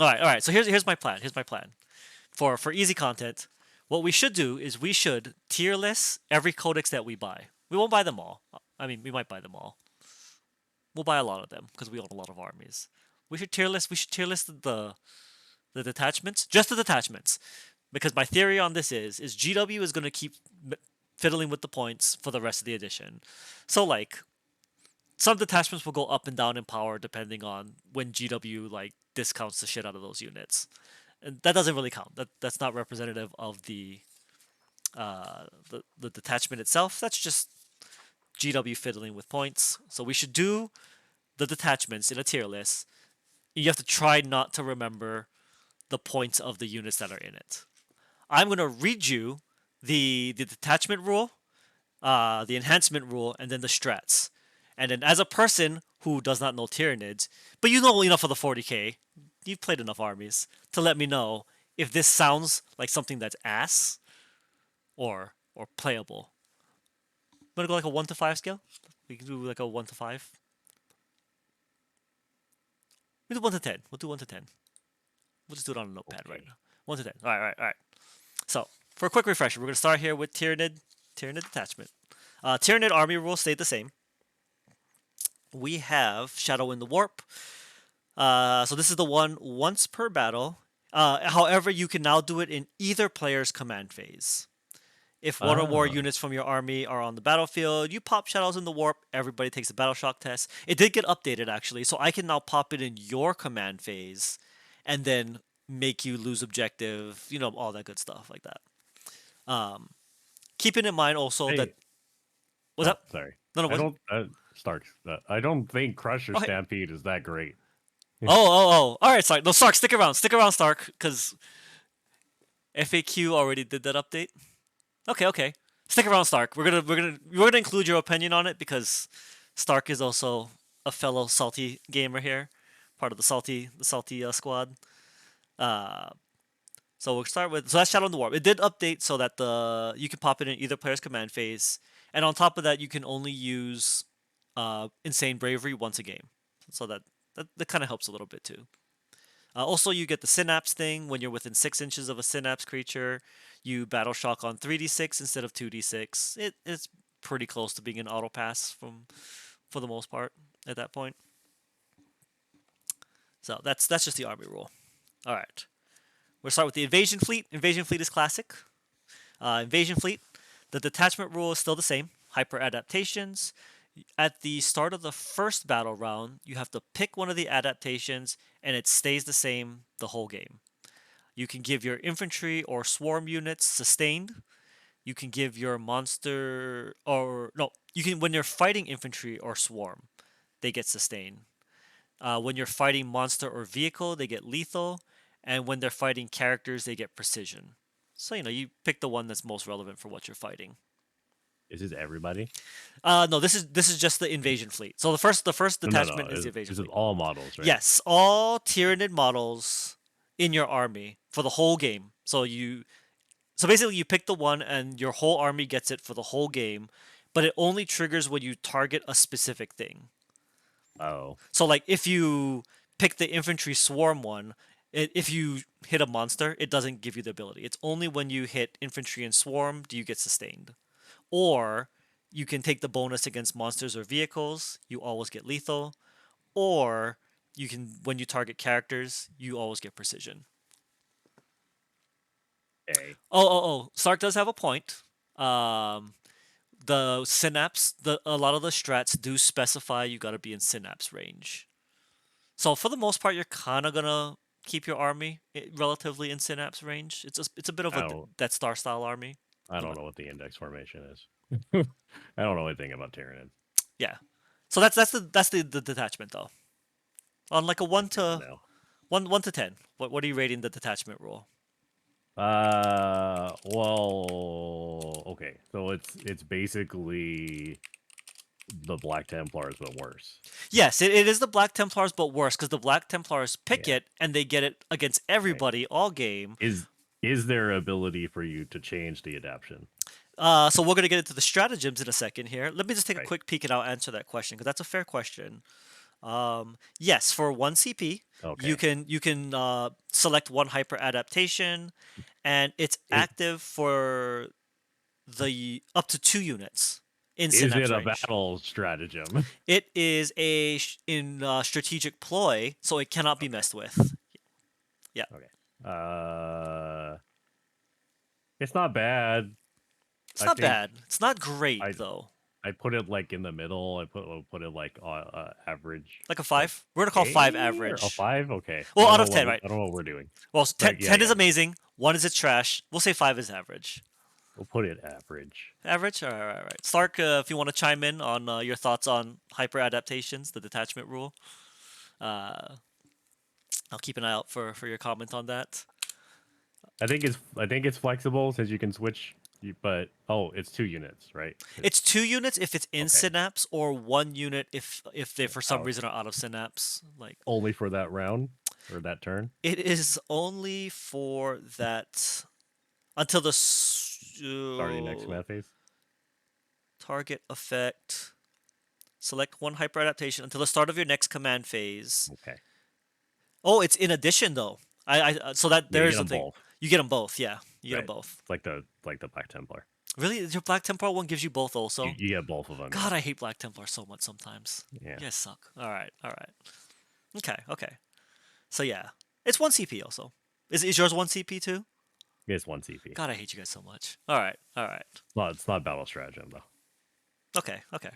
All right. So here's my plan. Here's my plan. For easy content, what we should do is we should tier list every codex that we buy. We won't buy them all. I mean, we might buy them all. We'll buy a lot of them because we own a lot of armies. We should tier list. We should tier list the detachments, just the detachments, because my theory on this is GW is going to keep fiddling with the points for the rest of the edition. So like some detachments will go up and down in power depending on when GW like discounts the shit out of those units, and that doesn't really count. That's not representative of the detachment itself. That's just GW fiddling with points. So we should do the detachments in a tier list. You have to try not to remember the points of the units that are in it. I'm gonna read you the detachment rule, the enhancement rule, and then the strats. And then as a person who does not know Tyranids, but you know enough of the 40k, you've played enough armies to let me know if this sounds like something that's ass or playable. I'm gonna go like a 1 to 5 scale. We can do like a 1 to 5. We do 1 to 10. We'll do 1 to 10. We'll just do it on a notepad right Okay. now. 1 to 10. All right, all right, all right. So for a quick refresher, we're gonna start here with Tyranid detachment. Tyranid army rules stayed the same. We have Shadow in the Warp. So this is the one once per battle. However, you can now do it in either player's command phase. If one or more Ah, units from your army are on the battlefield, you pop Shadows in the Warp. Everybody takes a battle shock test. It did get updated actually, so I can now pop it in your command phase, and then make you lose objective. You know, all that good stuff like that. Um, Keeping in mind also that hey. what's Oh, up? sorry. No, no, I what? don't. Stark. I don't think Crusher Oh, hey. Stampede is that great. Oh. All right, Stark. No, Stark, stick around, Stark, because FAQ already did that update. Okay. Stick around, Stark. We're gonna include your opinion on it because Stark is also a fellow salty gamer here, part of the salty squad. Uh, so we'll start with that's Shadow in the Warp. It did update so that the you can pop it in either player's command phase, and on top of that, you can only use Insane Bravery once a game. So that kind of helps a little bit too. Also, you get the Synapse thing when you're within 6 inches of a Synapse creature. You battle shock on 3d6 instead of 2d6. It's pretty close to being an auto pass for the most part at that point. So that's just the army rule. All right, we'll start with the Invasion Fleet. Invasion Fleet is classic. Invasion Fleet. The detachment rule is still the same. Hyper adaptations. At the start of the first battle round, you have to pick one of the adaptations, and it stays the same the whole game. You can give your infantry or swarm units sustained. You can give your monster or no, you can when you're fighting infantry or swarm, they get sustained. When you're fighting monster or vehicle, they get lethal, and when they're fighting characters, they get precision. So you pick the one that's most relevant for what you're fighting. Is this everybody? No, this is just the invasion fleet. So the first No. detachment is the invasion This is fleet. all models, right? Yes, all Tyranid models in your army for the whole game. So basically you pick the one and your whole army gets it for the whole game, but it only triggers when you target a specific thing. Oh, So like if you pick the infantry swarm one, if you hit a monster, it doesn't give you the ability. It's only when you hit infantry and swarm do you get sustained. Or you can take the bonus against monsters or vehicles, you always get lethal, or you can when you target characters, you always get precision. okay. Stark does have a point. Um, the synapse, a lot of the strats do specify you got to be in synapse range. So for the most part, you're kind of gonna keep your army relatively in synapse range. It's a bit of I a don't. Death Star style army. I No, don't but know what the index formation is. I don't know anything about Tyranid. yeah. So that's the detachment though. On like a one That's good to to know. 10, what are you rating the detachment rule? Well, okay. So it's basically the Black Templars, but worse. Yes, it is the Black Templars, but worse because the Black Templars pick Yeah. it and they get it against Right. everybody all game. Is there ability for you to change the adaptation? So we're gonna get into the stratagems in a second here. Let me just take a Right. quick peek and I'll answer that question because that's a fair question. Yes, for 1 CP, Okay. you can select one hyper adaptation, and it's Is active for the up to 2 units in is synapse it a range. battle stratagem? It is in strategic ploy, so it cannot be Okay. messed with. Yeah, Okay. Uh, it's not bad. it's I not think bad. It's not great I though. I put it like in the middle. Put it like average, Like a like 5. We're gonna call 5 a or a average. 5. Okay. I Well, don't out know of 10, right? I don't know what we're doing. Well, Like 10 is yeah. amazing. 1 is it's trash. We'll say 5 is average. We'll put it average. Average? All right, all right. Stark, if you want to chime in on your thoughts on hyper adaptations, the detachment rule, uh, I'll keep an eye out for your comment on that. I think it's flexible since you can switch. But oh, it's 2 units, right? It's 2 units if it's in Okay. synapse, or 1 unit if they for some Oh, reason are out of synapse. Like only for that round or that turn. it is only for that until the Starting next command phase. target effect. Select one hyper adaptation until the start of your next command phase. Okay. Oh, it's in addition though. So that Yeah, you get there's the them thing. both. You get them both. Yeah, you get them Right. both. It's like the Black Templar. Really, your Black Templar one gives you both also. You get both of them. Yeah. God, I hate Black Templar so much sometimes. Yeah. You guys suck. All right, all right. Okay, okay. So yeah, it's 1 CP also. Is yours 1 CP too? It's 1 CP. God, I hate you guys so much. All right, all right. Well, it's not battle stratagem though. Okay, okay.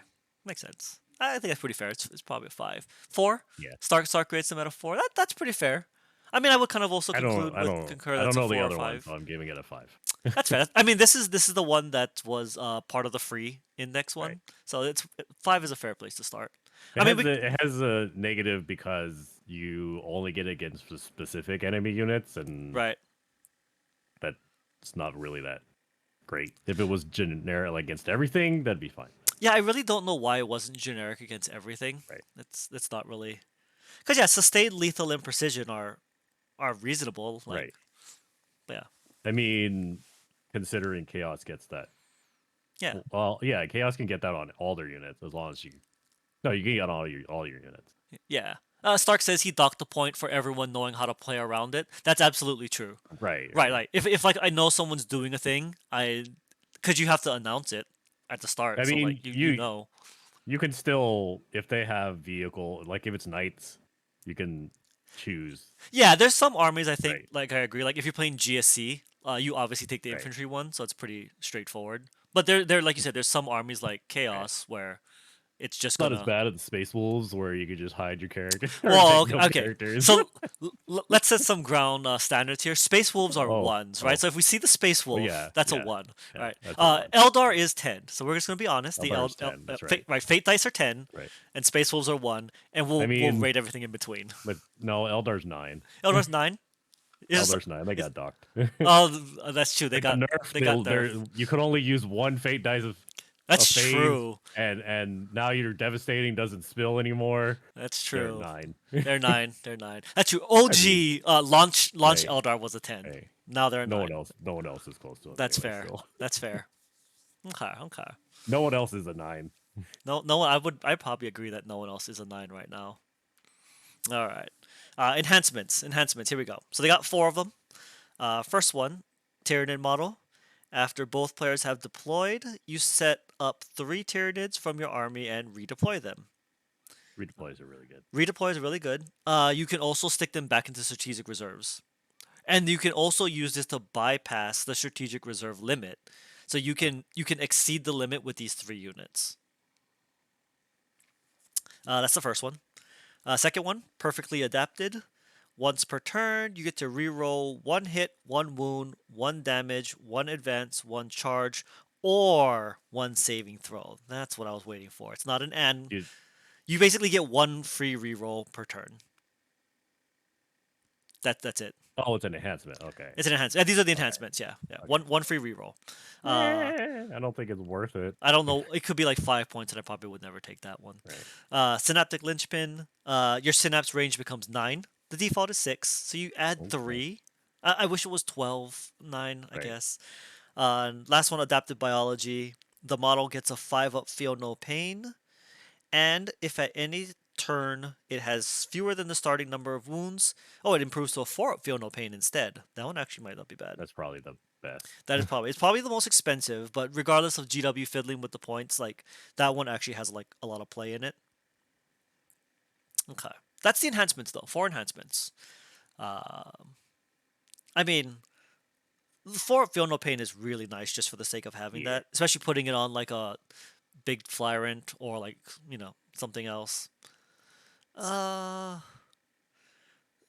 Makes sense. I think that's pretty fair. It's probably a 5. 4? Yeah. Stark rates them at a 4. That's pretty fair. I mean, I would kind of also concur I don't that's a know the 4 or other one, 5. so I'm giving it a 5. That's fair. I mean, this is the one that was part of the free index Right. one, so it's 5 is a fair place to start. I mean, It has a negative because you only get it against specific enemy units, and right. that's not really that great. If it was generic like, against everything, that'd be fine. Yeah, I really don't know why it wasn't generic against everything. Right. That's not really because yeah, sustained, lethal, and precision are reasonable. Like, Right. yeah, I mean, considering Chaos gets that. yeah, Well, yeah, Chaos can get that on all their units as long as you. No, you can get on all your units. yeah. Stark says he docked the point for everyone knowing how to play around it. That's absolutely true. Right. Right, like if like I know someone's doing a thing, because you have to announce it at the start, I so mean, like you know. you can still, if they have vehicle, like if it's knights, you can choose. Yeah, there's some armies I think Right. like I agree. Like if you're playing GSC, you obviously take the Right. infantry one, so it's pretty straightforward. But there like you said, there's some armies like Right. Chaos where it's just It's not as gonna. bad as the Space Wolves where you could just hide your character or Well, take okay. no Okay. characters. So let's set some ground standards here. Space Wolves are Oh, ones, right? oh, So if we see the Space well, Wolf, yeah, that's a yeah, one, yeah. right? That's a one. Eldar is 10, so we're just gonna be honest. The Eldar is 10. That's right. Fate dice are 10, Right. and Space Wolves are 1, and I we'll mean, rate everything in between. but no, Eldar's 9. Eldar's 9. Is Eldar's 9. They is got docked. oh that's true. They got nerfed. They got nerfed. You could only use one fate dice a That's phase, true. and now your devastating doesn't spill anymore. That's They're true. 9. They're 9. They're 9. That's true. I mean, OG launch hey, Eldar was a 10. hey, Now they're a 9. no one else is close to it That's anyway. fair. Still, That's fair. Okay, okay. no one else is a 9. No one. I probably agree that no one else is a 9 right now. All right. Enhancements. Here we go. So they got 4 of them. First one, Tyranid model. After both players have deployed, you set up 3 Tyranids from your army and redeploy them. Redeploys are really good. Redeploys are really good. You can also stick them back into strategic reserves. And you can also use this to bypass the strategic reserve limit. So you can exceed the limit with these 3 units. That's the first one. Second one, perfectly adapted. Once per turn, you get to reroll 1 hit, 1 wound, 1 damage, 1 advance, 1 charge, or 1 saving throw. That's what I was waiting for. It's not an and. You, You basically get 1 free reroll per turn. That's it. oh, it's an enhancement. Okay. It's an enhancement. These are the Okay. enhancements. Yeah. Okay. One free reroll. I don't think it's worth it. I don't know. It could be like 5 points, and I probably would never take that one. Right. Synaptic linchpin. Your synapse range becomes 9. The default is 6, so you add Okay. 3. I wish it was 12, 9, I Right. guess. Last one, adaptive biology. The model gets a 5 up, feel no pain. And if at any turn, it has fewer than the starting number of wounds. Oh, it improves to a 4-up feel no pain instead. That one actually might not be bad. That's probably the best. That is probably it's probably the most expensive, but regardless of GW fiddling with the points, like that one actually has like a lot of play in it. Okay, that's the enhancements though. 4 enhancements. I mean, the 4-up feel no pain is really nice just for the sake of having Yeah. that, especially putting it on like a big flyrant or like something else. Uh,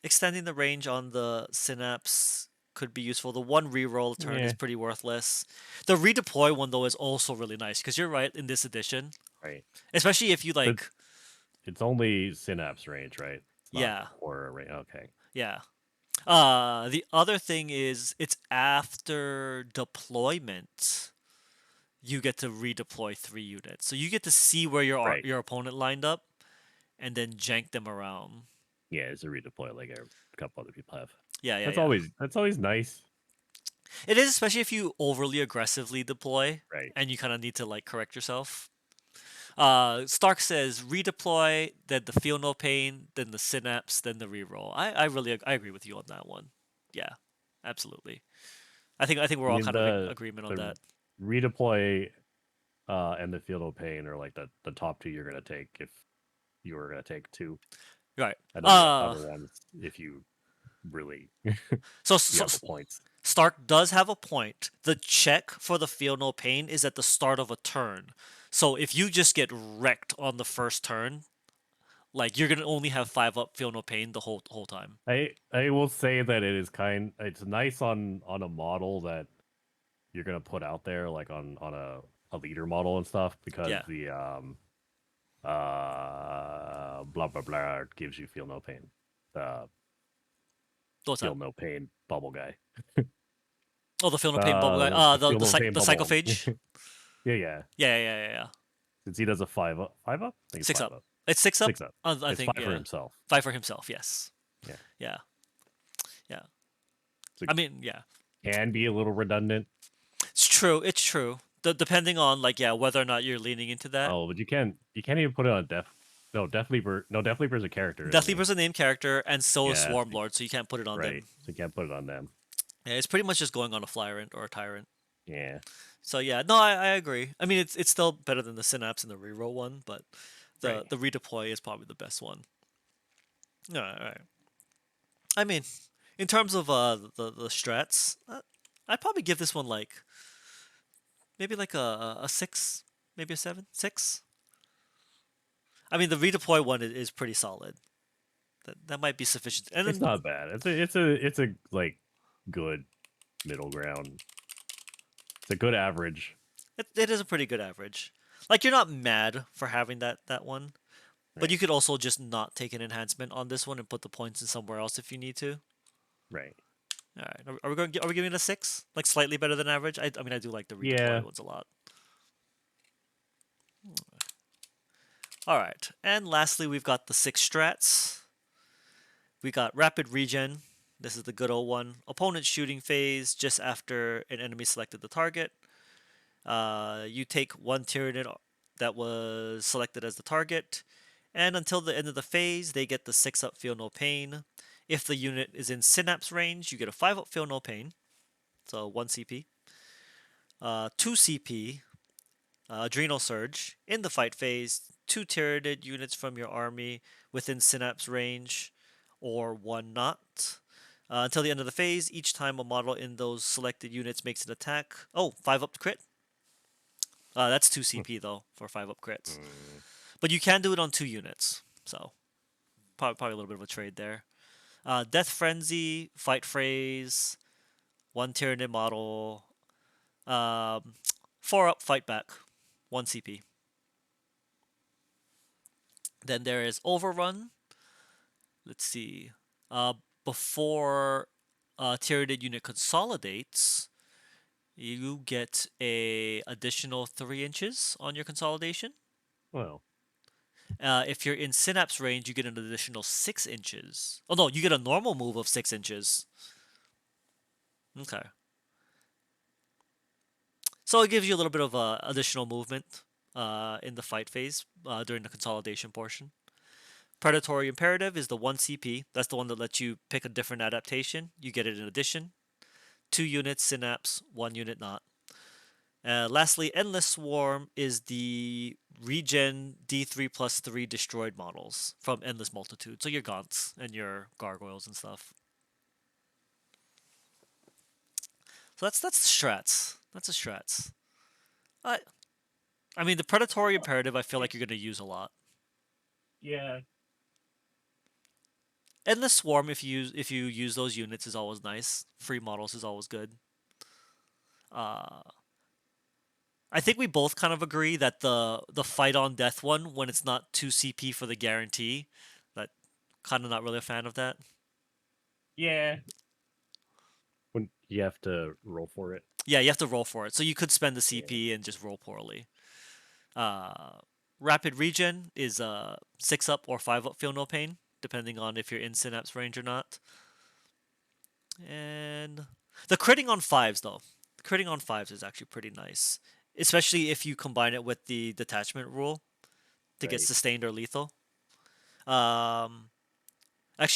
Extending the range on the synapse could be useful. The one reroll turn is Yeah. pretty worthless. The redeploy one though is also really nice because you're right in this edition, Right. especially if you But like, it's only synapse range, right? It's not yeah, horror range. Okay. yeah. The other thing is it's after deployment. You get to redeploy 3 units, so you get to see where Right. your opponent lined up, and then jank them around. Yeah, it's a redeploy like a couple other people have. Yeah, yeah, That's yeah. always nice. It is, especially if you overly aggressively deploy Right. and you kind of need to like correct yourself. Stark says redeploy, then the feel no pain, then the synapse, then the reroll. I agree with you on that one. Yeah, absolutely. I think we're I all mean kind of in agreement on the that. redeploy and the field of pain are like the top two you're gonna take if you were gonna take two. Right. And then the other ones if you really So, you so have the points. Stark does have a point. The check for the feel no pain is at the start of a turn. So if you just get wrecked on the first turn, like you're gonna only have 5-up feel no pain the whole time. I will say that it's nice on a model that you're gonna put out there like on a leader model and stuff because Yeah. the blah blah blah gives you feel no pain. The What's that? feel no pain bubble guy. Oh, the feel no pain bubble guy. The feel no pain The bubble. psychophage. Yeah, yeah. Yeah. Since he does a 5-up, 5-up? I think it's 6-up. 5-up. It's 6-up. 6-up. I It's think 5 for yeah. himself. 5 for himself. Yes. Yeah. Yeah. Yeah. So I mean, yeah. can be a little redundant. It's true. It's true. Depending on like whether or not you're leaning into that. Oh, but you can't even put it on Death. No, Death Leaper. No, Death Leaper's a character, Death isn't he? Leaper's a named character, and so is Yeah, Swarm Lord, so you can't put it on right. them. So you can't put it on them. Yeah, it's pretty much just going on a Flyrant or a Tyrant. Yeah. So yeah, no, I agree. I mean, it's still better than the Synapse and the reroll one, but Right. the redeploy is probably the best one. All right. I mean, in terms of the strats, I'd probably give this one like maybe like a 6, maybe a 7, 6. I mean, the redeploy one is pretty solid. That might be sufficient. And It's then not bad. It's a like good middle ground. It's a good average. it is a pretty good average. Like you're not mad for having that one, but you Right. could also just not take an enhancement on this one and put the points in somewhere else if you need to. Right. All right, are we giving it a 6? Like slightly better than average? I mean, I do like the redeploy Yeah. ones a lot. All right, and lastly, we've got the 6 strats. We got rapid regen. This is the good old one. Opponent shooting phase just after an enemy selected the target. You take 1 Tyranid that was selected as the target, and until the end of the phase, they get the 6-up feel no pain. If the unit is in synapse range, you get a 5-up feel no pain, so 1 CP. 2 CP, adrenal surge. In the fight phase, 2 Tyranid units from your army within synapse range, or 1 not. Until the end of the phase, each time a model in those selected units makes an attack. Oh, 5-up crit. That's 2 CP though for 5-up crits. But you can do it on 2 units, so probably a little bit of a trade there. Death Frenzy, Fight Phrase, 1 Tyranid model, 4-up Fight Back, 1 CP. Then there is Overrun. Let's see. Before Tyranid unit consolidates, you get a additional 3 inches on your consolidation. Well. If you're in synapse range, you get an additional 6 inches. Oh no, you get a normal move of 6 inches. Okay. So it gives you a little bit of additional movement in the fight phase during the consolidation portion. Predatory Imperative is the 1 CP. That's the one that lets you pick a different adaptation. You get it in addition. 2 units Synapse, 1 unit not. Lastly, Endless Swarm is the regen D3 plus 3 destroyed models from Endless Multitude. So your Gaunts and your Gargoyles and stuff. So that's strats. That's a strats. I mean, the Predatory Imperative I feel like you're going to use a lot. Yeah. Endless Swarm, if you use those units, is always nice. Free models is always good. I think we both kind of agree that the fight on death one, when it's not 2 CP for the guarantee, that kind of not really a fan of that. Yeah. When you have to roll for it. Yeah, you have to roll for it. So you could spend the CP and just roll poorly. Rapid Regen is 6 up or 5 up, feel no pain, depending on if you're in Synapse range or not. And the critting on 5s, though. The critting on 5s is actually pretty nice, especially if you combine it with the detachment rule to get sustained or lethal. Actually,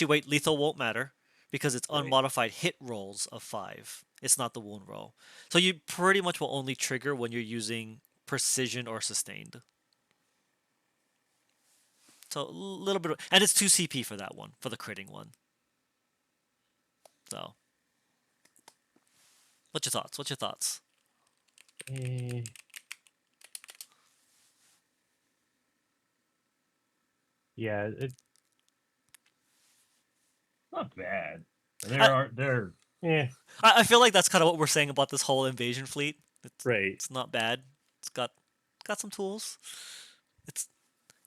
wait, lethal won't matter because it's unmodified hit rolls of 5. It's not the wound roll. So you pretty much will only trigger when you're using precision or sustained. So a little bit, and it's 2 CP for that one, for the critting one. So, what's your thoughts? What's your thoughts? Yeah, it's not bad. I feel like that's kind of what we're saying about this whole invasion fleet. It's not bad. It's got some tools.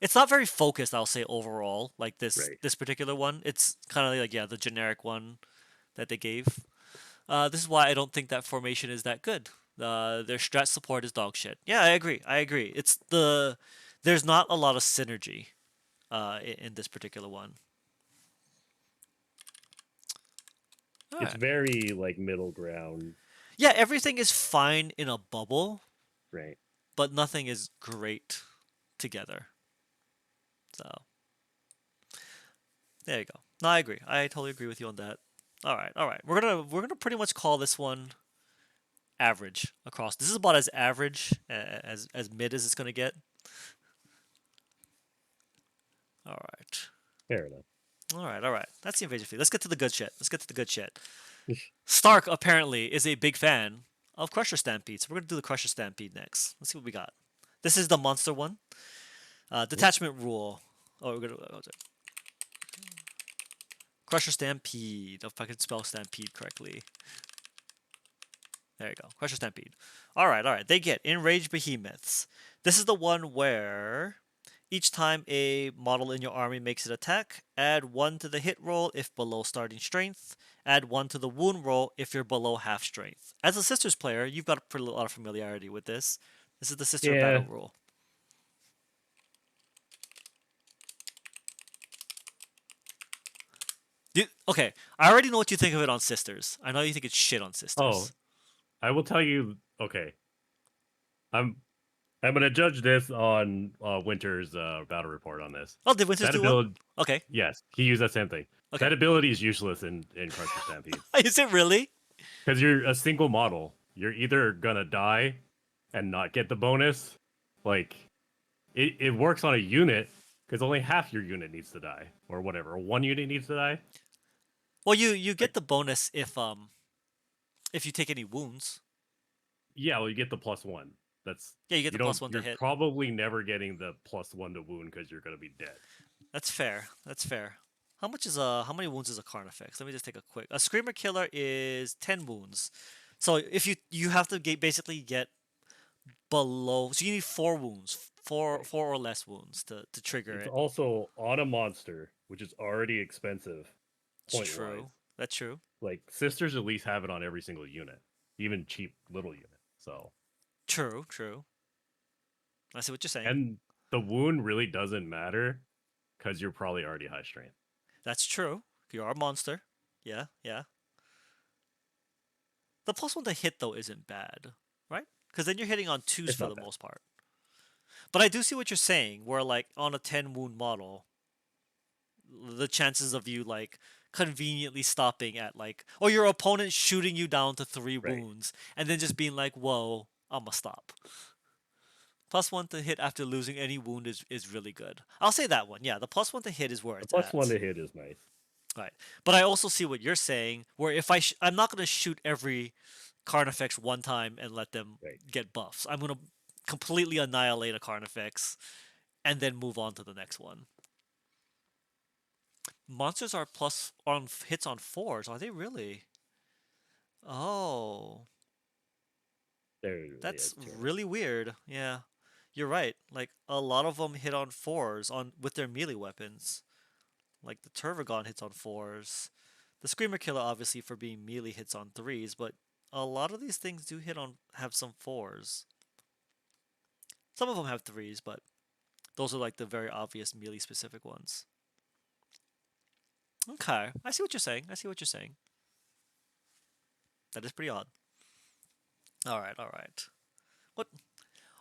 It's not very focused, I'll say, overall. Like this particular one, it's kind of like the generic one that they gave. This is why I don't think that formation is that good. Their strat support is dog shit. Yeah, I agree. There's not a lot of synergy in this particular one. It's very like middle ground. Yeah, everything is fine in a bubble. Right. But nothing is great together. So there you go. No, I agree. I totally agree with you on that. All right. We're gonna pretty much call this one average across. This is about as average as mid as it's gonna get. All right. Fair enough. All right. That's the invasion fleet. Let's get to the good shit. Stark apparently is a big fan of Crusher Stampede, so we're gonna do the Crusher Stampede next. Let's see what we got. This is the monster one. Detachment rule. Oh, we're gonna. Crusher Stampede. If I can spell Stampede correctly. There you go. Crusher Stampede. All right. They get Enraged Behemoths. This is the one where each time a model in your army makes an attack, add 1 to the hit roll if below starting strength. Add 1 to the wound roll if you're below half strength. As a Sisters player, you've got a pretty lot of familiarity with this. This is the Sister Battle rule. Okay, I already know what you think of it on Sisters. I know you think it's shit on Sisters. Oh, I will tell you. Okay, I'm gonna judge this on Winter's battle report on this. Oh, did Winters do one? Okay. Yes, he used that same thing. Okay. That ability is useless in Crusher Stampede. Is it really? Because you're a single model. You're either gonna die and not get the bonus. Like, it works on a unit because only half your unit needs to die, or whatever. 1 unit needs to die. Well, you get the bonus if you take any wounds. Yeah, well, you get the +1. That's you get the +1 to hit. You're probably never getting the +1 to wound because you're gonna be dead. That's fair. How many wounds is a Carnifex? Let me just take a quick. A Screamer Killer is 10 wounds. So if you have to basically get below, so you need 4 wounds, four or less wounds to trigger it. It's also on a monster, which is already expensive. It's true. That's true. Like Sisters at least have it on every single unit, even cheap little unit. So true. I see what you're saying. And the wound really doesn't matter because you're probably already high strength. That's true. You are a monster. Yeah. The +1 to hit though isn't bad, right? Because then you're hitting on 2s for the most part. But I do see what you're saying, where like on a 10 wound model, the chances of you like conveniently stopping at like, or your opponent shooting you down to 3 wounds and then just being like, whoa, I'ma stop. +1 to hit after losing any wound is really good. I'll say that one. Yeah, the +1 to hit is where The it's +1 at. to hit is nice. Right. But I also see what you're saying, where if I'm not gonna shoot every Carnifex one time and let them Right. get buffs. I'm gonna completely annihilate a Carnifex and then move on to the next one. Monsters are plus on hits on 4s. Are they really? Oh, Yeah, that's it's Tyranid. really weird. Yeah, you're right. Like a lot of them hit on 4s on with their melee weapons. Like the Turvagon hits on 4s. The Screamer Killer obviously for being melee hits on 3s, but a lot of these things do have some 4s. Some of them have 3s, but those are like the very obvious melee specific ones. Okay, I see what you're saying. I see what you're saying. That is pretty odd. All right, all right. What?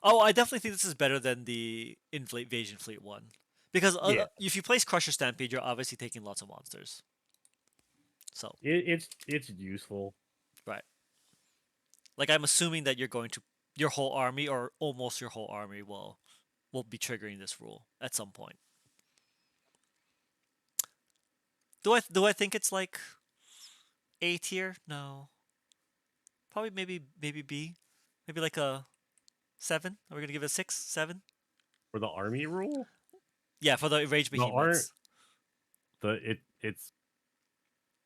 Oh, I definitely think this is better than the Invasion Fleet one. Because Yeah, if you place Crusher Stampede, you're obviously taking lots of monsters. So, it's useful. right. Like I'm assuming that you're going to your whole army or almost your whole army will be triggering this rule at some point. Do I think it's like A tier? No. Probably maybe B. Maybe like a 7. Are we gonna give it a 6, 7? For the army rule, Yeah, for the Rage the art Behemoths. it's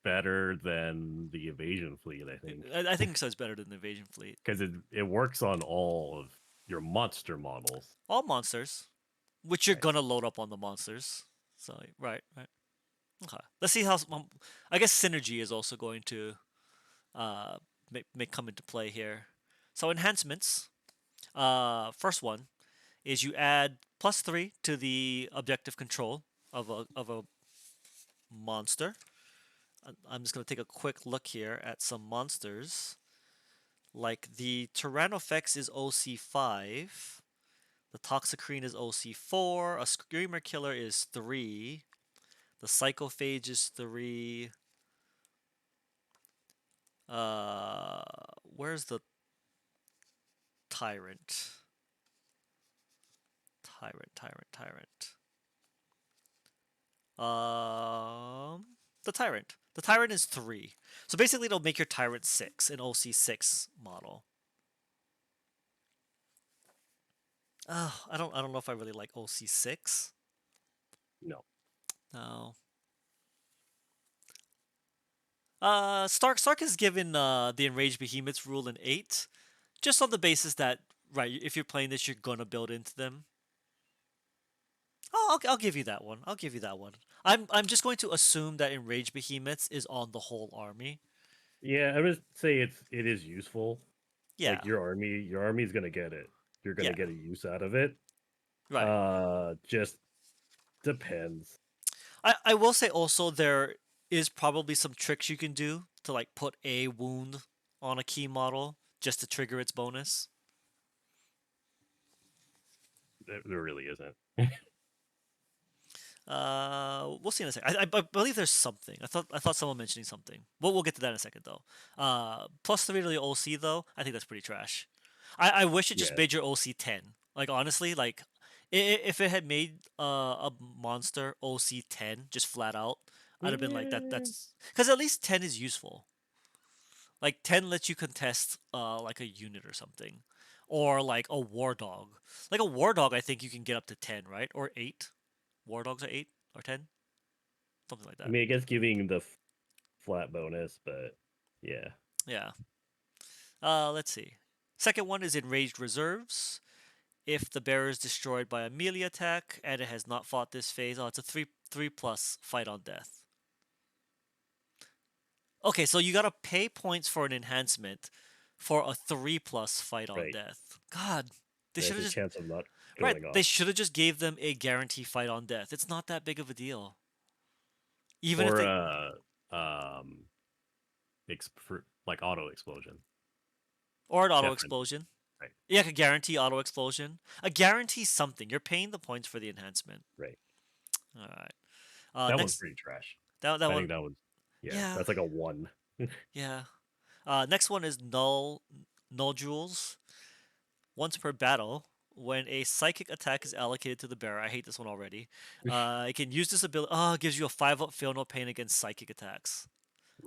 better than the evasion fleet, I think, I think so. It's better than the Invasion Fleet. because it works on all of your monster models. All monsters, which you're Right. gonna load up on the monsters. So right. Okay. Let's see how. I guess synergy is also going to make come into play here. So enhancements. First one is you add +3 to the objective control of a monster. I'm just gonna take a quick look here at some monsters. Like the Tyrannofex is OC5. The Toxicrene is OC4. A Screamer Killer is 3. The Psychophage is 3. Where's the Tyrant? Tyrant. The Tyrant. The Tyrant is 3. So basically, it'll make your Tyrant 6, an OC6 model. I don't know if I really like OC6. No. No. Stark is given the Enraged Behemoths rule in 8, just on the basis that right, if you're playing this, you're gonna build into them. Oh, I'll give you that one. I'll give you that one. I'm just going to assume that Enraged Behemoths is on the whole army. Yeah, I would say it is useful. Yeah, Like your army's gonna get it. You're gonna yeah, get a use out of it. right. Just depends. I will say also there is probably some tricks you can do to like put a wound on a key model just to trigger its bonus. There really isn't. We'll see in a second. I believe there's something. I thought someone mentioning something. We'll get to that in a second though. +3 to the OC though. I think that's pretty trash. I wish it just Yeah. made your OC 10. Like honestly, like if it had made a monster OC 10 just flat out, I'd have been like that. Yeah. That's because at least 10 is useful. Like 10 lets you contest like a unit or something, or like a war dog. Like a war dog, I think you can get up to 10, right? Or 8. War dogs are 8 or 10, something like I that. mean, I guess giving the flat bonus, but yeah. Yeah. Let's see. Second one is Enraged Reserves. If the bearer is destroyed by a melee attack and it has not fought this phase, oh, it's a 3+ fight on death. Okay, so you gotta pay points for an enhancement for a 3+ fight on Right. death. God, they should There's have a just chance of not right. going They off. should have just gave them a guarantee fight on death. It's not that big of a deal. Even if Or they um like auto explosion. or an auto Definitely. explosion. Right. Yeah, like a guarantee auto explosion. A guarantee something. You're paying the points for the enhancement. Right. All right. That one's Next, pretty trash. that I think one, that was, yeah, yeah, that's like a 1. yeah. Next one is null jewels. Once per battle, when a psychic attack is allocated to the bearer, I hate this one already. It can use this ability. Oh, it gives you a 5-up feel no pain against psychic attacks.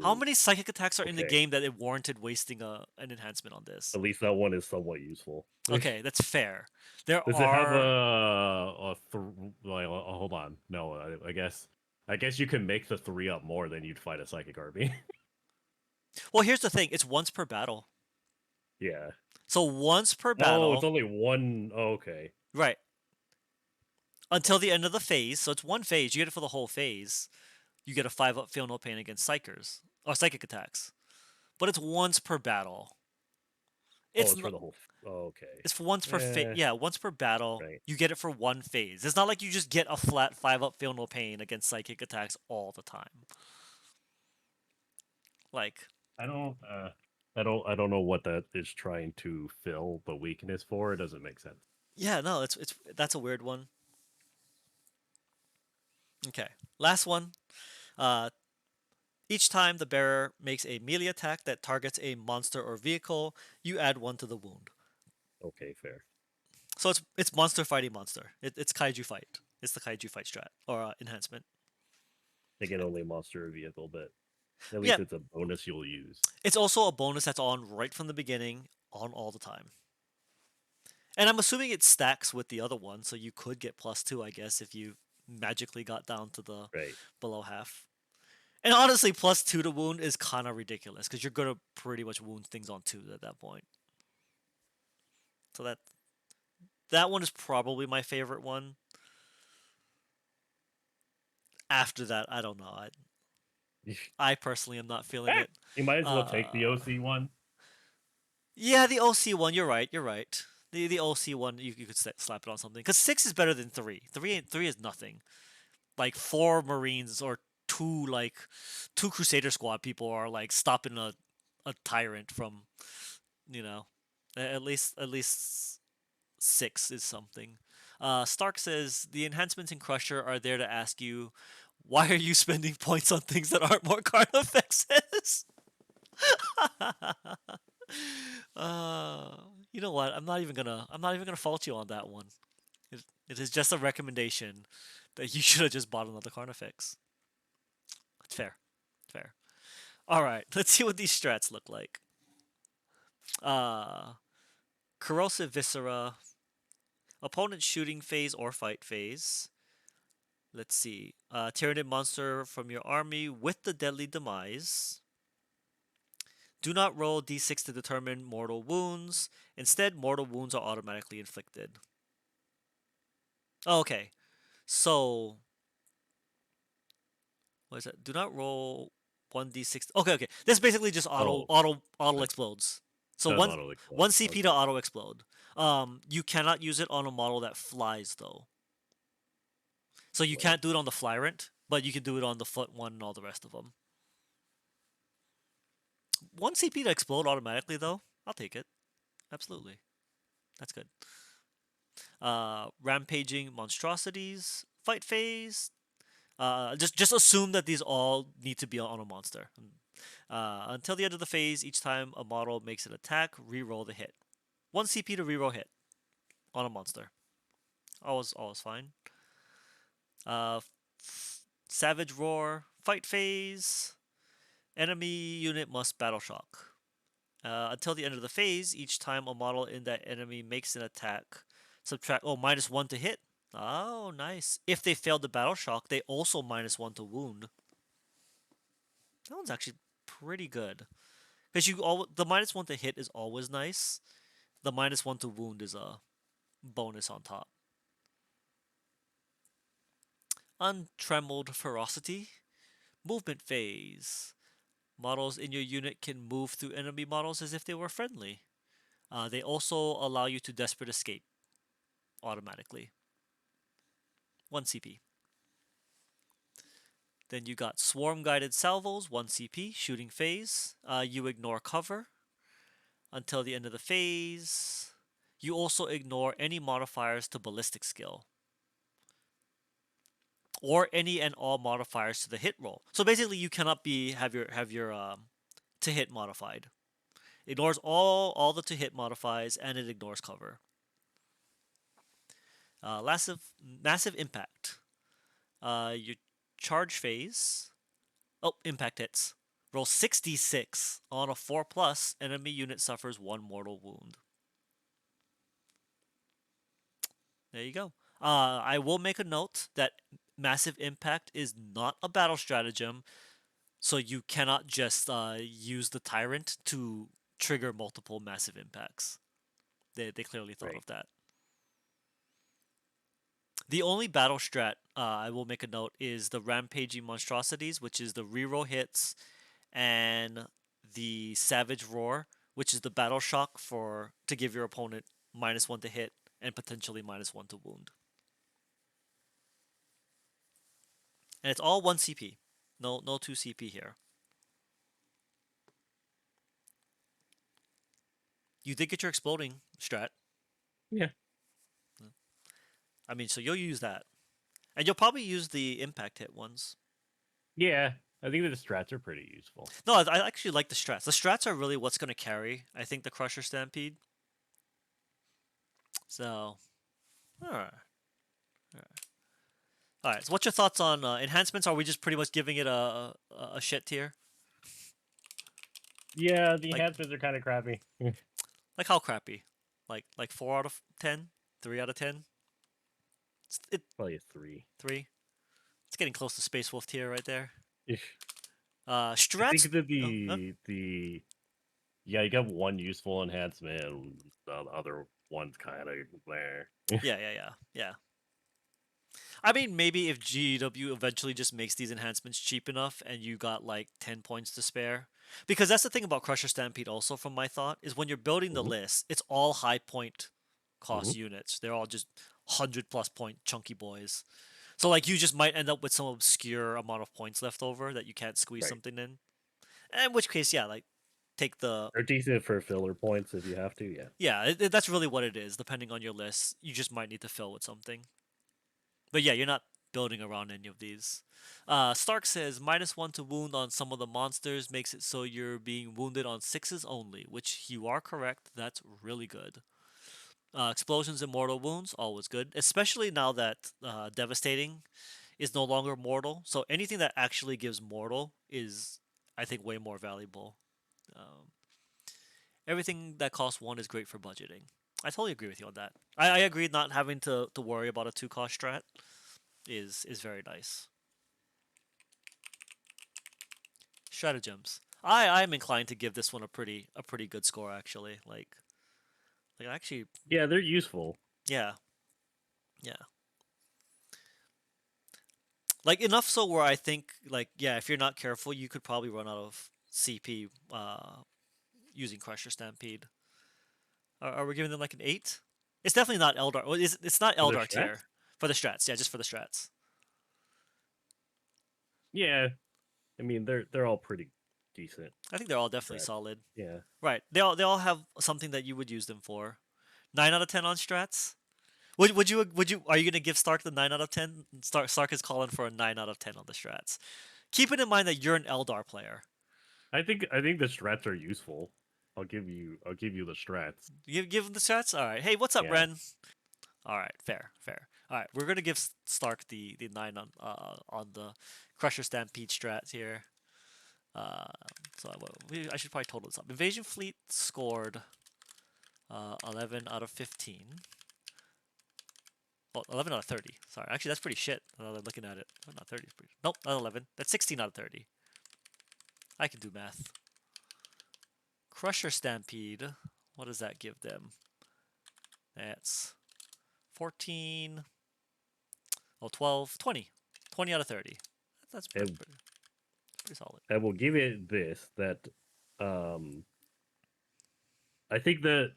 How Ooh, many psychic attacks are in the okay. game that it warranted wasting an enhancement on this? At least that one is somewhat useful. Okay, that's fair. There Does it have are. hold on. No, I guess you can make the 3-up more than you'd fight a psychic army. Well, here's the thing. It's once per battle. Yeah. So once per Oh, it's battle, only one. Oh, okay. right? Until the end of the phase. So it's one phase. You get it for the whole phase. You get a 5-up feel no pain against psychers or psychic attacks. But it's once per battle. Oh, It's it's for not. the whole. Oh, okay. It's for once per Eh, yeah, once per battle. right. You get it for one phase. It's not like you just get a flat 5-up feel no pain against psychic attacks all the time. Like, I don't. I don't know what that is trying to fill the weakness for. It doesn't make sense. yeah, no, it's that's a weird one. Okay, last one. Uh, each time the bearer makes a melee attack that targets a monster or vehicle, you add one to the wound. Okay, fair. So it's monster fighting monster. It's kaiju fight. It's the kaiju fight strat or enhancement. They can only monster a vehicle, but at Yeah, least it's a bonus you'll use. it's also a bonus that's on right from the beginning, on all the time. And I'm assuming it stacks with the other one, so you could get +2, I guess, if you magically got down to the Right. below half. And honestly, +2 to wound is kind of ridiculous because you're gonna pretty much wound things on 2 at that point. So that one is probably my favorite one. After that, I don't know. I personally am not feeling it. You might as well take the Uh, OC one. yeah, the OC one. You're right. You're right. The OC one, you could slap it on something because 6 is better than 3. 3 is nothing. Like 4 Marines or two Crusader Squad people are like stopping a tyrant from, you know, at least 6 is something. Stark says the enhancements in Crusher are there to ask you, why are you spending points on things that aren't more card effects? You know what? I'm not even gonna fault you on that one. It is just a recommendation that you should have just bought another Carnifex. It's fair. It's fair. All right, let's see what these strats look like. Uh, Corrosive Viscera, opponent shooting phase or fight phase. Let's see. Tyranid monster from your army with the deadly demise. Do not roll d6 to determine mortal wounds. Instead, mortal wounds are automatically inflicted. Oh, okay. So, what is that? Do not roll 1d6. Okay, okay. This basically just Oh, auto explodes. So does one auto explode. one CP to Okay. auto explode. You cannot use it on a model that flies though. So you Wait. can't do it on the Flyrant, but you can do it on the Foot one and all the rest of them. One CP to explode automatically though. I'll take it. Absolutely. That's good. Rampaging monstrosities, fight phase. Just assume that these all need to be on a monster. Until the end of the phase, each time a model makes an attack, re-roll the hit. 1 CP to re-roll hit on a monster. Always fine. Uh, Savage Roar, fight phase. Enemy unit must battle shock. Until the end of the phase, each time a model in that enemy makes an attack, subtract -1 to hit. Oh, nice. If they failed the battle shock, they also -1 to wound. That one's actually pretty good. Because the -1 to hit is always nice. The -1 to wound is a bonus on top. Untrembled Ferocity. Movement phase. Models in your unit can move through enemy models as if they were friendly. They also allow you to desperate escape automatically. 1 CP. Then you got Swarm Guided Salvos, 1 CP, shooting phase. You ignore cover until the end of the phase. You also ignore any modifiers to ballistic skill. or any and all modifiers to the hit roll. So basically, you cannot have your to hit modified. Ignores all the to hit modifies, and it ignores cover. Massive impact. Your charge phase. Oh, impact hits. Roll 66 on a 4 plus. Enemy unit suffers 1 mortal wound. There you go. I will make a note that massive impact is not a battle stratagem, so you cannot just use the tyrant to trigger multiple massive impacts. They clearly thought Right. of that. The only battle strat I will make a note is the rampaging monstrosities, which is the reroll hits, and the savage roar, which is the battle shock to give your opponent -1 to hit and potentially -1 to wound. And it's all 1 CP. No 2 CP here. You did get your exploding strat. Yeah. I mean, so you'll use that. And you'll probably use the impact hit ones. Yeah. I think the strats are pretty useful. No, I actually like the strats. The strats are really what's going to carry, I think, the Crusher Stampede. So, alright. Alright, so what's your thoughts on enhancements? Are we just pretty much giving it a shit tier? Yeah, the Like- enhancements are kind of crappy. Like how crappy? Like 4 out of 10? 3 out of 10? Probably a 3. 3? It's getting close to Space Wolf tier right there. Ish. Strats. I think that huh? yeah, you got one useful enhancement, and the other one's kind of there. Yeah. I mean, maybe if GW eventually just makes these enhancements cheap enough and you got like 10 points to spare. Because that's the thing about Crusher Stampede also from my thought, is when you're building the Mhm. list, it's all high point cost Mhm. units. They're all just 100+ point chunky boys. So like you just might end up with some obscure amount of points left over that you can't squeeze Right. something in. In which case, yeah, like take the They're decent for filler points if you have to, yeah. yeah, that's really what it is. Depending on your list, you just might need to fill with something. But yeah, you're not building around any of these. Stark says -1 to wound on some of the monsters makes it so you're being wounded on 6s only, which you are correct. That's really good. Explosions and mortal wounds, always good, especially now that devastating is no longer mortal. So anything that actually gives mortal is, I think, way more valuable. Um, Everything that costs 1 is great for budgeting. I totally agree with you on that. I agree not having to worry about a 2-cost strat is very nice. Stratagems. I'm inclined to give this one a pretty good score actually. Like actually, Yeah, they're useful. yeah. Like enough so where I think like yeah, if you're not careful, you could probably run out of CP using Crusher Stampede. Are we giving them like an 8? It's definitely not Eldar. Well, it's not For the Eldar tier strats? for the strats. Yeah, just for the strats. Yeah. I mean, they're all pretty decent. I think they're all definitely Strats. solid. Yeah. Right. They all have something that you would use them for. 9 out of 10 on strats. Would you are you gonna give Stark the 9 out of 10? Stark is calling for a 9 out of 10 on the strats. Keeping in mind that you're an Eldar player. I think the strats are useful. I'll give you the strats. Give him the strats. All right. Hey, what's up, Yeah. Ren? All right. Fair. All right. We're gonna give Stark the 9 on the Crusher Stampede strats here. So I should probably total this up. Invasion fleet scored 11 out of 15. Well, 11 out of 30. Sorry. Actually, that's pretty shit. Now that I'm looking at it. 11 out of 30 is pretty... Nope, not 11. That's 16 out of 30. I can do math. Crusher Stampede. What does that give them? That's 14... Oh, 12... 20. 20 out of 30. That's pretty solid. I will give it this, that I think that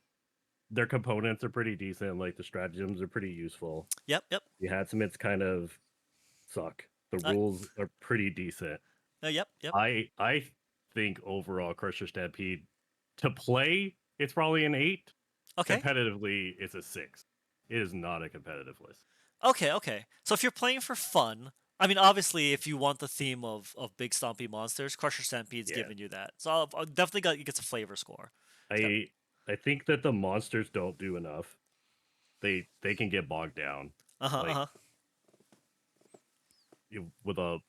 their components are pretty decent. Like the stratagems are pretty useful. Yep. The enhancements kind of suck. The rules are pretty decent. Yep. I think overall Crusher Stampede to play it's probably an 8. Okay. Competitively, it's a 6. It is not a competitive list. Okay. So if you're playing for fun, I mean, obviously, if you want the theme of big stompy monsters, Crusher Stampede's Yeah. giving you that. So I'll definitely got, it gets a flavor score. It's got, I think that the monsters don't do enough. They can get bogged down. uh-huh, Like uh-huh. with a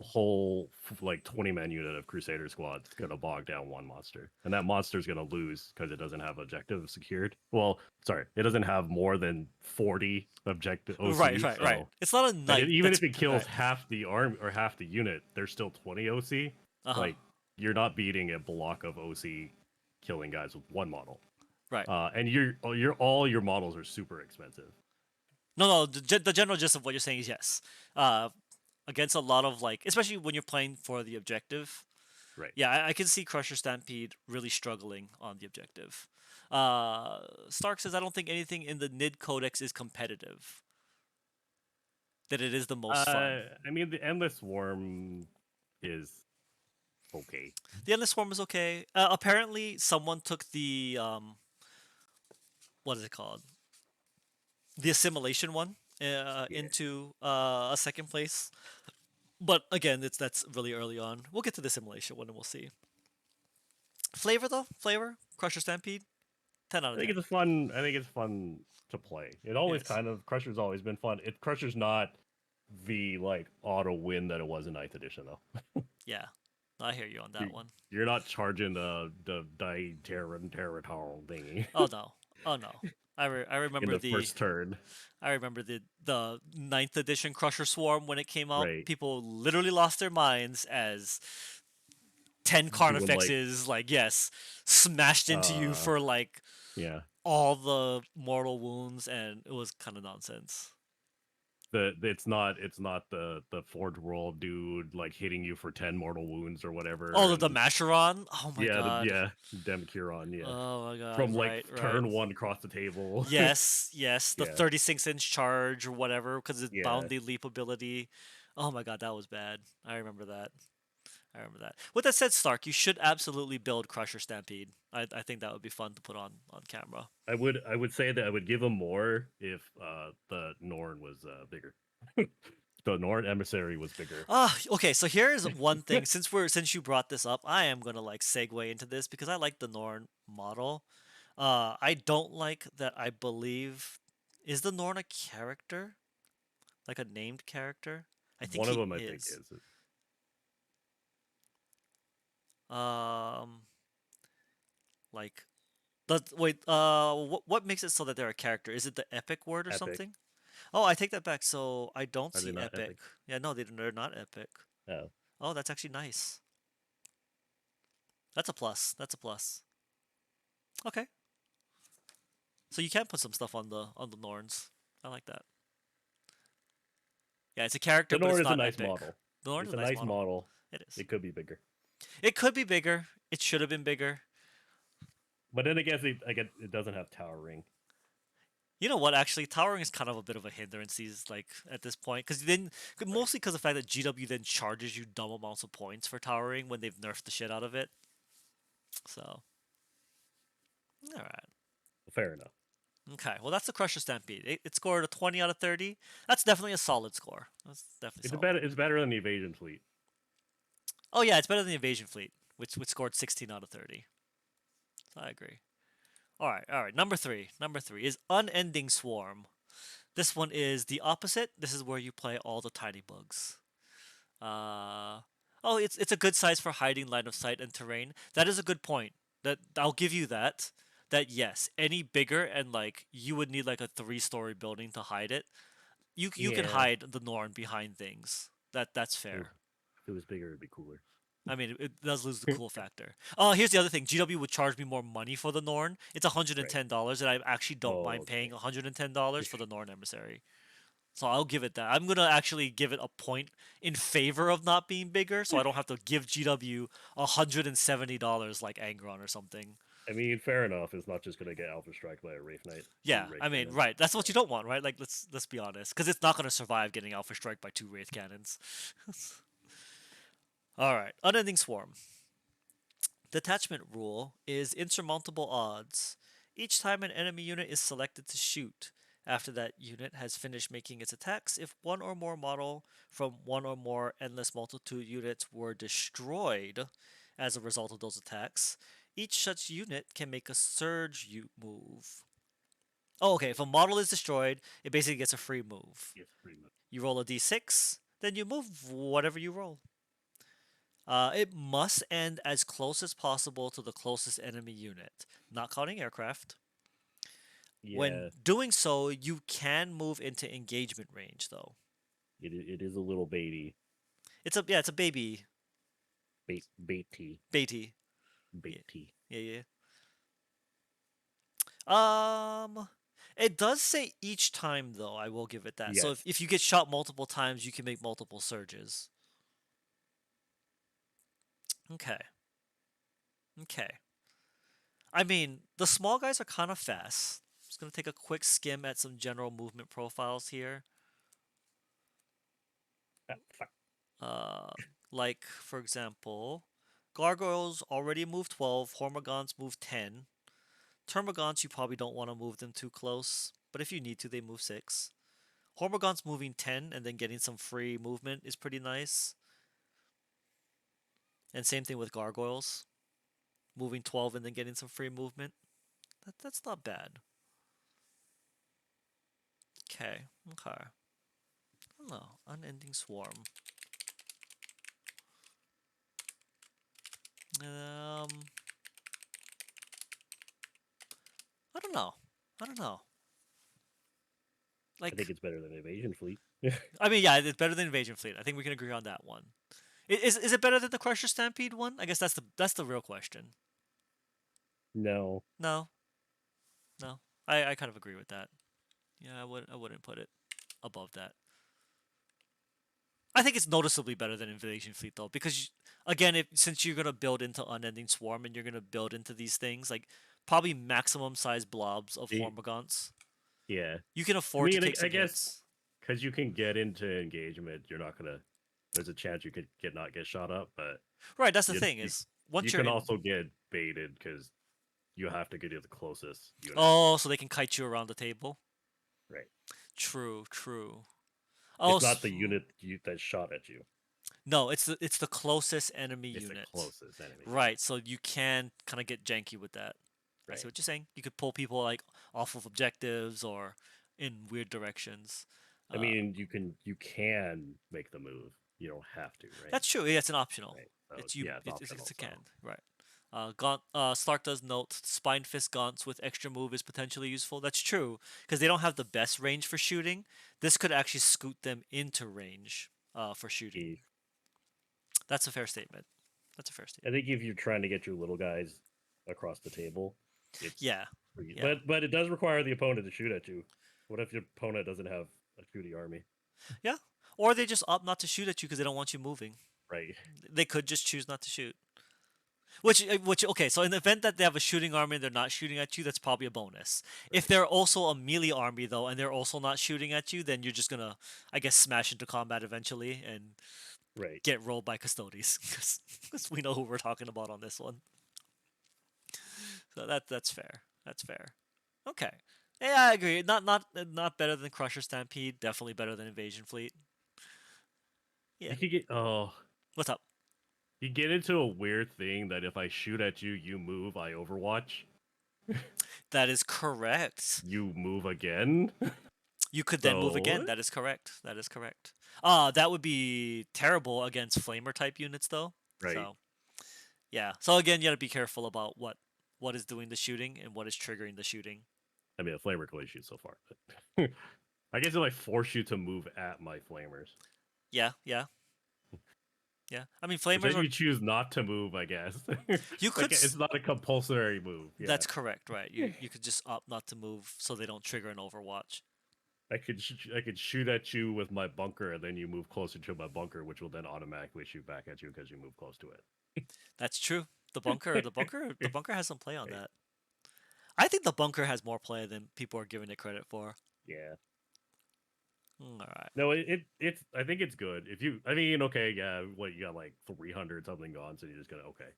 whole like 20-man unit of Crusader squads gonna bog down one monster, and that monster's gonna lose because it doesn't have objective secured. Well, sorry, it doesn't have more than 40 objective Right, OC. right, right. So, It's not a and knight even that's if it kills right. half the arm or half the unit, there's still 20 OC. Uh-huh. Like you're not beating a block of OC killing guys with one model. Right. And you're all your models are super expensive. No, no, the general gist of what you're saying is yes. Uh, against a lot of like, especially when you're playing for the objective. Right. Yeah, I can see Crusher Stampede really struggling on the objective. Stark says, I don't think anything in the Nid Codex is competitive. That it is the most fun. I mean, the Endless Swarm is okay. The Endless Swarm is okay. Apparently, someone took the what is it called? The assimilation one Yeah. into a second place. But again, that's really early on. We'll get to the assimilation one and we'll see. Flavor though, flavor Crusher Stampede, 10 out I of think 10. it's fun. I think it's fun to play. It always Yes. kind of Crusher's always been fun. It Crusher's not the like auto win that it was in Ninth Edition though. Yeah, I hear you on You, that one. you're not charging the Terran thingy Oh no, oh no. I in remember the first turn. the ninth edition Crusher Swarm when it came out. Right. People literally lost their minds as 10 Doing like Carnifexes, like yes, smashed into you uh for like yeah. all the mortal wounds, and it was kind of nonsense. It's not the Forge World dude like hitting you for 10 mortal wounds or whatever, Oh, the and Masheron. Oh my yeah, god. Demcuron, yeah. Oh my god. From like Right, right. turn one across the table. Yes, yes. The Yeah, 36-inch charge or whatever, because it's yeah. bounty leap ability. Oh my god, that was bad. I remember that. I remember that. With that said, Stark, you should absolutely build Crusher Stampede. I think that would be fun to put on camera. I would say that I would give him more if the Norn was bigger. The Norn emissary was bigger. Ah, okay. So here's one thing. Since you brought this up, I am gonna like segue into this because I like the Norn model. I don't like that. I believe is the Norn a character, like a named character? I think One of he them I think is. is. Um, like the wait. What makes it so that they're a character? Is it the epic word or Epic. something? Oh, I take that back. So I don't Are they see not epic. epic? Yeah, no, they're not epic. Oh. Oh, that's actually nice. That's a plus. That's a plus. Okay. So you can put some stuff on the Norns. I like that. Yeah, it's a character, The but it's Norn is a not nice epic. model. The Norn is It's a a nice nice model. model. It is. It could be bigger. It could be bigger. It should have been bigger. But then it doesn't have towering. You know what? Actually, towering is kind of a bit of a hindrance. These like at this point, because then mostly because of the fact that GW then charges you dumb amounts of points for towering when they've nerfed the shit out of it. So, all right. Fair enough. Okay, well that's the Crusher Stampede. It scored a 20 out of 30. That's definitely a solid score. That's definitely solid. It's better than the evasion fleet. Oh yeah, it's better than the Invasion Fleet, which scored 16 out of 30. So I agree. All right. Number three is Unending Swarm. This one is the opposite. This is where you play all the tiny bugs. Uh, oh, it's a good size for hiding line of sight and terrain. That is a good point. That I'll give you that. That yes, any bigger and like you would need like a three-story building to hide it. You can Yeah. hide the Norn behind things. That's Ooh, fair. if it was bigger, it'd be cooler. I mean, it does lose the cool factor. Here's the other thing. GW would charge me more money for the Norn. It's Right. $110, and I actually don't Oh, mind paying okay. $110 for the Norn Emissary. So I'll give it that. I'm gonna actually give it a point in favor of not being bigger, so I don't have to give GW $170 like Angron or something. I mean, fair enough. It's not just gonna get Alpha Strike by a Wraith Knight. Two Yeah, Wraith I mean, Cannons. right. That's what you don't want, right? Like, let's be honest, because it's not gonna survive getting Alpha Strike by 2 Wraith Cannons. All right, Unending Swarm. Detachment rule is insurmountable odds. Each time an enemy unit is selected to shoot, After that unit has finished making its attacks, if one or more model from one or more endless multitude units were destroyed as a result of those attacks, each such unit can make a surge move. Oh, okay. If a model is destroyed, it basically gets a free move. Yes, pretty much. You roll a d6, then you move whatever you roll. It must end as close as possible to the closest enemy unit, not counting aircraft. When Yeah, doing so, you can move into engagement range, though. it is a little baity, It's a baby baity, baity. Yeah, baity. yeah, yeah. It does say each time though. I will give it that. So Yes. if you get shot multiple times, you can make multiple surges. Okay, okay. I mean, the small guys are kind of fast. Just gonna take a quick skim at some general movement profiles here. Ah, fuck. Uh, like for example, gargoyles already move 12. Hormigons move 10. Termagants, you probably don't want to move them too close, but if you need to, they move 6. Hormigons moving 10 and then getting some free movement is pretty nice. And same thing with gargoyles. Moving 12 and then getting some free movement. That's not bad. Okay, okay. I don't know. Unending Swarm. Um, I don't know. I don't know. I think Like, it's better than Invasion Fleet. I mean, yeah, it's better than Invasion Fleet. I think we can agree on that one. Is it better than the Crusher Stampede one? I guess that's the real question. No, No, no. I kind of agree with that. Yeah, I wouldn't put it above that. I think it's noticeably better than Invasion Fleet though, because again, since you're gonna build into Unending Swarm and you're gonna build into these things like probably maximum size blobs of the Hormigons, yeah. you can I afford to mean, take I some guess hits. because you can get into engagement, you're not gonna. There's a chance you could not get shot up, but Right, that's the you thing you, is once you you're can in. also get baited because you have to get to the closest unit. Oh, so they can kite you around the table. Right. True, true. It's not the Oh, unit that shot at you. no, it's the closest enemy It's the unit. closest enemy Right, unit. so you can kind of get janky with that. I see Right. what you're saying. You could pull people like off of objectives or in weird directions. I Uh, mean, you can make the move. You don't have to, right? that's true. Yeah, it's an optional. Right. So It's you. yeah, it's It's optional. a So can. Right. Stark does note Spine Fist Gaunts with extra move is potentially useful. That's true because they don't have the best range for shooting. This could actually scoot them into range for shooting. if, That's a fair statement. That's a fair I statement. think if you're trying to get your little guys across the table, it's Yeah. Yeah. but it does require the opponent to shoot at you. What if your opponent doesn't have a shooting army? Yeah. Or they just opt not to shoot at you because they don't want you moving. Right. They could just choose not to shoot. Okay, so in the event that they have a shooting army and they're not shooting at you, that's probably a bonus. If Right. they're also a melee army though and they're also not shooting at you, then you're just gonna, I guess, smash into combat eventually and Right. get rolled by Custodes because we know who we're talking about on this one. So that's fair. That's fair. Okay. Yeah, I agree. Not better than Crusher Stampede. Definitely better than Invasion Fleet. Yeah. You could get What's up? you get into a weird thing that if I shoot at you, you move, I overwatch. That is correct. You move again. You could then move So again. That is correct. That is correct. That would be terrible against flamer type units though. right. So yeah. So again, you gotta be careful about what is doing the shooting and what is triggering the shooting. I mean, a flamer can only shoot so far, but I guess it like force you to move at my flamers. Yeah, yeah, yeah. I mean, But flamers then are. you choose not to move, I guess. You could. Like it's not a compulsory move. Yeah, That's correct, right? You could just opt not to move so they don't trigger an Overwatch. I could shoot at you with my bunker, and then you move closer to my bunker, which will then automatically shoot back at you because you move close to That's true. The bunker has some play on Right. that. I think the bunker has more play than people are giving it credit for. Yeah. All right. No, it's. I think it's good. If you, I mean, okay, yeah. What you got like 300 something gone, so you're just gonna okay.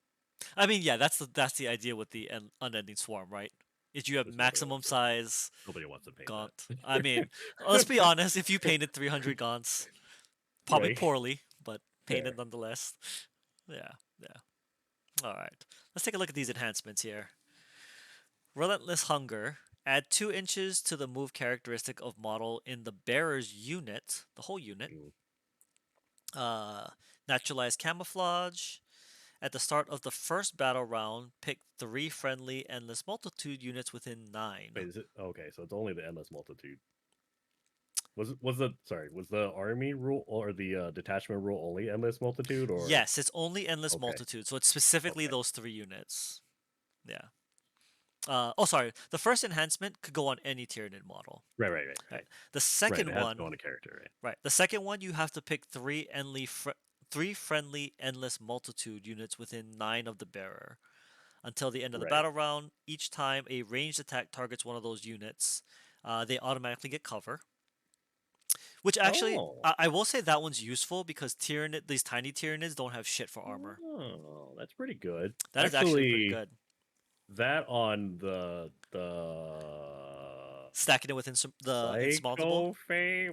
I mean, yeah, that's the idea with the unending swarm, right? Is you have Which nobody maximum wants to. size Nobody wants to paint gaunt. that. I mean, let's be honest. If you painted 300 gaunts, probably Right. poorly, but painted Fair. nonetheless. Yeah, yeah. All right. Let's take a look at these enhancements here. Relentless Hunger. Add 2 inches to the move characteristic of model in the bearer's unit, the whole unit. Mm. Naturalized Camouflage. At the start of the first battle round, pick 3 friendly Endless Multitude units within 9. Wait, is it okay? So it's only the endless multitude. Was the army rule or the detachment rule only endless multitude or Yes, it's only Endless okay? Multitude, so it's specifically Okay. those 3 units. Yeah. Oh, sorry. The first enhancement could go on any Tyranid model. Right, right, right, Right. right. The Right, second it has to go one, on a character, right? right. The second one, you have to pick 3 friendly Endless Multitude units within 9 of the bearer. Until the end of the Right. battle round, each time a ranged attack targets one of those units, they automatically get cover. Which actually, Oh, I will say that one's useful because these tiny Tyranids don't have shit for armor. oh, that's pretty good. That is actually pretty Actually, good. that on the Stacking it with the insurmountable.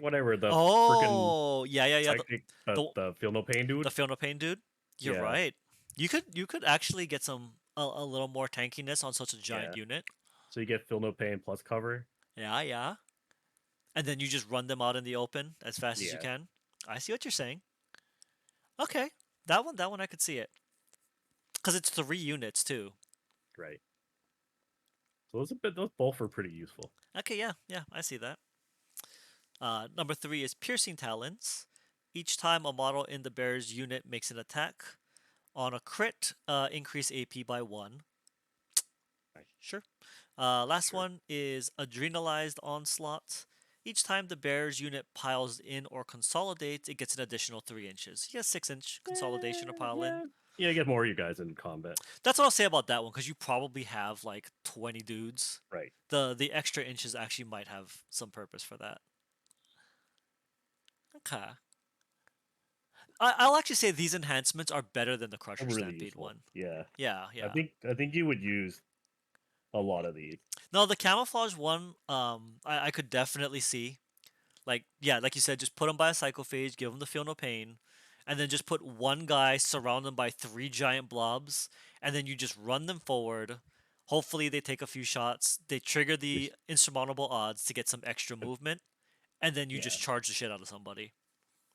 whatever the freaking Oh, yeah, yeah, yeah. psychic, The the feel no pain the dude. feel no pain dude. You're Yeah, right. You could actually get a little more tankiness on such a giant yeah. unit. So you get feel no pain plus cover. Yeah, yeah. And then you just run them out in the open as fast as you Yeah, can. I see what you're saying. Okay, that one I could see it because it's 3 units too. right. So those both are pretty useful. Okay, yeah, yeah, I see that. Number 3 is piercing talons. Each time a model in the bear's unit makes an attack on a crit, increase AP by 1. Right. Sure. Last Sure. one is adrenalized onslaught. Each time the bear's unit piles in or consolidates, it gets an additional 3 inches. He has 6-inch consolidation or pile in. Yeah, yeah. Get more of you guys in combat. That's what I'll say about that one because you probably have like 20 dudes. Right. The extra inches actually might have some purpose for that. Okay. I'll actually say these enhancements are better than the They're Crusher really Stampede useful. one. Yeah. Yeah, I yeah. think you would use a lot of these. No, the camouflage one, I could definitely see. Like, yeah, like you said, just put them by a psychophage, give them the feel no pain, and then just put one guy, surround them by 3 giant blobs, and then you just run them forward. Hopefully, they take a few shots. They trigger the Just insurmountable odds to get some extra movement, and then you yeah. just charge the shit out of somebody.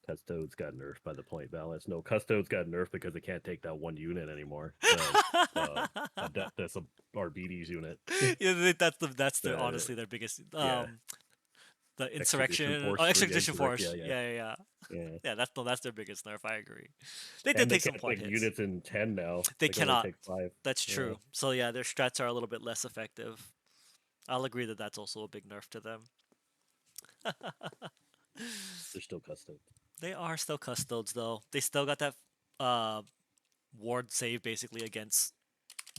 Custodes got nerfed by the point balance. No, Custodes got nerfed because they can't take that one unit anymore. That's a Arbides unit. Yeah, that's The honestly their biggest yeah, the Expedition insurrection Force expedition force. Yeah, yeah, Yeah, yeah, yeah. yeah. Yeah, that's their biggest nerf. I agree. They did And they take some can't point take hits. units in 10 now. They They can only cannot. take 5. That's Yeah, true. So yeah, their strats are a little bit less effective. I'll agree that that's also a big nerf to them. they're still Custodes. They are still custodes though. They still got that uh ward save basically against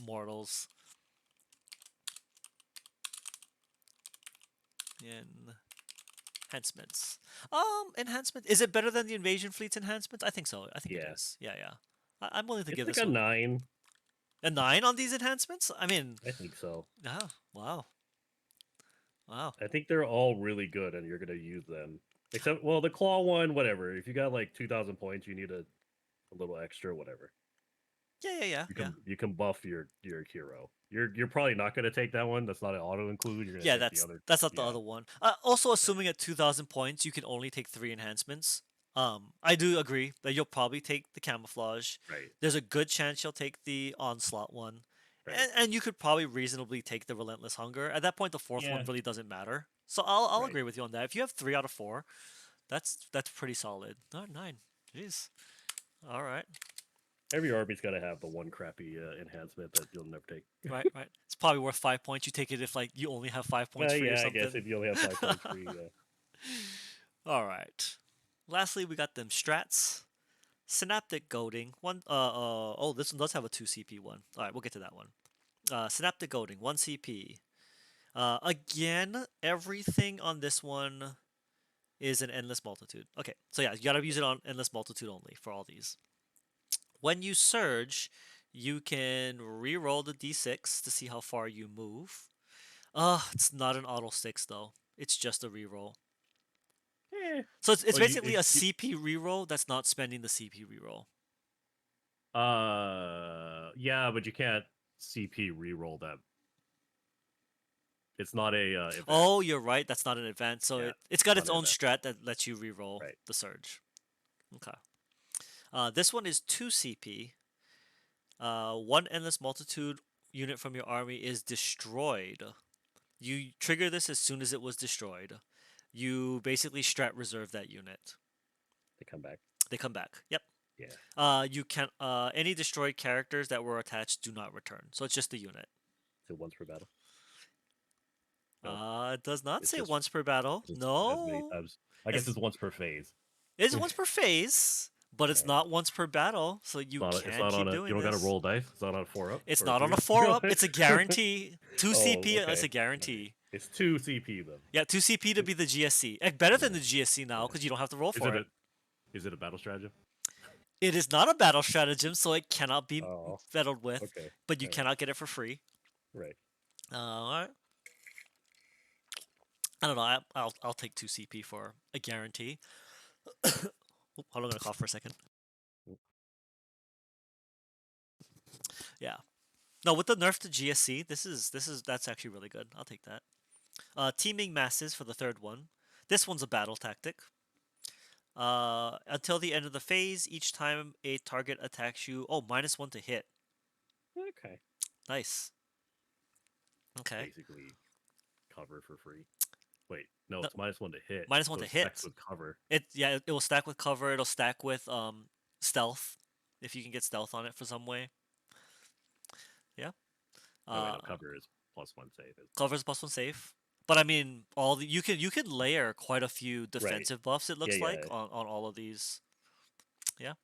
mortals. Enhancements. Enhancement. Is it better than the invasion fleet's enhancements? I think so. I think it Yeah, is. Yeah, yeah. I'm willing to it's give like this a one 9. a 9 on these enhancements. I mean, I think so. ah, wow, wow. I think they're all really good, and you're gonna use them. Except, well, the claw one, whatever. If you got like 2,000 points, you need a little extra, whatever. Yeah, yeah, yeah, yeah. You can buff your hero. You're probably not gonna take that one. That's not an auto include. You're gonna Yeah, take the other. that's not the Yeah, other one. Also, assuming at 2,000 points, you can only take 3 enhancements. I do agree that you'll probably take the camouflage. right, There's a good chance you'll take the onslaught one, right. and you could probably reasonably take the relentless hunger. At that point, the fourth one Yeah, really doesn't matter. So I'll right. agree with you on that. If you have 3 out of 4, that's pretty solid. Not 9. Jeez. All right. Every army's got to have the one crappy enhancement that you'll never take. Right, right. It's probably worth 5 points. You take it if like you only have 5 points free or Yeah, I guess something. if you only have 5 points free, yeah. All right. Lastly, we got them strats. Synaptic goading. Oh, this one does have a 2 CP one. All right, we'll get to that one. Synaptic goading, 1 CP. Again, everything on this one is an endless multitude. Okay, so yeah, you gotta use it on endless multitude only for all these. When you surge, you can re-roll the d6 to see how far you move. It's not an auto 6 though. It's just a reroll. Eh. So it's Well, basically a CP reroll that's not spending the CP reroll. yeah, but you can't CP reroll that. It's not a event. Oh, you're right. That's not an event. So Yeah, it's got not its an own event. strat that lets you reroll Right. the surge. Okay. This one is 2 CP. One endless multitude unit from your army is destroyed. You trigger this as soon as it was destroyed. You basically strat reserve that unit. They come back. They come back. Yep. Yeah. You can any destroyed characters that were attached do not return. So it's just the unit. So once per battle. No, It does not it's say just once per battle. as many No. times. I guess It's it's once per phase. it is once per phase, but it's Right. not once per battle. So you It's can not on keep a. You doing don't got to this. roll dice. It's not on a 4-up It's or a not on a 3-up. 4-up. It's a guarantee. 2 Oh, CP is okay. a guarantee. It's 2 CP then. Yeah, 2 CP to be the GSC. Better than Yeah. the GSC now Yeah. because you don't have to roll Is for it it. a is it a battle stratagem? It is not a battle stratagem, so it cannot be Oh, meddled with, okay. but you All right. cannot get it for free. Right. Alright. I don't know. I'll take 2 CP for a guarantee. Hold on, I'm gonna cough for a second. Yeah. No, with the nerf to GSC, that's actually really good. I'll take that. Teaming masses for the third one. This one's a battle tactic. Until the end of the phase, each time a target attacks you, -1 to hit. Okay. Nice. Okay. Basically, cover for free. Wait, no, No, it's -1 to hit. -1 So to it stacks hit. with cover. It will stack with cover. It'll stack with stealth, if you can get stealth on it for some way. Yeah. Oh wait, no, Uh, cover is +1 save. Covers +1 safe. But I mean, you can layer quite a few Right. defensive buffs. It Yeah, looks like yeah. on all of these. Yeah.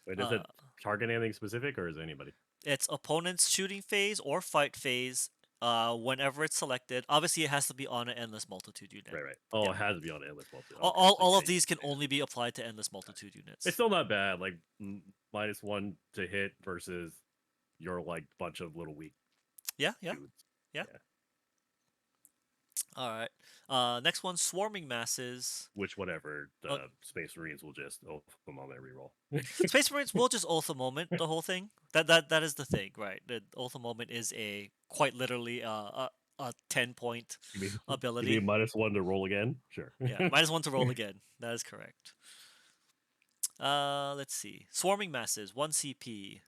Wait, does Uh, it target anything specific or is it anybody? it's opponent's shooting phase or fight phase. Whenever it's selected, obviously it has to be on an endless multitude unit. Right, right. Oh, Yeah. it has to be on endless multi. All, Okay, all, so all yeah, of these can only be applied to endless multitude it's units. still not bad. Like -1 to hit versus your like bunch of little weak Yeah, yeah, dudes. yeah. Yeah. All right. Next one, swarming masses. Which whatever Uh, the Space Marines will just them on their reroll. Space Marines will just ult the moment the whole thing. That is the thing, right? The ult the moment is a quite literally a 10-point You mean ability. -1 to roll again? Sure. Yeah, -1 to roll again. That is correct. Let's see. Swarming masses, 1 CP.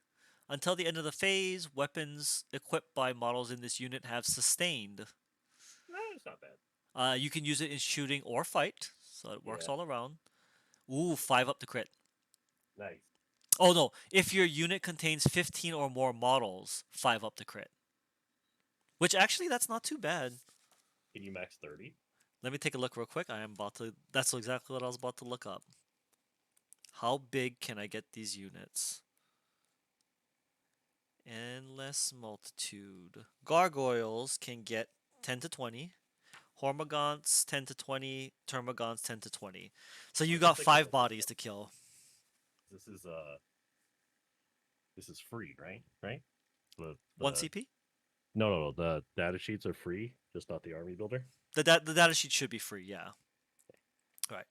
Until the end of the phase, weapons equipped by models in this unit have sustained. It's not bad. You can use it in shooting or fight, so it works Yeah. all around. Ooh, 5 up to crit. Nice. Oh no, if your unit contains 15 or more models, 5 up to crit. Which actually, that's not too bad. Can you max 30? Let me take a look real quick. I am about to. That's exactly what I was about to look up. How big can I get these units? Endless multitude. Gargoyles can get 10 to 20. Hormagaunts 10 to 20. Termagants 10 to 20. So you I'm just got thinking 5 like bodies to kill. this is this is free, right? Right? The 1 CP? no. The data sheets are free, just not the army builder. The data sheet should be free, yeah. Right.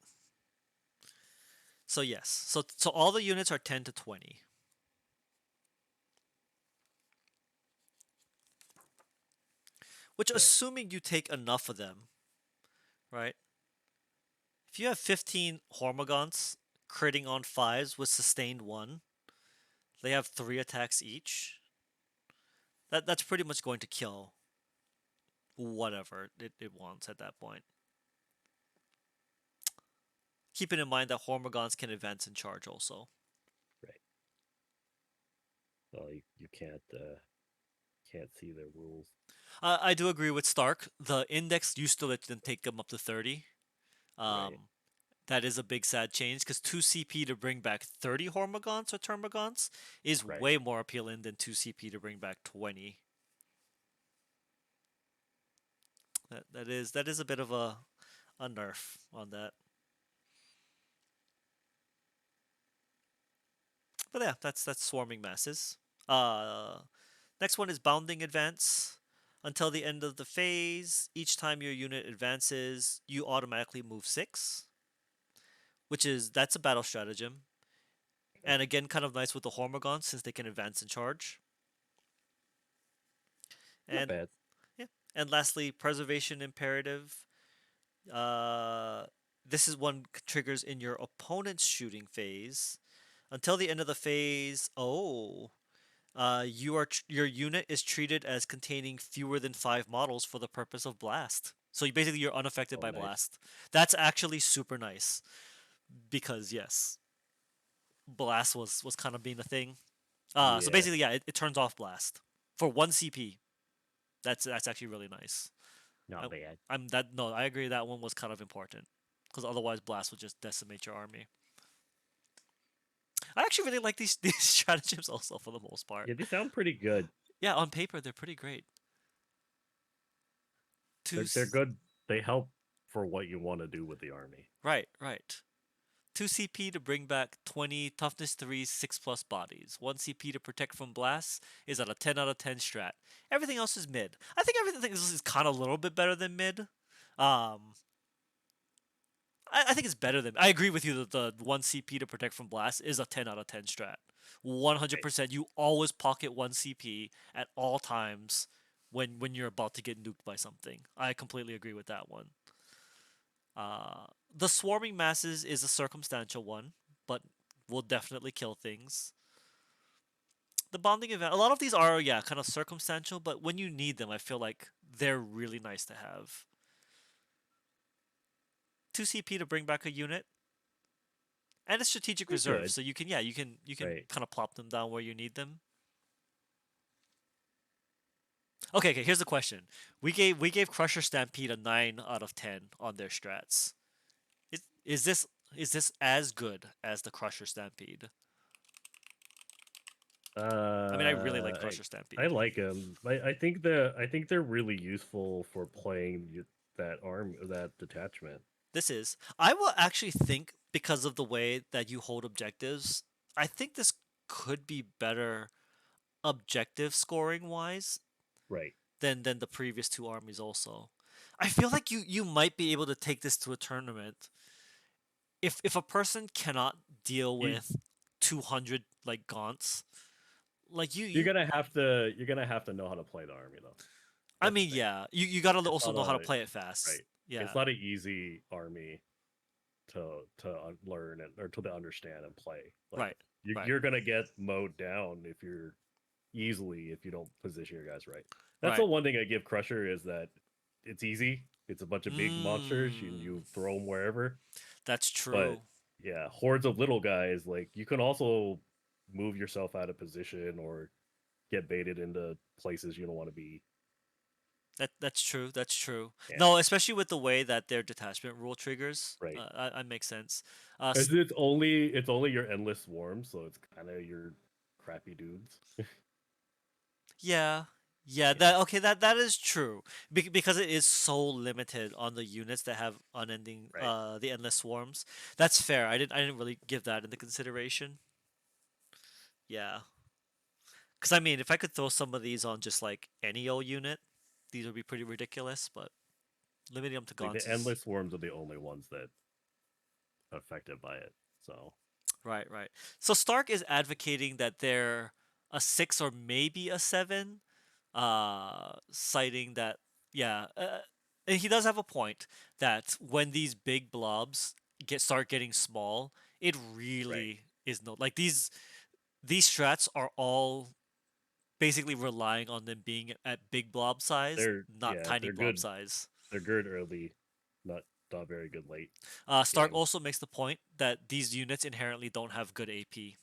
So yes. So all the units are 10 to 20. Which, Okay. assuming you take enough of them, right? If you have 15 Hormagaunts critting on 5s with sustained 1, they have 3 attacks each. That's pretty much going to kill whatever it wants at that point. Keeping in mind that Hormagaunts can advance and charge also. Right. Well, you can't see their rules. I do agree with Stark. The index used to let them take them up to 30. Right. That is a big sad change because 2 CP to bring back 30 Hormagaunts or Termagants is Right. way more appealing than 2 CP to bring back 20. That is a bit of a nerf on that. But yeah, that's swarming masses. Next one is bounding advance. Until the end of the phase, each time your unit advances, you automatically move 6, that's a battle stratagem. And again, kind of nice with the Hormagons since they can advance and charge. Not And bad. yeah, and lastly, preservation imperative. Uh, this is one triggers in your opponent's shooting phase. Until the end of the phase, your unit is treated as containing fewer than 5 models for the purpose of blast. So basically, you're unaffected Oh, by nice. blast. That's actually super nice because yes, blast was kind of being a thing. So Yeah, basically, yeah, it turns off blast for 1 CP. That's actually really nice. not I, bad. I'm that no, I agree that one was kind of important because otherwise blast would just decimate your army. I actually really like these these stratagems also for the most part. Yeah, they sound pretty good. Yeah, on paper they're pretty great. Two, They're good. They help for what you want to do with the army. right, right. 2 CP to bring back 20 toughness 3 6+ bodies. 1 CP to protect from blasts is at a 10 out of 10 strat. Everything else is mid. I think everything else is kind of a little bit better than mid. Um, I think it's better than. I agree with you that the 1 CP to protect from blast is a 10 out of 10 strat. Right. 100%. You always pocket 1 CP at all times when you're about to get nuked by something. I completely agree with that one. The swarming masses is a circumstantial one, but will definitely kill things. The bonding event, a lot of these are, yeah, kind of circumstantial, but when you need them, I feel like they're really nice to have. 2 CP to bring back a unit, and a strategic They're reserve, good. so you can Right. kind of plop them down where you need them. Okay, okay. Here's the question: we gave Crusher Stampede a 9 out of 10 on their strats. Is this as good as the Crusher Stampede? I mean, I really like Uh, I Crusher I Stampede. like them. I think they're really useful for playing that arm that detachment. This is. I will actually think because of the way that you hold objectives, I think this could be better objective scoring wise Right. than the previous 2 armies also. I feel like you might be able to take this to a tournament if a person cannot deal You with 200 like gaunts. Like you're gonna have to know how to play the army though. I That's the mean, thing. yeah, you got to It's also not know how to a play it fast. right. It's Yeah. not an easy army to learn or to understand and play. Like Right. Right. you're gonna get mowed down if you don't position your guys right. That's the Right. one thing I give Crusher is that it's easy. It's a bunch of big monsters and Mm, you throw them wherever. that's But true. yeah, hordes of little guys, like you can also move yourself out of position or get baited into places you don't want to be. That's true. That's true. Yeah, No, especially with the way that their detachment rule triggers. right. I makes sense. As it's only your endless swarm, so it's kind of your crappy dudes. Yeah. Yeah, Yeah, that okay, that is true. Because it is so limited on the units that have unending right. the endless swarms. That's fair. I didn't really give that into consideration. Yeah. Cuz I mean, if I could throw some of these on just like any old unit, these would be pretty ridiculous, but limiting them to Like the gaunts is endless swarms are the only ones that are affected by it. So right, right. So Stark is advocating that they're a 6 or maybe a 7, citing that, yeah, and he does have a point that when these big blobs start getting small, it right, really is no like these strats are all basically relying on them being at big blob size, not tiny they're blob good. size. They're good early, not very good late Stark game. also makes the point that these units inherently don't have good AP,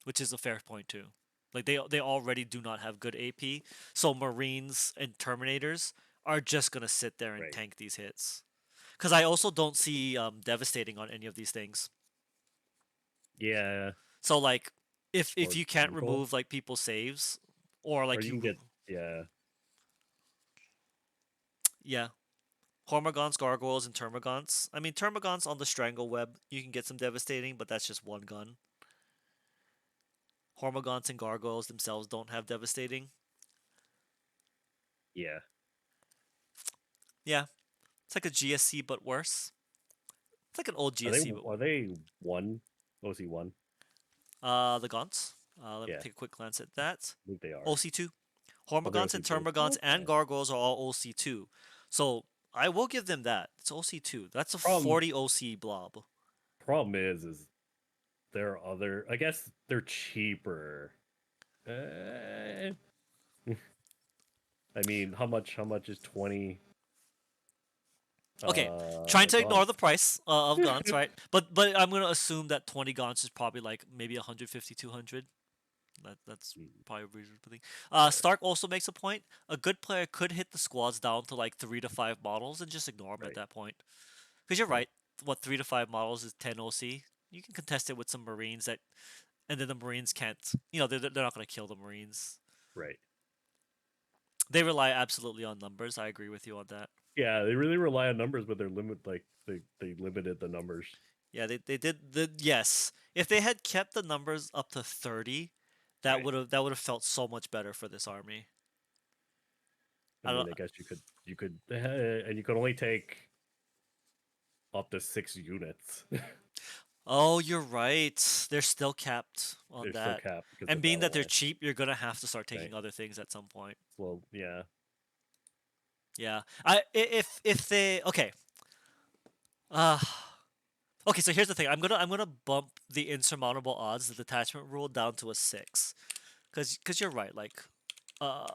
which is a fair point too. Like they already do not have good AP, so Marines and Terminators are just gonna sit there and Right. tank these hits. Because I also don't see devastating on any of these things. Yeah, So like if or you can't lethal, remove like people's saves, or or like you can get yeah, yeah, Hormagons, Gargoyles, and Termagants. I mean Termagants on the Strangle Web, you can get some devastating, but that's just one gun. Hormagants and Gargoyles themselves don't have devastating. Yeah. Yeah, it's like a GSC but worse. It's like an old GSC but Are they one? OC1? the Gaunts. Let me Yeah, take a quick glance at that. I think they are. OC2. Oh, they're Hormagaunts and OC2. Termagants and Okay. Gargoyles are all OC2. So I will give them that. It's OC2. That's a Problem 40 OC blob. problem is there are other. I guess they're cheaper. I mean, how much is 20 Okay, trying to ignore gone? the price of Gaunts, right? But I'm gonna assume that 20 Gaunts is probably like maybe 150, 200. That's probably a reasonable thing. Stark also makes a point. A good player could hit the squads down to like 3 to 5 models and just ignore them at Right. that point. Because you're Yeah. right. What 3 to 5 models is 10 OC. You can contest it with some Marines that, and then the Marines can't. You know, they're not gonna kill the Marines. Right. They rely absolutely on numbers. I agree with you on that. Yeah, they really rely on numbers, but they limited the numbers. Yeah, they did the yes. If they had kept the numbers up to 30, Right. that would have felt so much better for this army. I I don't. mean, I guess you could and you could only take up to 6 units. Oh, you're right. They're still capped on They're still that. capped because And of being battle that they're line. cheap, you're gonna have to start taking Right. other things at some point. Well, yeah. Yeah. If they okay. Uh okay, so here's the thing. I'm gonna bump the insurmountable odds, the detachment rule, down to a 6. Cause you're right, like uh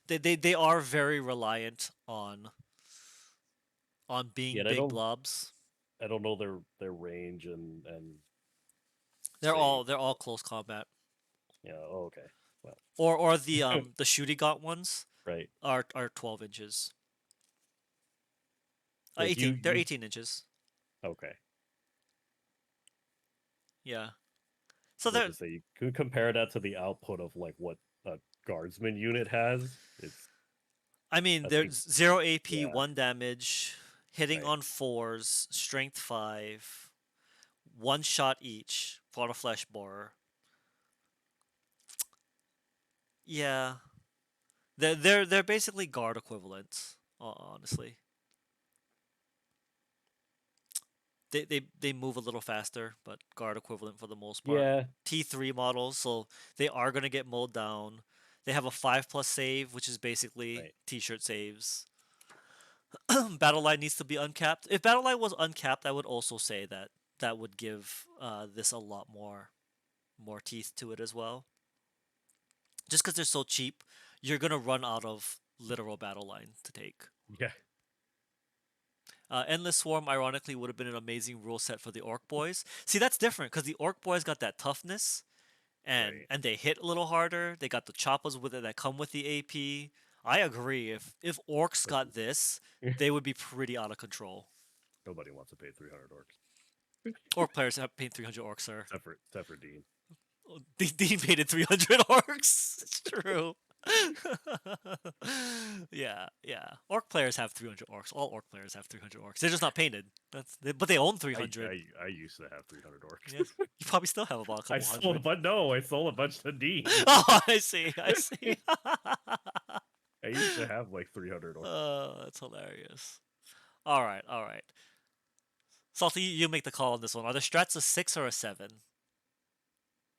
they are very reliant on being Yeah, big blobs. I don't know their range and They're save. all close combat. Yeah. Oh, okay. Well, Or the shooty got ones right. are 12 inches. Like 18. They're 18 inches. okay. Yeah. I So was about they're to say you could compare that to the output of like what a guardsman unit has. It's I mean I they're think 0 AP, yeah, 1 damage, hitting right. on 4s, strength 5, 1 shot each for a flesh borer. Yeah. They're basically guard equivalents, honestly. They move a little faster, but guard equivalent for the most part. Yeah, T3 models, so they are gonna get mowed down. They have a 5+ save, which is basically right. t-shirt saves. Battle line needs to be uncapped. If battle line was uncapped, I would also say that that would give this a lot more teeth to it as well. Just because they're so cheap, you're gonna run out of literal battle line to take. Yeah. Endless Swarm, ironically, would have been an amazing rule set for the Orc Boys. See, that's different because the Orc Boys got that toughness, Right. and they hit a little harder. They got the choppas with it that come with the AP. I agree. If Orcs But got this, they would be pretty out of control. nobody wants to pay 300 orcs Orc players have paid 300 orcs, sir. except for Dean. Dean paid 300 orcs. It's true. Yeah. Orc players have 300 orcs. All orc players have 300 orcs. They're just not painted. But they own 300. I used to have 300 orcs. Yeah, you probably still have about a I couple sold hundred. but no, I sold a bunch to Dean. Oh, I see. I see. I used to have like 300 orcs. That's hilarious. All right, all right. Salty, you make the call on this one. Are the strats a 6 or a 7?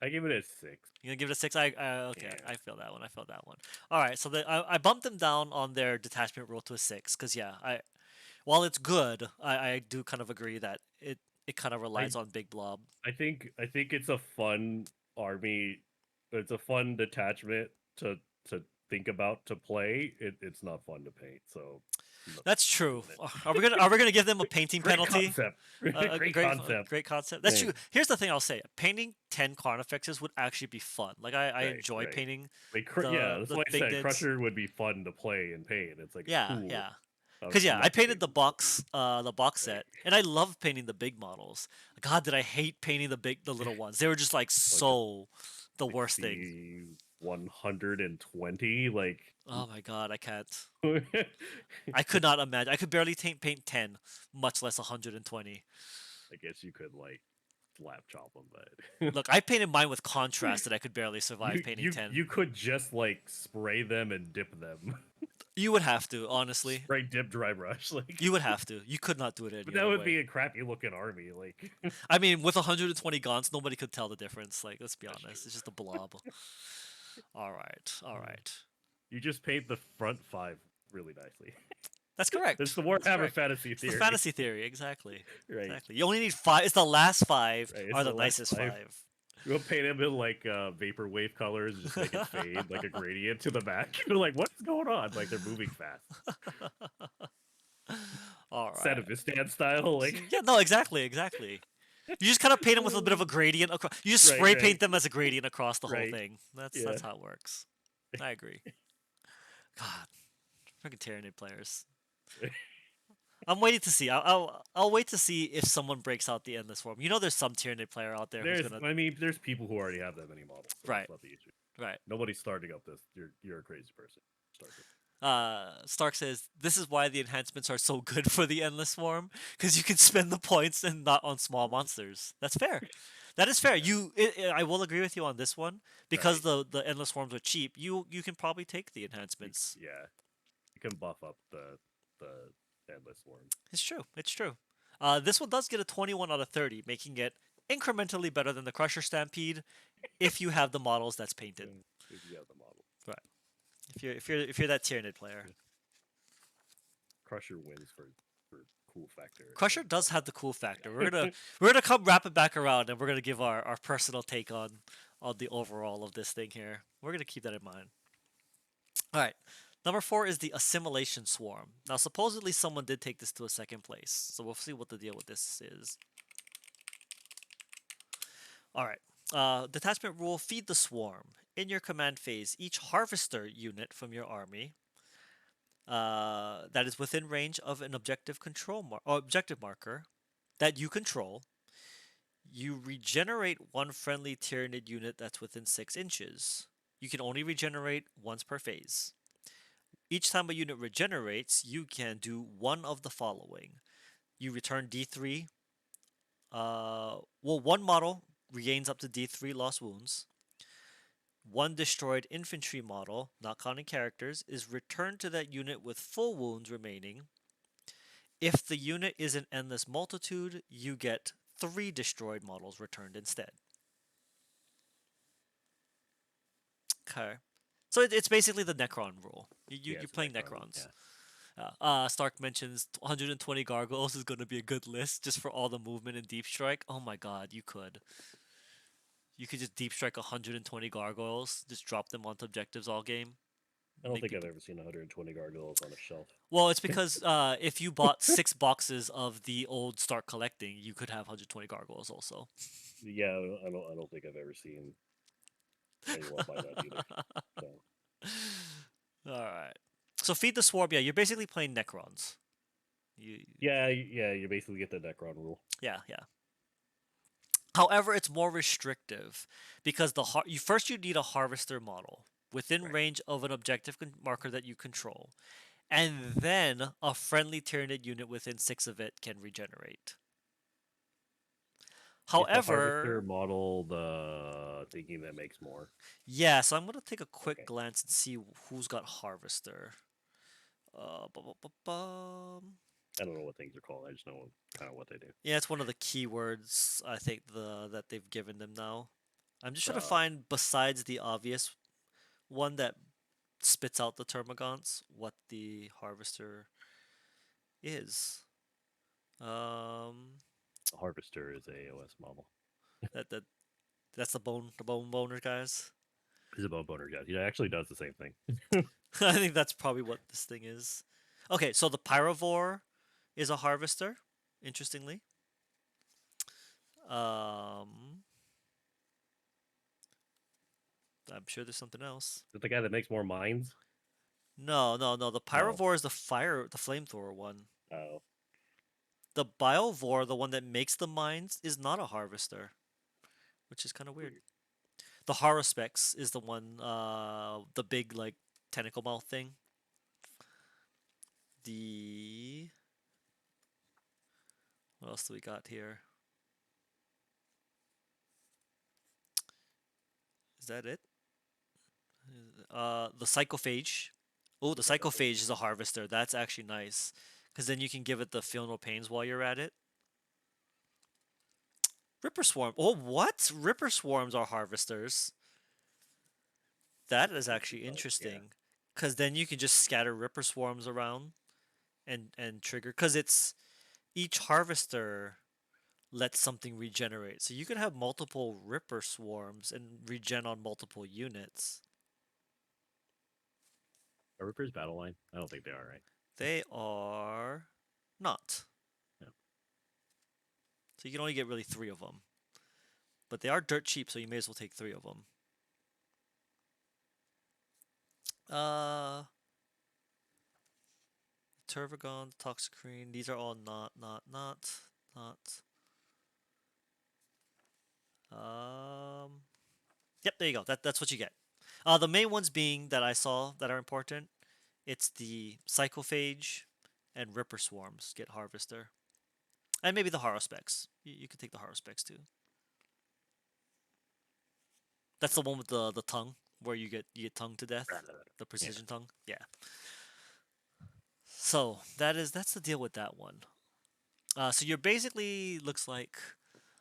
I give it a 6. You gonna give it a 6? Okay, Yeah. I feel that one. I feel that one. All right, so I bumped them down on their detachment rule to a 6 because yeah, while it's good, I do kind of agree that it kind of relies on big blob. I think it's a fun army. It's a fun detachment to think about to play. It's not fun to paint. So That's true. Are we gonna give them a painting great penalty? concept. Great Great concept. great concept. That's Yeah. true. Here's the thing I'll say: painting 10 Carnifexes would actually be fun. Like I enjoy Right. painting. Like, yeah, that's the what I big said. digs. Crusher would be fun to play and paint. It's like Yeah, cool. yeah. I'm Because yeah, I not painted painting the box set, and I love painting the big models. God, did I hate painting the little ones? They were just like so the like worst thing. the 120. Like, Oh my god, I can't. I could not imagine. I could barely paint 10, much less 120. I guess you could like slap chop them, but Look, I painted mine with contrast that I could barely survive painting 10. you could just like spray them and dip them. You would have to, honestly. Spray, dip, dry brush, like. You would have to. You could not do it any But that other would way. be a crappy looking army, like. I mean, with 120 gaunts, nobody could tell the difference. Like, let's be That's honest. true. It's just a blob. All right. All right. You just paint the front 5 really nicely. That's correct. It's the That's Warhammer correct. fantasy It's theory. the fantasy theory, exactly. Right. Exactly. You only need 5. It's the last 5 Right, it's are the the last nicest 5. 5. You'll paint them in like vaporwave colors, just make it fade like a gradient to the back. You're like, what's going on? Like they're moving fast. All right. Satavistan style, like. Yeah, no, exactly, exactly. You just kind of paint them with a bit of a gradient across. You just spray paint them as a gradient across the whole thing. That's how it works. I agree. God, freaking Tyranid players. I'm waiting to see. I'll wait to see if someone breaks out the Endless Swarm. You know, there's some Tyranid player out there who's gonna. I mean, there's people who already have that many models. So Right. That's not the issue. Right. Nobody's starting up this. You're a crazy person. Start it. Stark says this is why the enhancements are so good for the Endless Swarm, because you can spend the points and not on small monsters. That's fair. That is fair. I will agree with you on this one because the Endless Swarms are cheap. You can probably take the enhancements. Yeah, you can buff up the Endless Swarm. It's true. It's true. This one does get a 21 out of 30, making it incrementally better than the Crusher Stampede if you have the models that's painted. If you have the model. Right. If you're that Tyranid player. Crusher wins for cool factor. Crusher does have the cool factor. We're gonna come wrap it back around and we're gonna give our personal take on the overall of this thing here. We're gonna keep that in mind. Alright. Number 4 is the Assimilation Swarm. Now supposedly someone did take this to a second place, so we'll see what the deal with this is. Alright. Detachment rule, feed the swarm. In your command phase, each harvester unit from your army that is within range of an objective objective marker that you control, you regenerate one friendly Tyranid unit that's within 6 inches. You can only regenerate once per phase. Each time a unit regenerates, you can do one of the following. You return D3. One model regains up to D3 lost wounds. One destroyed infantry model, not counting characters, is returned to that unit with full wounds remaining. If the unit is an endless multitude, you get 3 destroyed models returned instead. Okay. So it's basically the Necron rule. You're playing Necrons. Yeah. Stark mentions 120 gargoyles is going to be a good list just for all the movement and deep strike. Oh my god, you could. You could just deep strike 120 gargoyles, just drop them onto objectives all game. I don't think I've ever seen 120 gargoyles on a shelf. Well, it's because if you bought 6 boxes of the old Stark collecting, you could have 120 gargoyles also. Yeah, I don't think I've ever seen anyone buy that either. So. All right. So feed the swarm. Yeah, you're basically playing Necrons. Yeah, you basically get the Necron rule. Yeah. However, it's more restrictive because you need a harvester model within range of an objective marker that you control, and then a friendly Tyranid unit within 6 of it can regenerate. However, is the harvester model the thinking that makes more. Yeah, so I'm gonna take a quick glance and see who's got harvester. I don't know what things are called. I just know kind of what they do. Yeah, it's one of the keywords I think that they've given them now. I'm just trying to find, besides the obvious one that spits out the termagants, what the harvester is. Harvester is a AOS model. That's the bone boner guys. He's a bone boner guy. He actually does the same thing. I think that's probably what this thing is. Okay, so the Pyrovore is a harvester, interestingly. I'm sure there's something else. Is it the guy that makes more mines? No. The Pyrovore is the flamethrower one. Oh. The Biovore, the one that makes the mines, is not a harvester, which is kind of weird. The Haruspex is the one, the big like tentacle mouth thing. What else do we got here? Is that it? The Psychophage. Oh, the Psychophage is a harvester. That's actually nice. Because then you can give it the Feel No Pains while you're at it. Ripper Swarm. Oh, what? Ripper Swarms are harvesters. That is actually interesting. Because then you can just scatter Ripper Swarms around and trigger. Because it's each harvester lets something regenerate. So you could have multiple Ripper Swarms and regen on multiple units. Are Rippers battle line? I don't think they are, right? They are not. No. So you can only get really 3 of them. But they are dirt cheap, so you may as well take 3 of them. Turvagon, Toxicrene, these are all not. Yep, there you go. That's what you get. The main ones being that I saw that are important, it's the Psychophage and Ripper Swarms get Harvester. And maybe the Haruspecs. You could take the Haruspecs too. That's the one with the tongue, where you get tongue to death. The precision tongue. Yeah. So that's the deal with that one. So you're basically looks like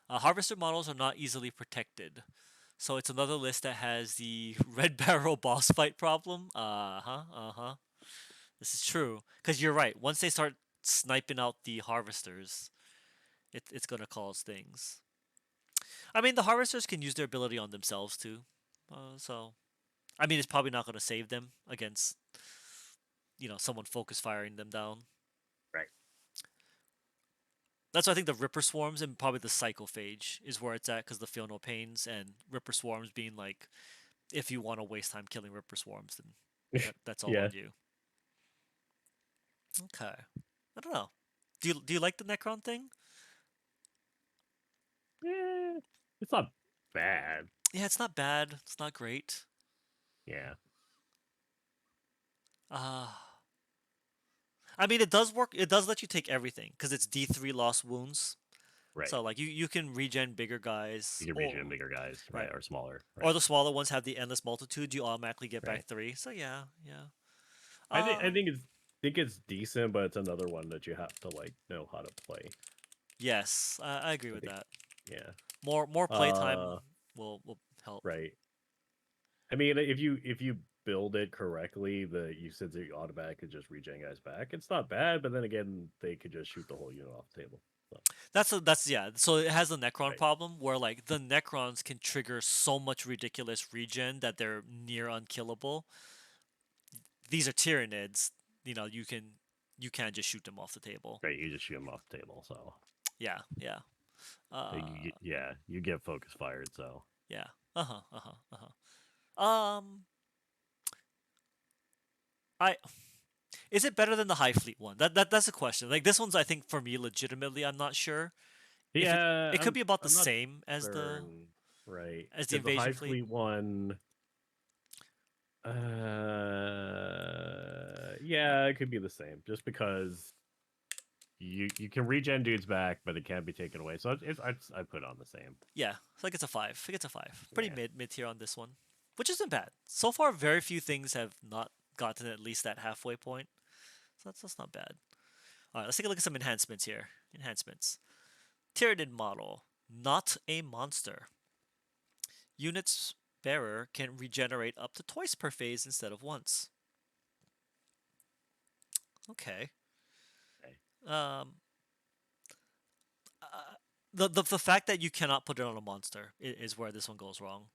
harvester models are not easily protected. So it's another list that has the red barrel boss fight problem. This is true. Because you're right. Once they start sniping out the harvesters, it's going to cause things. I mean, the harvesters can use their ability on themselves too. So, I mean, it's probably not going to save them against, someone focus firing them down. Right. That's why I think the Ripper Swarms and probably the Psychophage is where it's at, because the Feel No Pains and Ripper Swarms being like, if you want to waste time killing Ripper Swarms, then that's all Yeah. on you. Okay. I don't know. Do you like the Necron thing? It's not bad. Yeah, it's not bad. It's not great. Yeah. I mean, it does work. It does let you take everything because it's D3 lost wounds. Right. So like you can regen bigger guys. You can regen bigger guys, right? Or smaller. Right. Or the smaller ones have the endless multitude. You automatically get back 3. So yeah. I think it's decent, but it's another one that you have to know how to play. Yes, I agree with that. Yeah. More playtime will help. Right. I mean, if you build it correctly, you said that you automatically just regen guys back. It's not bad, but then again, they could just shoot the whole unit off the table. So. That's yeah. So it has the Necron problem where like the Necrons can trigger so much ridiculous regen that they're near unkillable. These are Tyranids. You can't just shoot them off the table. Right, you just shoot them off the table. So yeah. You get focus fired. So yeah. Is it better than the High Fleet one? That's a question. Like this one's, I think, for me, legitimately, I'm not sure. Yeah, it could be about the I'm not same as the right as the Invasion High Fleet. Fleet one. Yeah, it could be the same. Just because you can regen dudes back, but it can't be taken away. So I put it on the same. Yeah, it's like it's a 5. I think it's a 5. Pretty mid tier on this one, which isn't bad. So far, very few things have not gotten at least that halfway point. So that's not bad. All right, let's take a look at some enhancements here. Enhancements. Tyranid model, not a monster. Unit's bearer can regenerate up to twice per phase instead of once. Okay. The fact that you cannot put it on a monster is where this one goes wrong.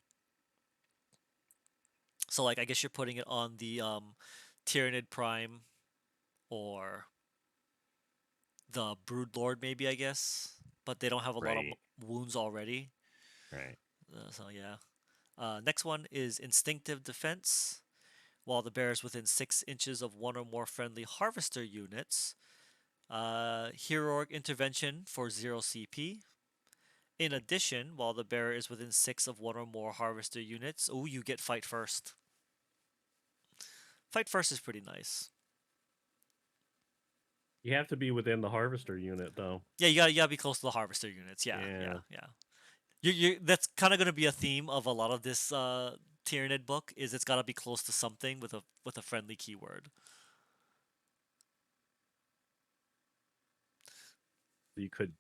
So like I guess you're putting it on the Tyranid Prime or the Broodlord maybe, I guess, but they don't have a lot of wounds already. Right. So yeah. Next one is Instinctive Defense. While the bear is within 6 inches of one or more friendly harvester units. Heroic Intervention for 0 CP. In addition, while the bearer is within 6 of one or more harvester units, you get Fight First. Fight First is pretty nice. You have to be within the harvester unit, though. Yeah, you gotta be close to the harvester units. Yeah. That's kind of going to be a theme of a lot of this Tyranid book. Is it's got to be close to something with a friendly keyword. You could.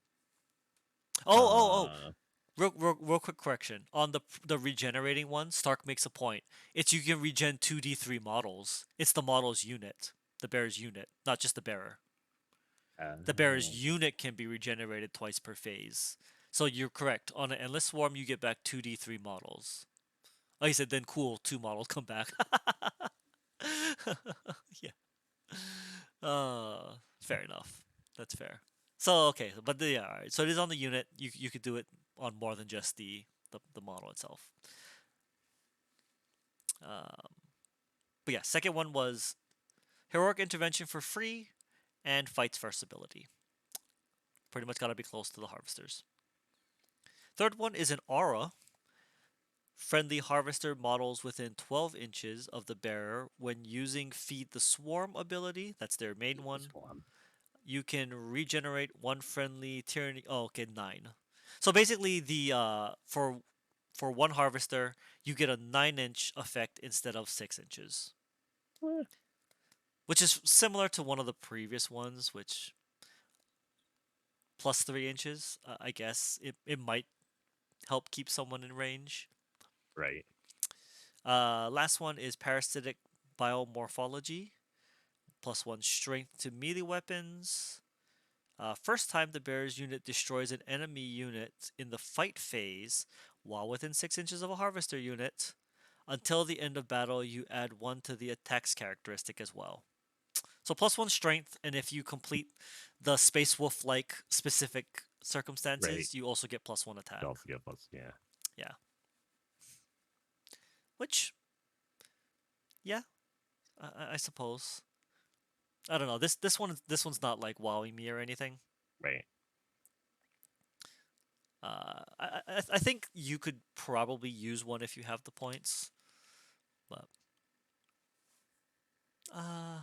Oh. Uh, Real quick correction on the regenerating one. Stark makes a point. It's you can regen 2d3 models. It's the model's unit, the bearer's unit, not just the bearer. The bearer's uh, unit can be regenerated twice per phase. So you're correct. On an endless swarm, you get back 2d3 models. Oh, he said then cool, 2 models come back. Yeah. Fair enough. That's fair. So okay, but yeah, all right. So it is on the unit. You could do it on more than just the model itself. Um, but yeah, second one was heroic intervention for free, and fights first ability. Pretty much got to be close to the harvesters. Third one is an aura. Friendly harvester models within 12 inches of the bearer when using Feed the Swarm ability. That's their main one. Swarm. You can regenerate one friendly tyranny. Oh, okay, 9. So basically, the for one harvester, you get a 9-inch effect instead of 6 inches, Eh, which is similar to one of the previous ones, which plus 3 inches. I guess it might help keep someone in range. right. Last one is parasitic biomorphology, +1 strength to melee weapons. First time the bearer's unit destroys an enemy unit in the fight phase while within 6 inches of a harvester unit. Until the end of battle, you add 1 to the attack's characteristic as well. So +1 strength, and if you complete the Space Wolf like specific Right. circumstances, you also get +1 attack. Don't forget plus. Yeah. Yeah. Which, yeah, I suppose. I don't know. This one's not like wowing me or anything. Right. I think you could probably use one if you have the points, but uh,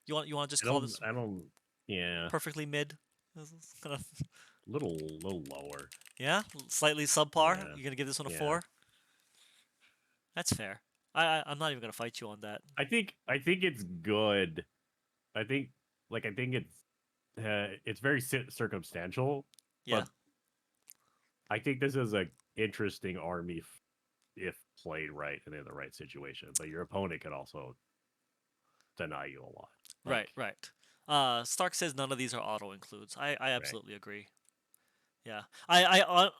you want to just I call don't. this I don't. Yeah. perfectly mid? This is kind of Little lower. yeah, slightly subpar. Yeah. You're gonna give this one a Yeah. 4. That's fair. I'm not even gonna fight you on that. I think it's good. I think I think it's very circumstantial, Yeah, but I think this is a interesting army if played right and in the right situation. But your opponent could also deny you a lot. right, Like right. Stark says none of these are auto includes. I right, absolutely agree. Yeah.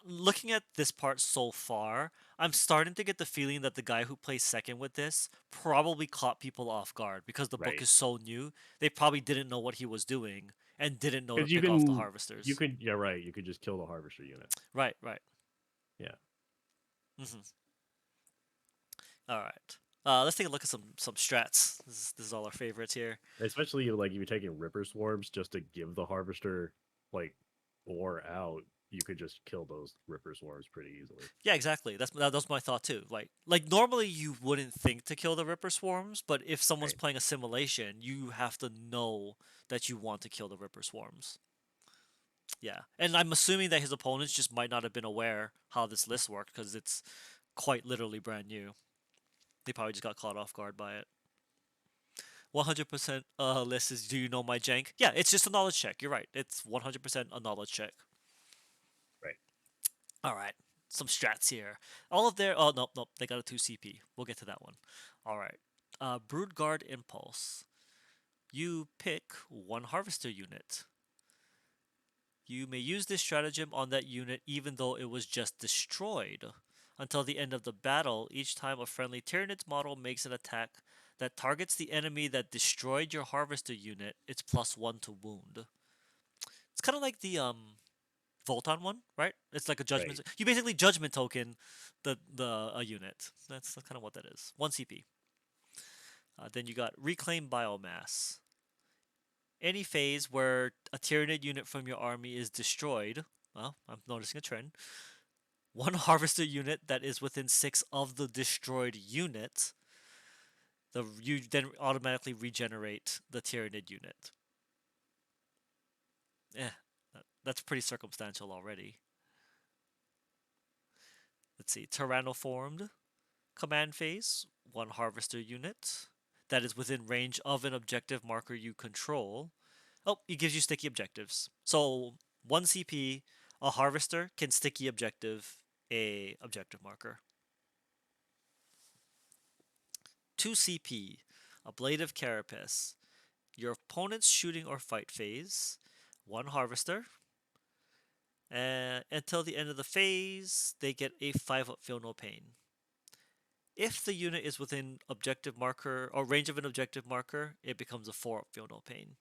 Looking at this part so far, I'm starting to get the feeling that the guy who plays second with this probably caught people off guard because the book right. is so new. They probably didn't know what he was doing and didn't know to Because pick off the harvesters. yeah, right. You could just kill the harvester unit. Right, right. Yeah. Hmm. All right. Let's take a look at some strats. This is all our favorites here. Especially if you're taking Ripper Swarms just to give the harvester like ore out, you could just kill those Ripper Swarms pretty easily. Yeah, exactly. That's my thought too. Like normally you wouldn't think to kill the Ripper swarms, but if someone's Right. playing a simulation, you have to know that you want to kill the Ripper swarms. Yeah, and I'm assuming that his opponents just might not have been aware how this list worked because it's quite literally brand new. They probably just got caught off guard by it. 100% list is do you know my jank? Yeah, it's just a knowledge check. You're right. It's 100% a knowledge check. Right. All right, some strats here. All of their oh nope, they got a 2 CP. We'll get to that one. All right. Brood Guard Impulse. You pick one harvester unit. You may use this stratagem on that unit even though it was just destroyed. Until the end of the battle, each time a friendly Tyranid's model makes an attack that targets the enemy that destroyed your harvester unit, it's +1 to wound. It's kind of like the Volton one, right? It's like a judgment. Right. You basically judgment token the a unit. That's kind of what that is. 1 CP. Then you got reclaim biomass. Any phase where a Tyranid unit from your army is destroyed. Well, I'm noticing a trend. One harvester unit that is within 6 of the destroyed unit. You then automatically regenerate the Tyranid unit. Eh, that's pretty circumstantial already. Let's see, Tyrannoformed command phase, 1 harvester unit that is within range of an objective marker you control. Oh, it gives you sticky objectives. So 1 CP, a harvester can sticky objective a objective marker. 2 CP, a blade of carapace. Your opponent's shooting or fight phase, 1 harvester. And until the end of the phase, they get a 5-up feel no pain. If the unit is within objective marker or range of an objective marker, it becomes a 4-up feel no pain.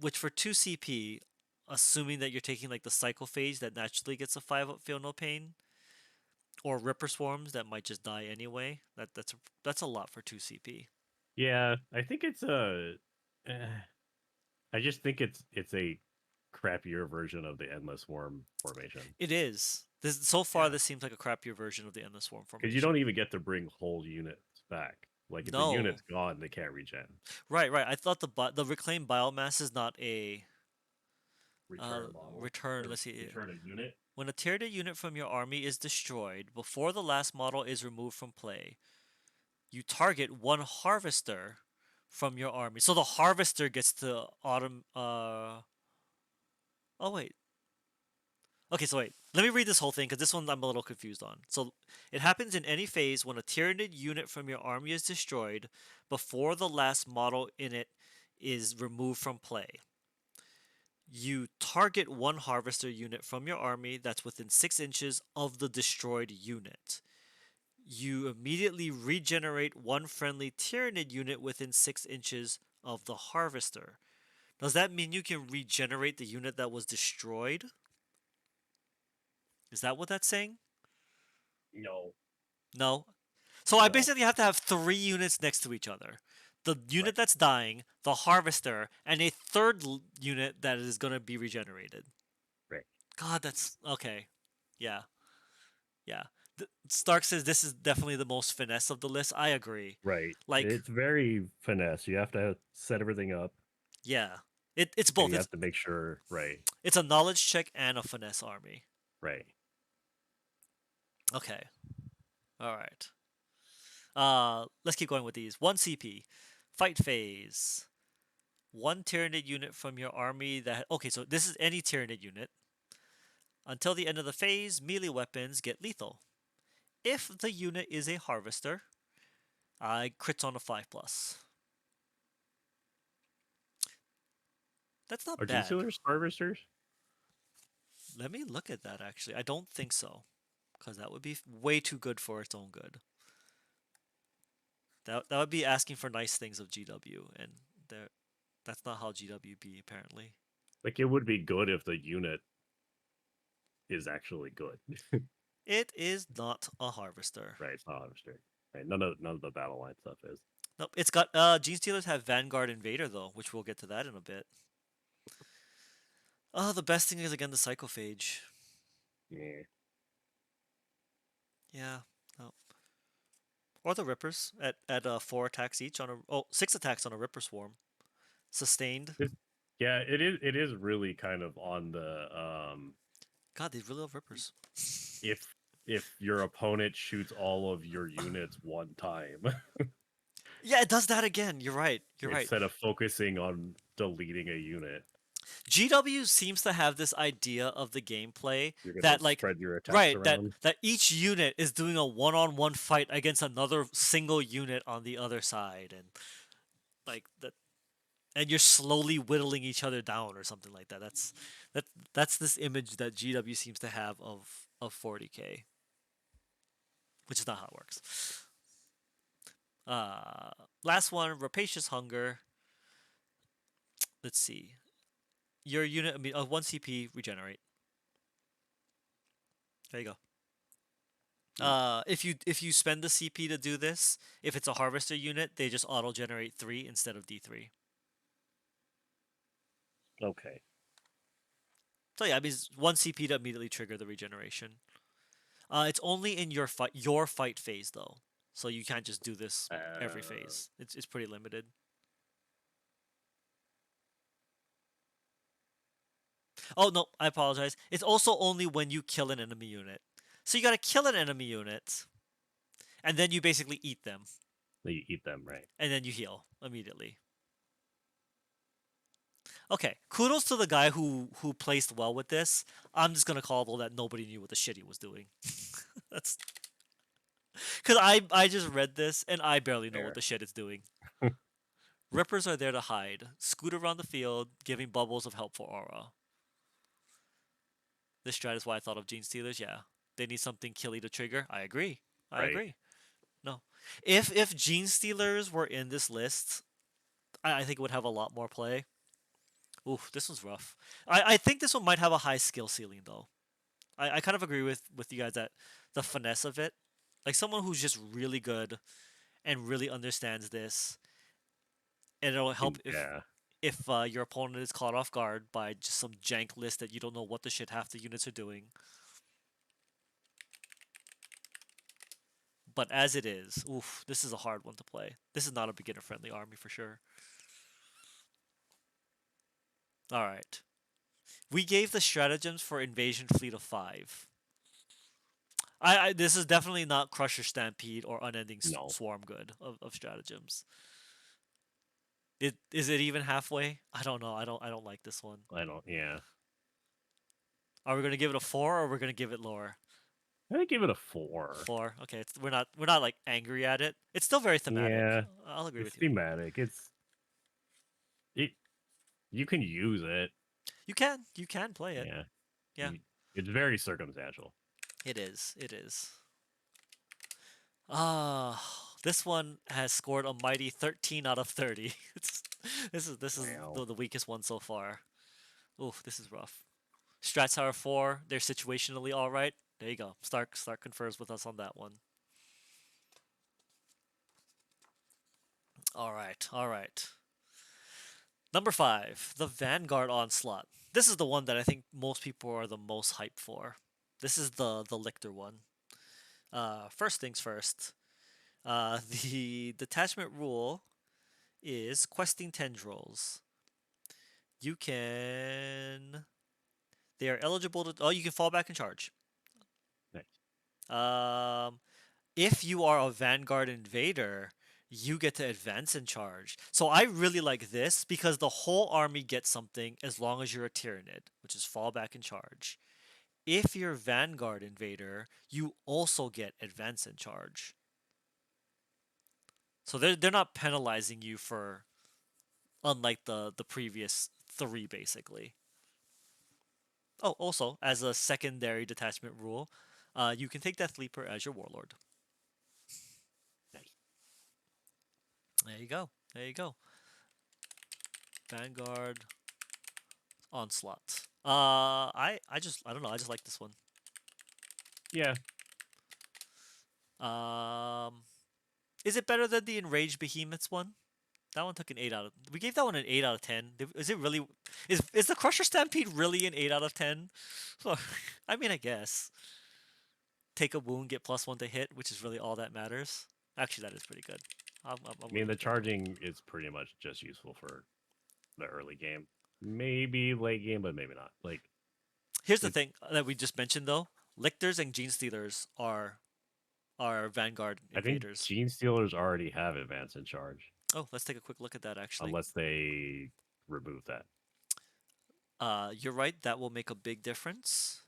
Which for 2 CP, assuming that you're taking like the cycle phase that naturally gets a 5-up feel no pain, or Ripper Swarms that might just die anyway, that's a lot for 2 CP. Yeah, I think it's a. I just think it's a crappier version of the Endless Swarm formation. It is. So far, Yeah, this seems like a crappier version of the Endless Swarm because you formation. don't even get to bring whole units back. Like if the No. unit's gone, they can't regen. Right, right. I thought the reclaimed biomass is not a Return model return. or Let's see. return a unit. When a Tyranid unit from your army is destroyed before the last model is removed from play, you target 1 harvester from your army. So the harvester gets to autumn. Oh wait. Okay, so wait. Let me read this whole thing because this one I'm a little confused on. So it happens in any phase when a Tyranid unit from your army is destroyed before the last model in it is removed from play. You target 1 harvester unit from your army that's within 6 inches of the destroyed unit. You immediately regenerate 1 friendly Tyranid unit within 6 inches of the harvester. Does that mean you can regenerate the unit that was destroyed? Is that what that's saying? No, No. So I no, basically have to have 3 units next to each other. The unit right, that's dying, the harvester, and a third unit that is going to be regenerated. right, God, that's okay. Yeah. Yeah. Stark says this is definitely the most finesse of the list. I agree. right. Like, It's very finesse. You have to set everything up, yeah. It's and both. you have to make sure. Right, It's a knowledge check and a finesse army. right. Okay. All right. Let's keep going with these. 1 CP. Fight phase. 1 Tyranid unit from your army that okay, so this is any Tyranid unit. Until the end of the phase, melee weapons get lethal. If the unit is a harvester, crits on a 5+. That's not Are Gene bad. Stealers harvesters? Let me look at that actually. I don't think so. Because that would be way too good for its own good. That would be asking for nice things of GW, and that's not how GW be apparently. Like it would be good if the unit is actually good. It is not a harvester. Right, it's not harvester. Right, none of the battle line stuff is. Nope. It's got Gene Stealers have Vanguard Invader though, which we'll get to that in a bit. Oh, the best thing is again the Psychophage. Yeah. Yeah. Oh. Or the Rippers at 4 attacks each on a 6 attacks on a Ripper Swarm. Sustained. Yeah, it is really kind of on the God, they really love Rippers. if your opponent shoots all of your units one time Yeah, it does that again. You're right. You're right. instead of focusing on deleting a unit. GW seems to have this idea of the gameplay You're gonna that like spread your attacks right around. that each unit is doing a one-on-one fight against another single unit on the other side and like that and you're slowly whittling each other down or something like that. That's this image that GW seems to have of 40k, which is not how it works. Last one, Rapacious Hunger. Let's see. Your unit, I mean, 1 CP regenerate. There you go. If you spend the CP to do this, if it's a harvester unit, they just auto generate 3 instead of D3. Okay. So yeah, I mean 1 CP to immediately trigger the regeneration. It's only in your fight phase though, so you can't just do this every phase. It's pretty limited. Oh no, I apologize. It's also only when you kill an enemy unit. So you gotta kill an enemy unit, and then you basically eat them, You eat them, right? and then you heal immediately. Okay, kudos to the guy who placed well with this. I'm just gonna call though that nobody knew what the shit he was doing. That's because I just read this and I barely know what Fair. the shit it's doing. Rippers are there to hide, scoot around the field, giving bubbles of helpful aura. This strat is why I thought of Gene Stealers. Yeah, they need something killy to trigger. I agree. I Right. agree. No, if Gene Stealers were in this list, I think it would have a lot more play. Oof, this one's rough. I think this one might have a high skill ceiling though. I kind of agree with you guys that the finesse of it, like someone who's just really good and really understands this, and it'll help Yeah. if your opponent is caught off guard by just some jank list that you don't know what the shit half the units are doing. But as it is, oof, this is a hard one to play. This is not a beginner friendly army for sure. All right. We gave the stratagems for Invasion Fleet of 5. This is definitely not Crusher Stampede or Unending No, Swarm good of stratagems. Is it even halfway? I don't know. I don't like this one. I don't. Yeah. Are we gonna give it a 4 or we're gonna give it lower? I give it a 4. 4. Okay, we're not like angry at it. It's still very thematic. Yeah. I'll agree It's with you. thematic. It. You can use it. You can play it. Yeah. Yeah, It's very circumstantial. it is. It is. This one has scored a mighty 13 out of 30. This is Wow. the weakest one so far. Oof, this is rough. Strat Tower 4, they're situationally all right. There you go. Stark confers with us on that one. All right, all right. Number 5, the Vanguard Onslaught. This is the one that I think most people are the most hyped for. This is the Lictor one. First things first. The detachment rule is questing tendrils. You can. They are eligible to. Oh, you can fall back and charge. Nice. If you are a Vanguard Invader, you get to advance and charge. So I really like this because the whole army gets something as long as you're a Tyranid, which is fall back and charge. If you're Vanguard Invader, you also get advance and charge. So they're not penalizing you for unlike the previous 3 basically. Oh, also as a secondary detachment rule, you can take Death Leaper as your warlord. Nice. There you go. There you go. Vanguard Onslaught. I don't know. I just like this one. Yeah. Um, is it better than the Enraged Behemoths one? That one took an 8 out of. We gave that one an 8 out of 10. Is it really? Is the Crusher Stampede really an 8 out of 10? I mean, I guess. Take a wound, get +1 to hit, which is really all that matters. Actually, that is pretty good. I'm I gonna mean, the pick that one. charging is pretty much just useful for the early game. Maybe late game, but maybe not. Like, Here's the it, thing that we just mentioned though: Lictors and Gene Stealers are Vanguard I think invaders. Gene Stealers already have advance and charge, Oh, let's take a quick look at that actually. unless they remove that. You're right. That will make a big difference.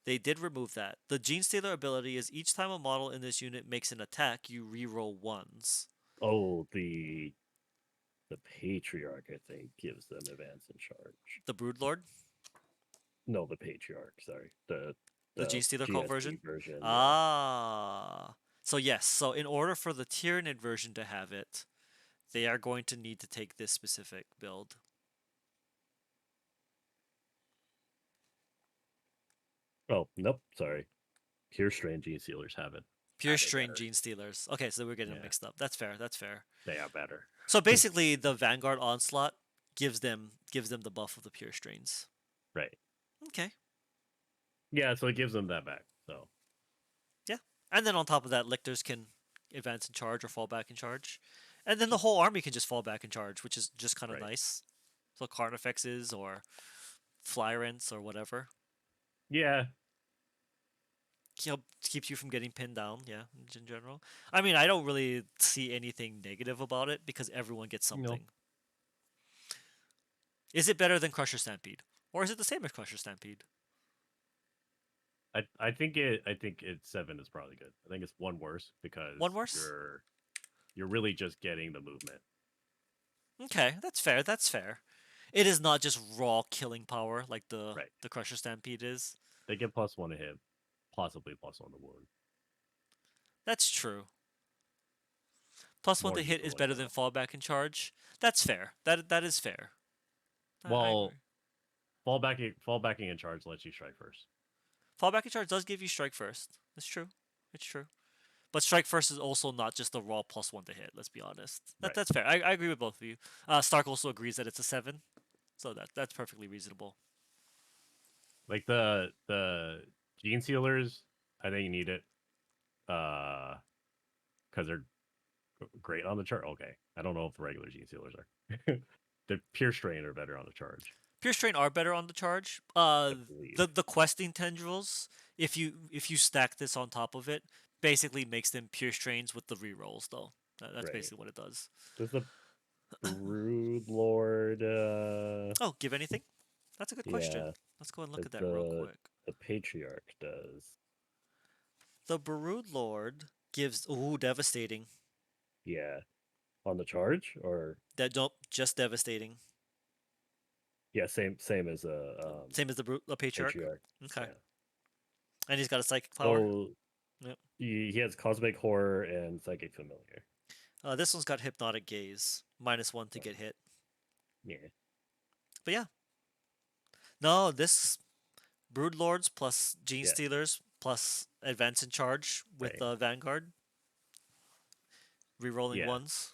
They did remove that. The Gene Stealer ability is each time a model in this unit makes an attack, you reroll ones. Oh, the Patriarch, I think, gives them advance and charge. The Broodlord, No, the Patriarch. Sorry, the Gene the Stealer cult GSP version. version. Yeah. Ah. So yes. So in order for the Tyranid version to have it, they are going to need to take this specific build. Oh, nope. Sorry. Pure Strain Gene Stealers have it. Pure They're Strain better. Gene Stealers. Okay, so we're getting them Yeah, mixed up. That's fair. That's fair. they are better. So basically, the Vanguard Onslaught gives them the buff of the Pure Strains. Right. Okay. Yeah, so it gives them that back. So Yeah. And then on top of that, Lictors can advance and charge or fall back and charge. And then the whole army can just fall back and charge, which is just kind of right. nice. So Carnifexes or Flyrants or whatever. Yeah. Keeps you from getting pinned down. Yeah, in general. I mean, I don't really see anything negative about it because everyone gets No. something. Is it better than Crusher Stampede, or is it the same as Crusher Stampede? I think 7 is probably good. I think it's one worse because One worse. you're really just getting the movement. Okay, that's fair. That's fair. It is not just raw killing power like Right. the Crusher Stampede is. They get +1 to hit, possibly +1 to wound. That's true. +1 More to hit is usually better than though. fallback and charge. That's fair. That is fair. I Well, agree. fallbacking and charge lets you strike first. Fallback and charge does give you strike first. That's true. It's true. But strike first is also not just the raw +1 to hit. Let's be honest. Right. That's fair. I agree with both of you. Stark also agrees that it's a 7, so that's perfectly reasonable. Like the gene sealers, I think you need it. Because they're great on the charge. Okay, I don't know if the regular gene sealers are. The pure strain are better on the charge, Pure strain are better on the charge. I believe. The questing tendrils, if you stack this on top of it, basically makes them pure strains with the rerolls though. That's Right. basically what it does. Does the Brood Lord? Oh, give anything? That's a good question. Yeah. Let's go and look The at that real the, quick. the Patriarch does. The Brood Lord gives devastating. Yeah. On the charge or That don't just devastating. yeah, same as a Same as the Patriarch. Patriarch. Okay. Yeah. And he's got a psychic power. So Yep. he has Cosmic Horror and Psychic Familiar. This one's got Hypnotic Gaze. -1 to get hit. Yeah. But yeah. No, this Brood Lords plus Gene Yeah. Stealers plus Advance in Charge with Right. Vanguard. Rerolling Yeah. ones.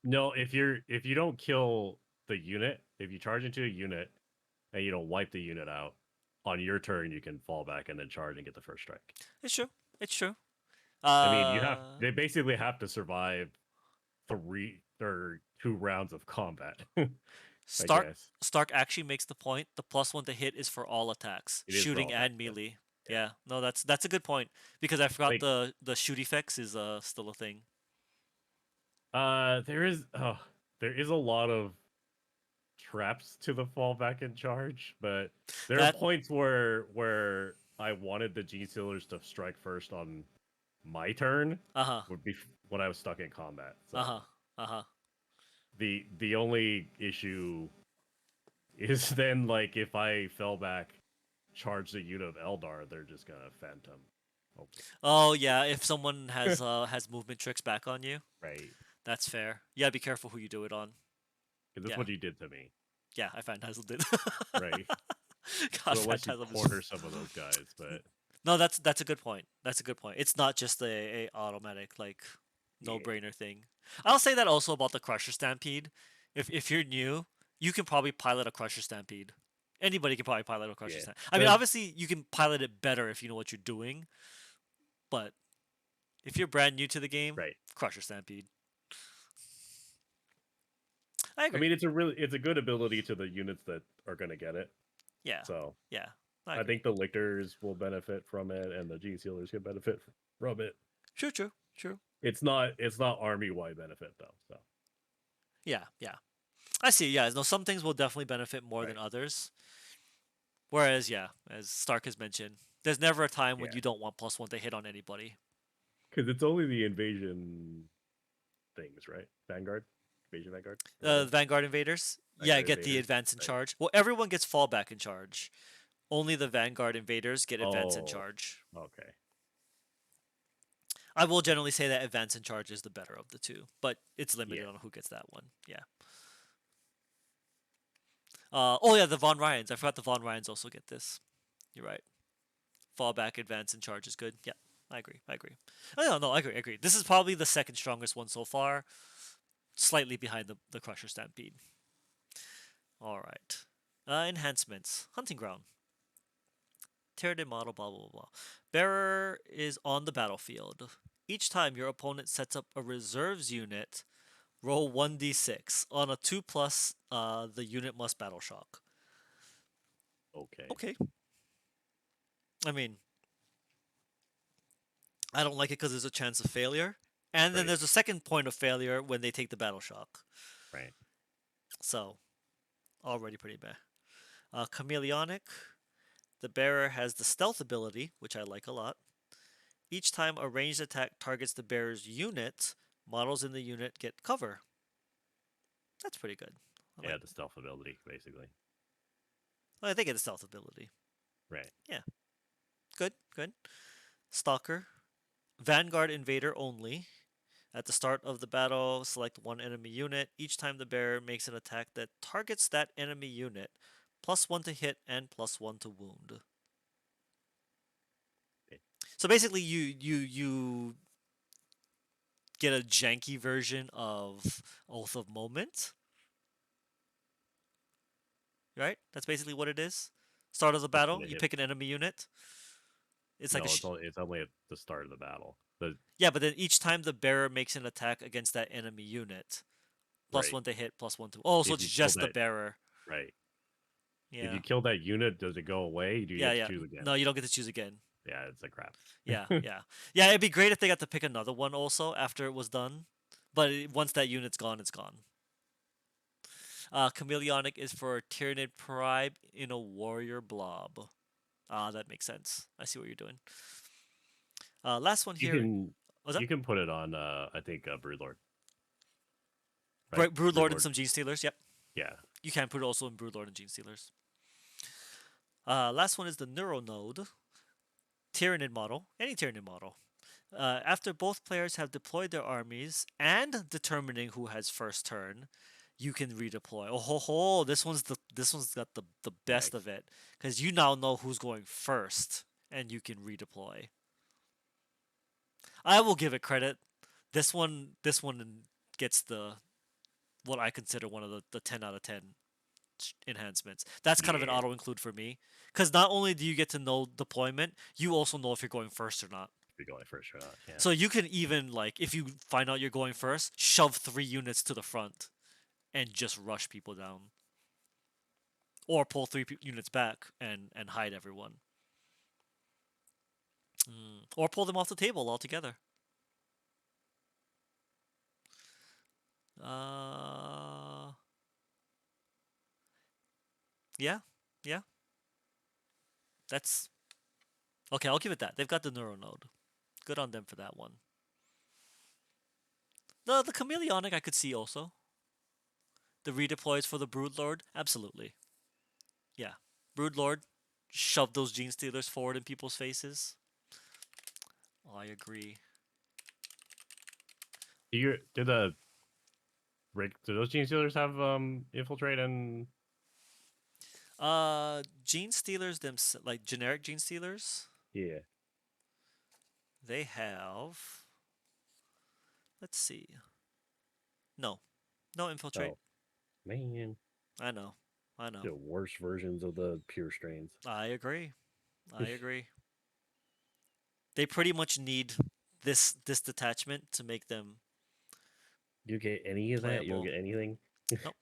No, if you don't kill the unit, if you charge into a unit and you don't wipe the unit out, on your turn you can fall back and then charge and get the first strike. It's true. It's true. I mean, they basically have to survive 3 or 2 rounds of combat. I Stark guess Stark actually makes the point. The +1 to hit is for all attacks, it is for all shooting attacks. and Yeah. melee. Yeah, no, that's a good point because I forgot Like the shoot effects is still a thing. there is a lot of traps to the fallback and charge, but there are That points where I wanted the G Sealers to strike first on my turn uh-huh. would be when I was stuck in combat. So Uh-huh. Uh-huh. the only issue is then like if I fell back, charge the unit of Eldar, they're just gonna phantom. Oh, Oh yeah, if someone has movement tricks back on you, right. that's fair. You gotta be careful who you do it on. Because that's Yeah. what you did to me. Yeah, I Phantasm did. Right. God, So it lets you Phantasm corner is some of those guys, but No, that's a good point. That's a good point. It's not just a automatic like no yeah. brainer thing. I'll say that also about the Crusher Stampede. If you're new, you can probably pilot a Crusher Stampede. Anybody can probably pilot a Crusher Yeah. Stampede. I mean, obviously you can pilot it better if you know what you're doing, but if you're brand new to the game, Right. Crusher Stampede. I I agree. mean, it's a good ability to the units that are gonna get it. Yeah. So Yeah. I think the lictors will benefit from it, and the G Sealers can benefit from it. True. True. True. It's not army wide benefit though. So Yeah. Yeah. I see. Yeah. No, some things will definitely benefit more than right. others. Whereas, yeah, as Stark has mentioned, there's never a time when Yeah. you don't want +1 to hit on anybody. Because it's only the invasion things, right? Vanguard, or whatever. Vanguard Invaders, yeah, Vanguard get the invaders. advance in Right. charge. Well, everyone gets fallback in charge. Only the Vanguard Invaders get advance in Oh, charge. okay. I will generally say that advance in charge is the better of the two, but it's limited Yeah. on who gets that one. Yeah. Oh yeah, the Von Ryans. I forgot the Von Ryans also get this. You're right. Fallback, advance in charge is good. Yeah, I agree. I agree. Oh, no, I agree. I agree. This is probably the second strongest one so far, slightly behind the Crusher Stampede. All right. Enhancements. Hunting Ground. Tyranid model, blah, blah, blah, blah. Bearer is on the battlefield. Each time your opponent sets up a reserves unit Roll 1d6. On a 2 plus, the unit must battle shock. Okay. Okay. I mean, I don't like it because there's a chance of failure. And then Right. there's a second point of failure when they take the battle shock. Right. So, already pretty bad. Chameleonic. The bearer has the stealth ability, which I like a lot. Each time a ranged attack targets the bearer's unit, models in the unit get cover. That's pretty good. Yeah, the stealth ability, basically. They get a stealth ability. Right. Yeah. Good, good. Stalker. Vanguard Invader only. At the start of the battle, select one enemy unit. Each time the bearer makes an attack that targets that enemy unit, +1 to hit and +1 to wound. Okay. So basically, you get a janky version of Oath of Moment, right? That's basically what it is. Start of the Plus one battle, to you hit. pick an enemy unit. It's like No, it's only at the start of the battle. yeah, but then each time the bearer makes an attack against that enemy unit, plus Right. 1 to hit, +1 to. Oh, so If it's you kill just the that, bearer. right. If Yeah, you kill that unit, does it go away? Do you yeah, get to yeah. choose again? No, you don't get to choose again. Yeah, it's a crap. Yeah, yeah, yeah. It'd be great if they got to pick another one also after it was done, but once that unit's gone, it's gone. Chameleonic is for Tyranid Prime in a warrior blob. Ah, that makes sense. I see what you're doing. Last one You here. can Was that you can put it on I think Broodlord. Right? Broodlord and Broodlord. some Gene Stealers? Yep. Yeah. You can put it also in Broodlord and Gene Stealers. Last one is the Neuro Node. Tyranid model. Any Tyranid model. After both players have deployed their armies and determining who has first turn, you can redeploy. Oh ho ho! This one's got the best Nice. of it because you now know who's going first and you can redeploy. I will give it credit. This one gets the what I consider one of the 10 out of 10 enhancements. That's kind of an Yeah. auto include for me because not only do you get to know deployment, you also know if you're going first or not. If you're going first or not. Yeah. So you can even like if you find out you're going first, shove 3 units to the front and just rush people down, or pull units back and hide everyone, or pull them off the table altogether. Uh, yeah, yeah. That's okay. I'll give it that. They've got the neuro node. Good on them for that one. The chameleonic I could see also. The redeploys for the broodlord, absolutely. Yeah, broodlord, shove those gene stealers forward in people's faces. I agree. Do those Gene Stealers have infiltrate and Gene stealers like generic gene stealers, yeah. they have. Let's see. No, no infiltrate. Oh man. I know. I know. The worst versions of the pure strains. I agree. I agree. They pretty much need this detachment to make them You get any of that? You don't playable. get anything? Nope.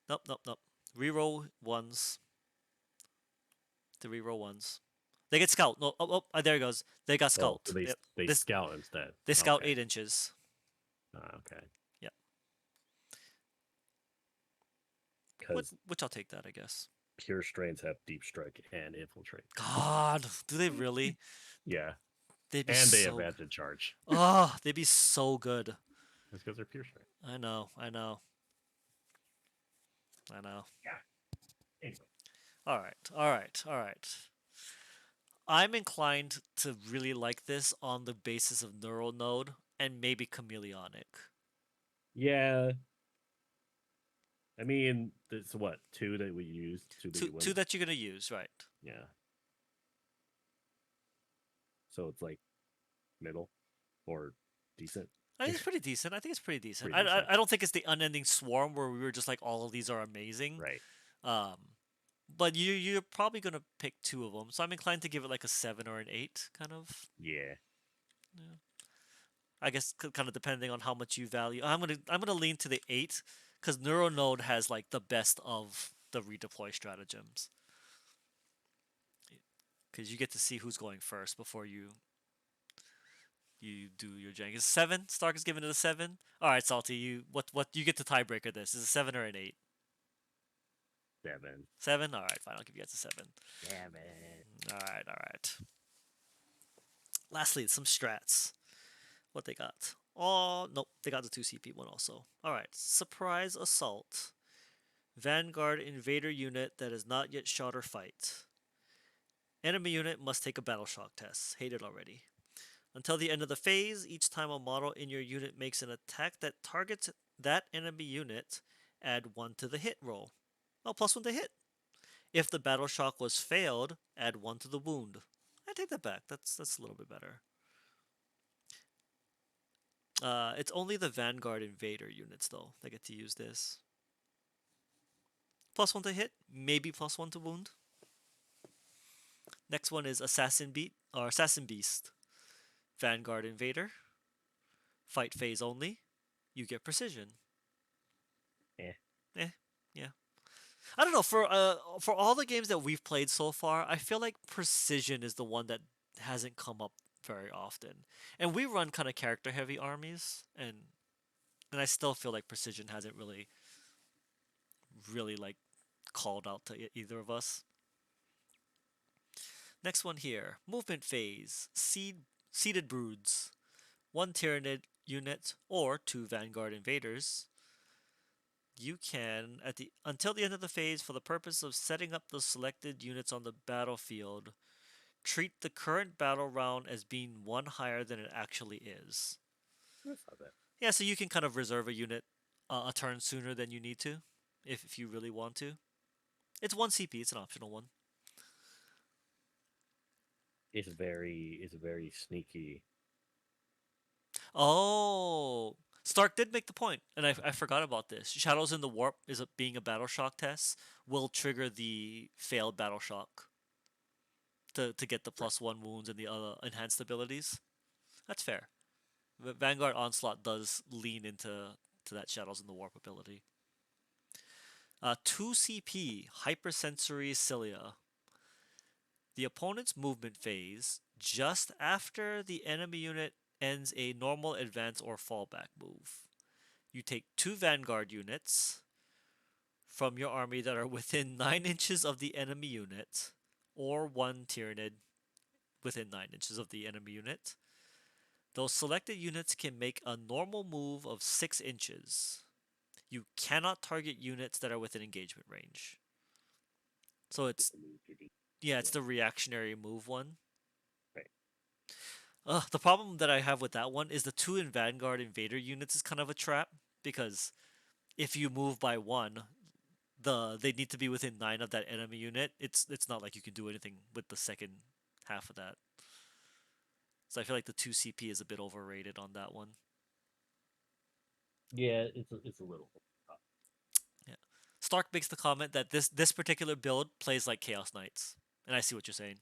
Nope. Nope. Nope. Reroll ones. The reroll ones. They get scout. No. There it goes. They got Oh, scout. so they Yep. they This scout instead. they scout Okay. 8 inches. Okay. Yep. Because Which I'll take that, I guess. pure strains have deep strike and infiltrate. God, do they really? Yeah. They'd be And they have so. advantage charge. Oh, they'd be so good. That's because they're pure strain. I know. I know. I know. Yeah. Anyway. All right. All right. All right. I'm inclined to really like this on the basis of neural node and maybe chameleonic. Yeah. I mean, it's what, two that we use, two that you win. Two that you're gonna use, right? Yeah. So it's like middle or decent. I think it's pretty decent. I think it's pretty decent. Pretty decent. I don't think it's the unending swarm where we were just like all of these are amazing. Right. Um, but you're probably gonna pick 2 of them, so I'm inclined to give it like a 7 or an 8, kind of. Yeah. I guess kind of depending on how much you value. I'm gonna lean to the 8 because Neuronode has like the best of the redeploy stratagems because you get to see who's going first before you do your jank. Is 7? Stark is giving it a 7. All right, Salty, what you get to tiebreaker this? Is it a 7 or an 8? 7. 7. All right, fine. I'll give you guys a 7. 7. All right, all right. Lastly, some strats. What they got? Oh, nope, they got the 2 CP one also. Alright, Surprise Assault. Vanguard Invader unit that is not yet shot or fight. Enemy unit must take a battle shock test. Hate it already. Until the end of the phase, each time a model in your unit makes an attack that targets that enemy unit, add 1 to the hit roll. Oh, +1 to hit. If the battle shock was failed, add 1 to the wound. I take that back. That's a little bit better. It's only the Vanguard Invader units, though, that get to use this. +1 to hit, maybe +1 to wound. Next one is Assassin Beast. Vanguard Invader. Fight phase only. You get precision. Eh. Yeah. I don't know, for all the games that we've played so far, I feel like precision is the one that hasn't come up very often. And we run kind of character heavy armies, and I still feel like precision hasn't really like called out to either of us. Next one here, movement phase, seeded broods, 1 Tyranid unit or 2 Vanguard invaders. You can until the end of the phase, for the purpose of setting up the selected units on the battlefield, treat the current battle round as being 1 higher than it actually is. That's not bad. Yeah, so you can kind of reserve a unit a turn sooner than you need to, if you really want to. It's 1 CP. It's an optional one. It's very sneaky. Oh, Stark did make the point, and I forgot about this. Shadows in the Warp being a battle shock test will trigger the failed battle shock to get the +1 wounds and the other enhanced abilities. That's fair. But Vanguard Onslaught does lean into that Shadows in the Warp ability. 2 CP Hypersensory Cilia. The opponent's movement phase just after the enemy unit ends a normal advance or fallback move. You take 2 Vanguard units from your army that are within 9 inches of the enemy unit, or 1 Tyranid within 9 inches of the enemy unit. Those selected units can make a normal move of 6 inches. You cannot target units that are within engagement range. So it's the reactionary move one. Right. The problem that I have with that one is the 2 in Vanguard Invader units is kind of a trap, because if you move by 1, they need to be within 9 of that enemy unit. It's not like you can do anything with the second half of that. So I feel like the 2 CP is a bit overrated on that one. Yeah, it's a little. Yeah. Stark makes the comment that this particular build plays like Chaos Knights, and I see what you're saying.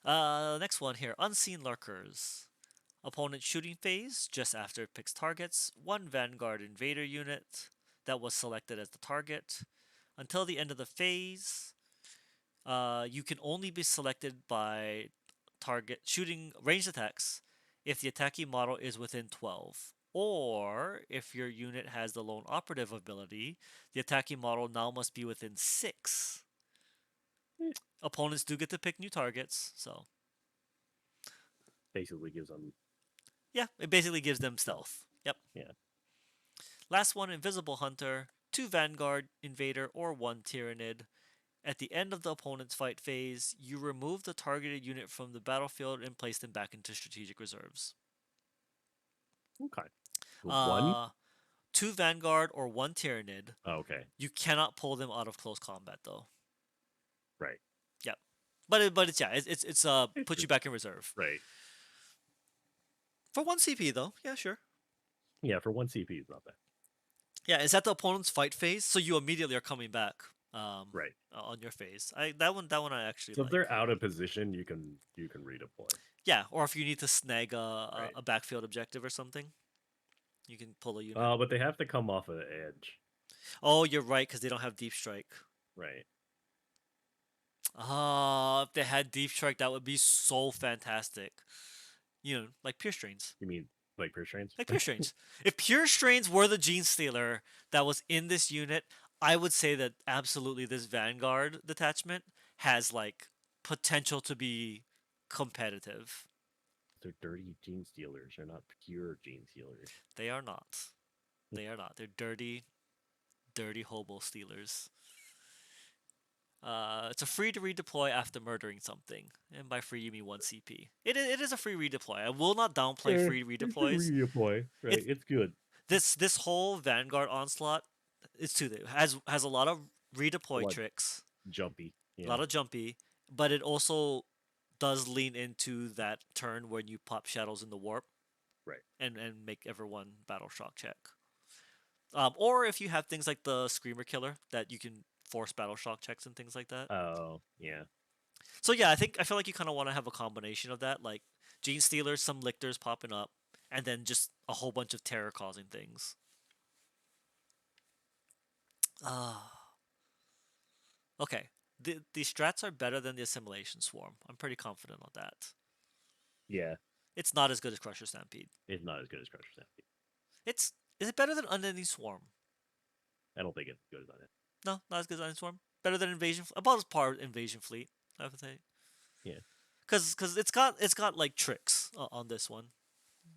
Next one here, Unseen Lurkers. Opponent shooting phase, just after it picks targets, 1 Vanguard Invader unit that was selected as the target. Until the end of the phase, you can only be selected by shooting ranged attacks if the attacking model is within 12. Or if your unit has the lone operative ability, the attacking model now must be within 6. Opponents do get to pick new targets, so Basically gives them. yeah, it basically gives them stealth. Yep. Yeah. Last one, Invisible Hunter, 2 Vanguard Invader or 1 Tyranid. At the end of the opponent's fight phase, you remove the targeted unit from the battlefield and place them back into strategic reserves. Okay. 1? 2 Vanguard or 1 Tyranid. Oh, okay. You cannot pull them out of close combat though. Right. Yep. But it's put you back in reserve. Right. For 1 CP though. Yeah, sure. Yeah, for 1 CP is not bad. Yeah, it's at the opponent's fight phase, so you immediately are coming back. Right. On your phase. That one I actually So like. if they're out of position, you can redeploy. Yeah, or if you need to snag Right. a backfield objective or something, you can pull a unit. But they have to come off of the edge. Oh, you're right, because they don't have deep strike. Right. Ah, if they had deep strike, that would be so fantastic. You know, like pure strains. You mean like pure strains? Like pure strains. If pure strains were the gene stealer that was in this unit, I would say that absolutely this Vanguard detachment has like potential to be competitive. They're dirty gene stealers. They're not pure gene stealers. They are not. They are not. They're dirty, dirty hobo stealers. It's a free to redeploy after murdering something, and by free you mean 1 CP. It is a free redeploy. I will not downplay free It's a redeploys. redeploy, right? It's It's good. this whole Vanguard onslaught. It's two things. Has a lot of A redeploy lot tricks, jumpy. a Yeah. lot of jumpy, but it also does lean into that turn when you pop shadows in the warp Right. and make everyone battle shock check. Or if you have things like the Screamer Killer that you can force battle shock checks and things like that. Oh, yeah. So yeah, I feel like you kind of want to have a combination of that, like Gene Stealers, some Lictors popping up, and then just a whole bunch of terror causing things. Ah, okay. The strats are better than the Assimilation Swarm. I'm pretty confident on that. Yeah. It's not as good as Crusher Stampede. It's not as good as Crusher Stampede. It's is it better than Unending Swarm? I don't think it's good as it. No, not as good as Unending Swarm. Better than Invasion, about as par with Invasion Fleet. I would say. Yeah. Cause it's got like tricks on this one.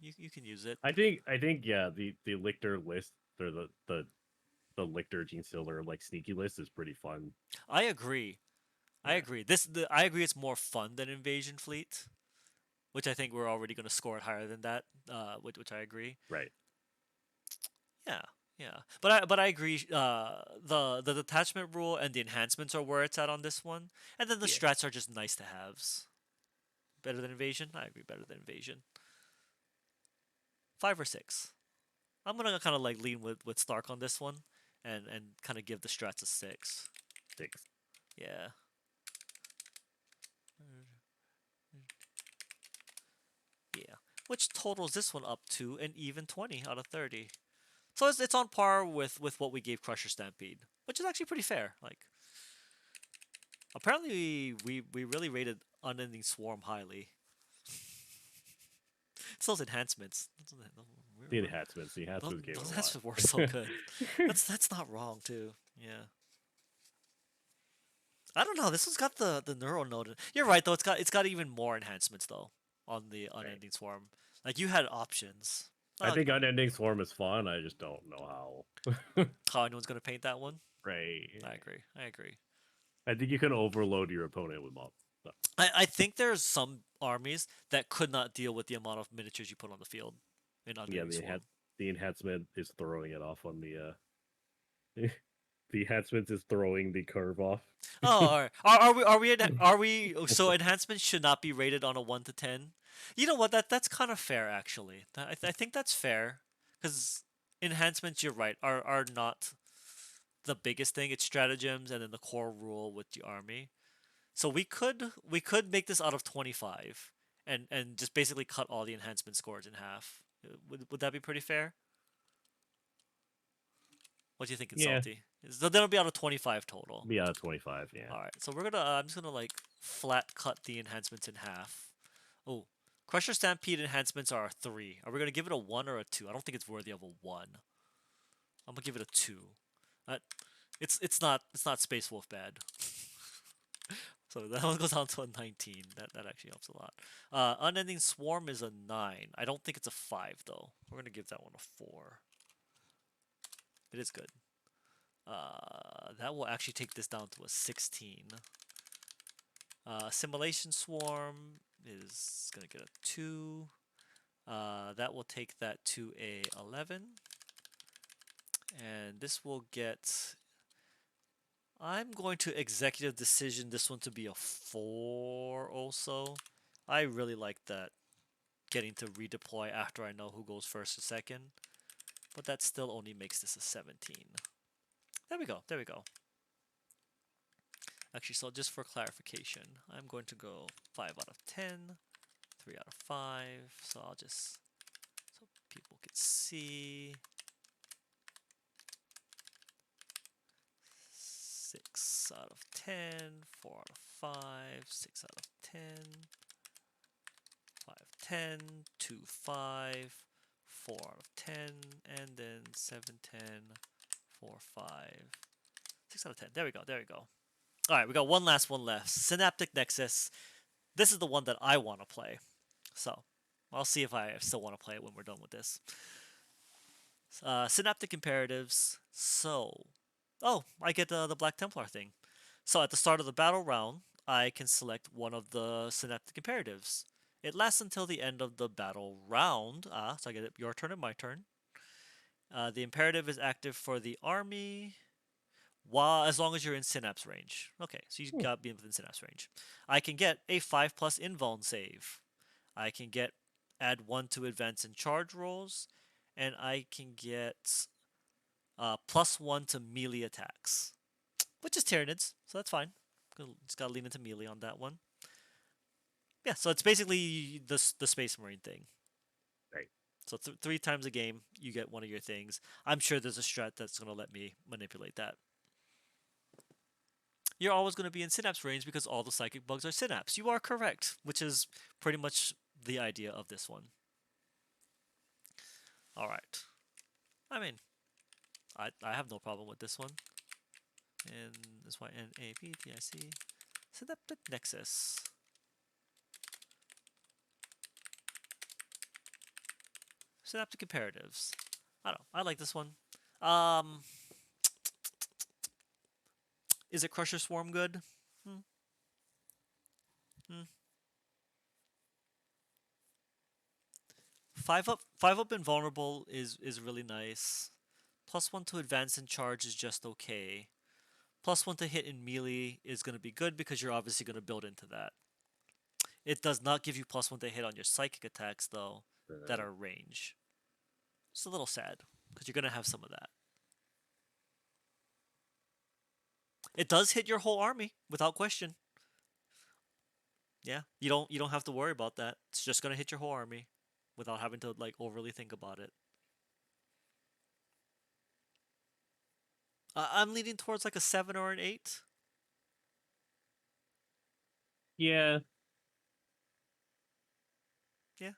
You can use it. I think yeah, the Lictor list or the Lictor Gene Stealer like sneaky list is pretty fun. I agree. I Yeah. agree. I agree. It's more fun than Invasion Fleet, which I think we're already going to score it higher than that. Which I agree. Right. Yeah, yeah. But I agree. The detachment rule and the enhancements are where it's at on this one, and then the Yeah. strats are just nice to haves. Better than Invasion. I agree. Better than Invasion. 5 or 6. I'm gonna kind of like lean with Stark on this one, and kind of give the strats a 6. 6. Yeah. Yeah. Which totals this one up to an even 20 out of 30. So it's on par with what we gave Crusher Stampede, which is actually pretty fair. Like, apparently we really rated Unending Swarm highly. It's those enhancements. The enhancements. The Those, enhancements gave it those a lot. enhancements were so good. That's not wrong too. Yeah. I don't know. This one's got the neural node. You're right though. It's got even more enhancements though on the Right. Unending Swarm. Like you had options. I think Unending Swarm is fun. I just don't know How anyone's gonna paint that one. right. I agree. I agree. I think you can overload your opponent with mob. So, I think there's some armies that could not deal with the amount of miniatures you put on the field in yeah, Unending Swarm. the enhancement is throwing it off on the the enhancement is throwing the curve off. Oh, all right. Are we so enhancements should not be rated on a 1 to 10? You know what? That's kind of fair actually. I think that's fair cuz enhancements, you're right, are not the biggest thing. It's stratagems and then the core rule with the army. So we could make this out of 25 and just basically cut all the enhancement scores in half. Would that be pretty fair? What do you think, Yeah. Salty? So that'll be out of 25 total. Be out of 25. Yeah. All right, so we're gonna. I'm just gonna like flat cut the enhancements in half. Oh, Crusher Stampede enhancements are a 3. Are we gonna give it a 1 or a 2? I don't think it's worthy of a 1. I'm gonna give it a 2. It's not Space Wolf bad. So that one goes down to a 19. That actually helps a lot. Unending Swarm is a 9. I don't think it's a 5 though. We're gonna give that one a 4. It is good. That will actually take this down to a 16. Simulation Swarm is gonna get a 2. That will take that to a 11. And this will get... I'm going to executive decision this one to be a 4 also. I really like that. Getting to redeploy after I know who goes first or second. But that still only makes this a 17. There we go. There we go. Actually, so just for clarification, I'm going to go 5 out of 10, 3 out of 5. So I'll just so people can see. 6 out of 10, 4 out of 5, 6 out of 10, 5, 10, 2, 5, 4 out of 10, and then 7, 10, 4, 5, 6 out of 10. There we go, there we go. Alright, we got one last one left. Synaptic Nexus. This is the one that I want to play. So, I'll see if I still want to play it when we're done with this. Synaptic Imperatives. So, oh, I get the Black Templar thing. So at the start of the battle round, I can select one of the Synaptic Imperatives. It lasts until the end of the battle round. So I get it your turn and my turn. The imperative is active for the army, as long as you're in synapse range. Okay, so you got to be within synapse range. I can get a 5+ invuln save. I can add 1 to advance and charge rolls, and I can get +1 to melee attacks, which is Tyranids, so that's fine. Just gotta lean into melee on that one. Yeah, so it's basically the Space Marine thing. Right. So 3 times a game, you get one of your things. I'm sure there's a strat that's gonna let me manipulate that. You're always gonna be in synapse range because all the psychic bugs are synapse. You are correct, which is pretty much the idea of this one. All right. I mean, I have no problem with this one. And that's why NAPTIC Synaptic Nexus. Synaptic Imperatives. I don't know. I like this one. Is it Crusher Swarm good? 5 up invulnerable is really nice. +1 to advance and charge is just okay. +1 to hit in melee is going to be good because you're obviously going to build into that. It does not give you +1 to hit on your psychic attacks though that are range. It's a little sad because you're going to have some of that. It does hit your whole army without question. Yeah, you don't have to worry about that. It's just going to hit your whole army without having to like overly think about it. I'm leaning towards like a 7 or an 8. Yeah. Yeah.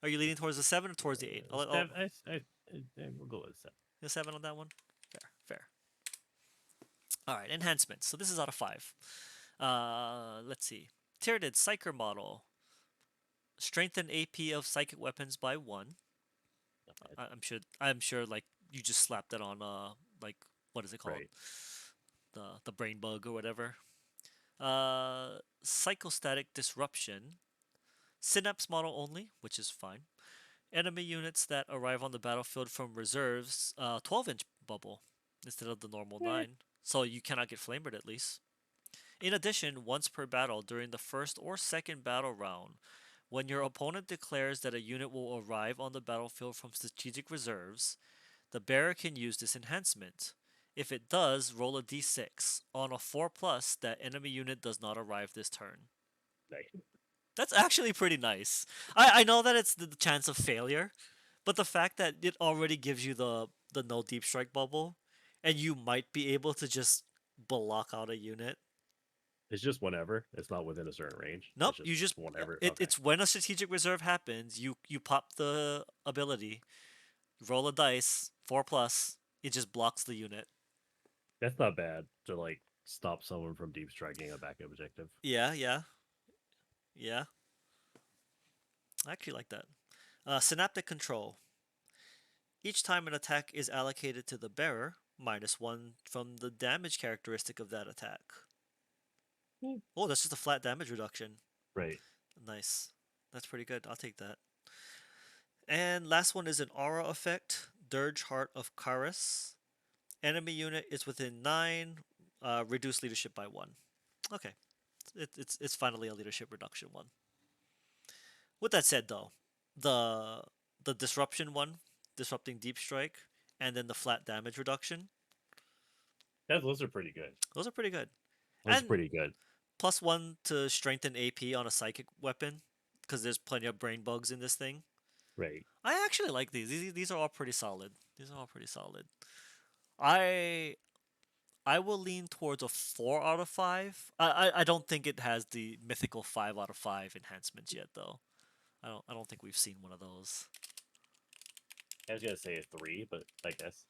Are you leaning towards the 7 or towards the 8? We'll go with 7. The 7 on that one? Fair. Alright, enhancements. So this is out of 5. Let's see. Tyranid Psyker model. Strengthen AP of psychic weapons by 1. I'm sure like you just slapped that on like what is it called? Right. The brain bug or whatever. Psychostatic disruption. Synapse model only, which is fine. Enemy units that arrive on the battlefield from reserves, 12-inch bubble instead of the normal 9. So you cannot get flamered at least. In addition, once per battle during the first or second battle round, when your opponent declares that a unit will arrive on the battlefield from strategic reserves, the bearer can use this enhancement. If it does, roll a d6. On a 4+, that enemy unit does not arrive this turn. Nice. That's actually pretty nice. I know that it's the chance of failure, but the fact that it already gives you the no deep strike bubble, and you might be able to just block out a unit. It's just whenever. It's not within a certain range. Nope, It's you just whenever. It's when a strategic reserve happens. You pop the ability, roll a dice, 4+. It just blocks the unit. That's not bad to like stop someone from deep striking a backup objective. Yeah. I actually like that. Synaptic control. Each time an attack is allocated to the bearer, -1 from the damage characteristic of that attack. Oh, that's just a flat damage reduction. Right. Nice. That's pretty good. I'll take that. And last one is an aura effect. Dirge Heart of Karis. Enemy unit is within 9. Reduce leadership by 1. Okay. It's finally a leadership reduction one. With that said, though, the disruption one, disrupting deep strike, and then the flat damage reduction. Those are pretty good. Those are pretty good. Those are And pretty good. +1 to strengthen AP on a psychic weapon because there's plenty of brain bugs in this thing. Right. I actually like these. These are all pretty solid. These are all pretty solid. I I will lean towards a 4 out of 5. I don't think it has the mythical 5 out of 5 enhancements yet though. I don't think we've seen one of those. I was gonna say a 3, but I guess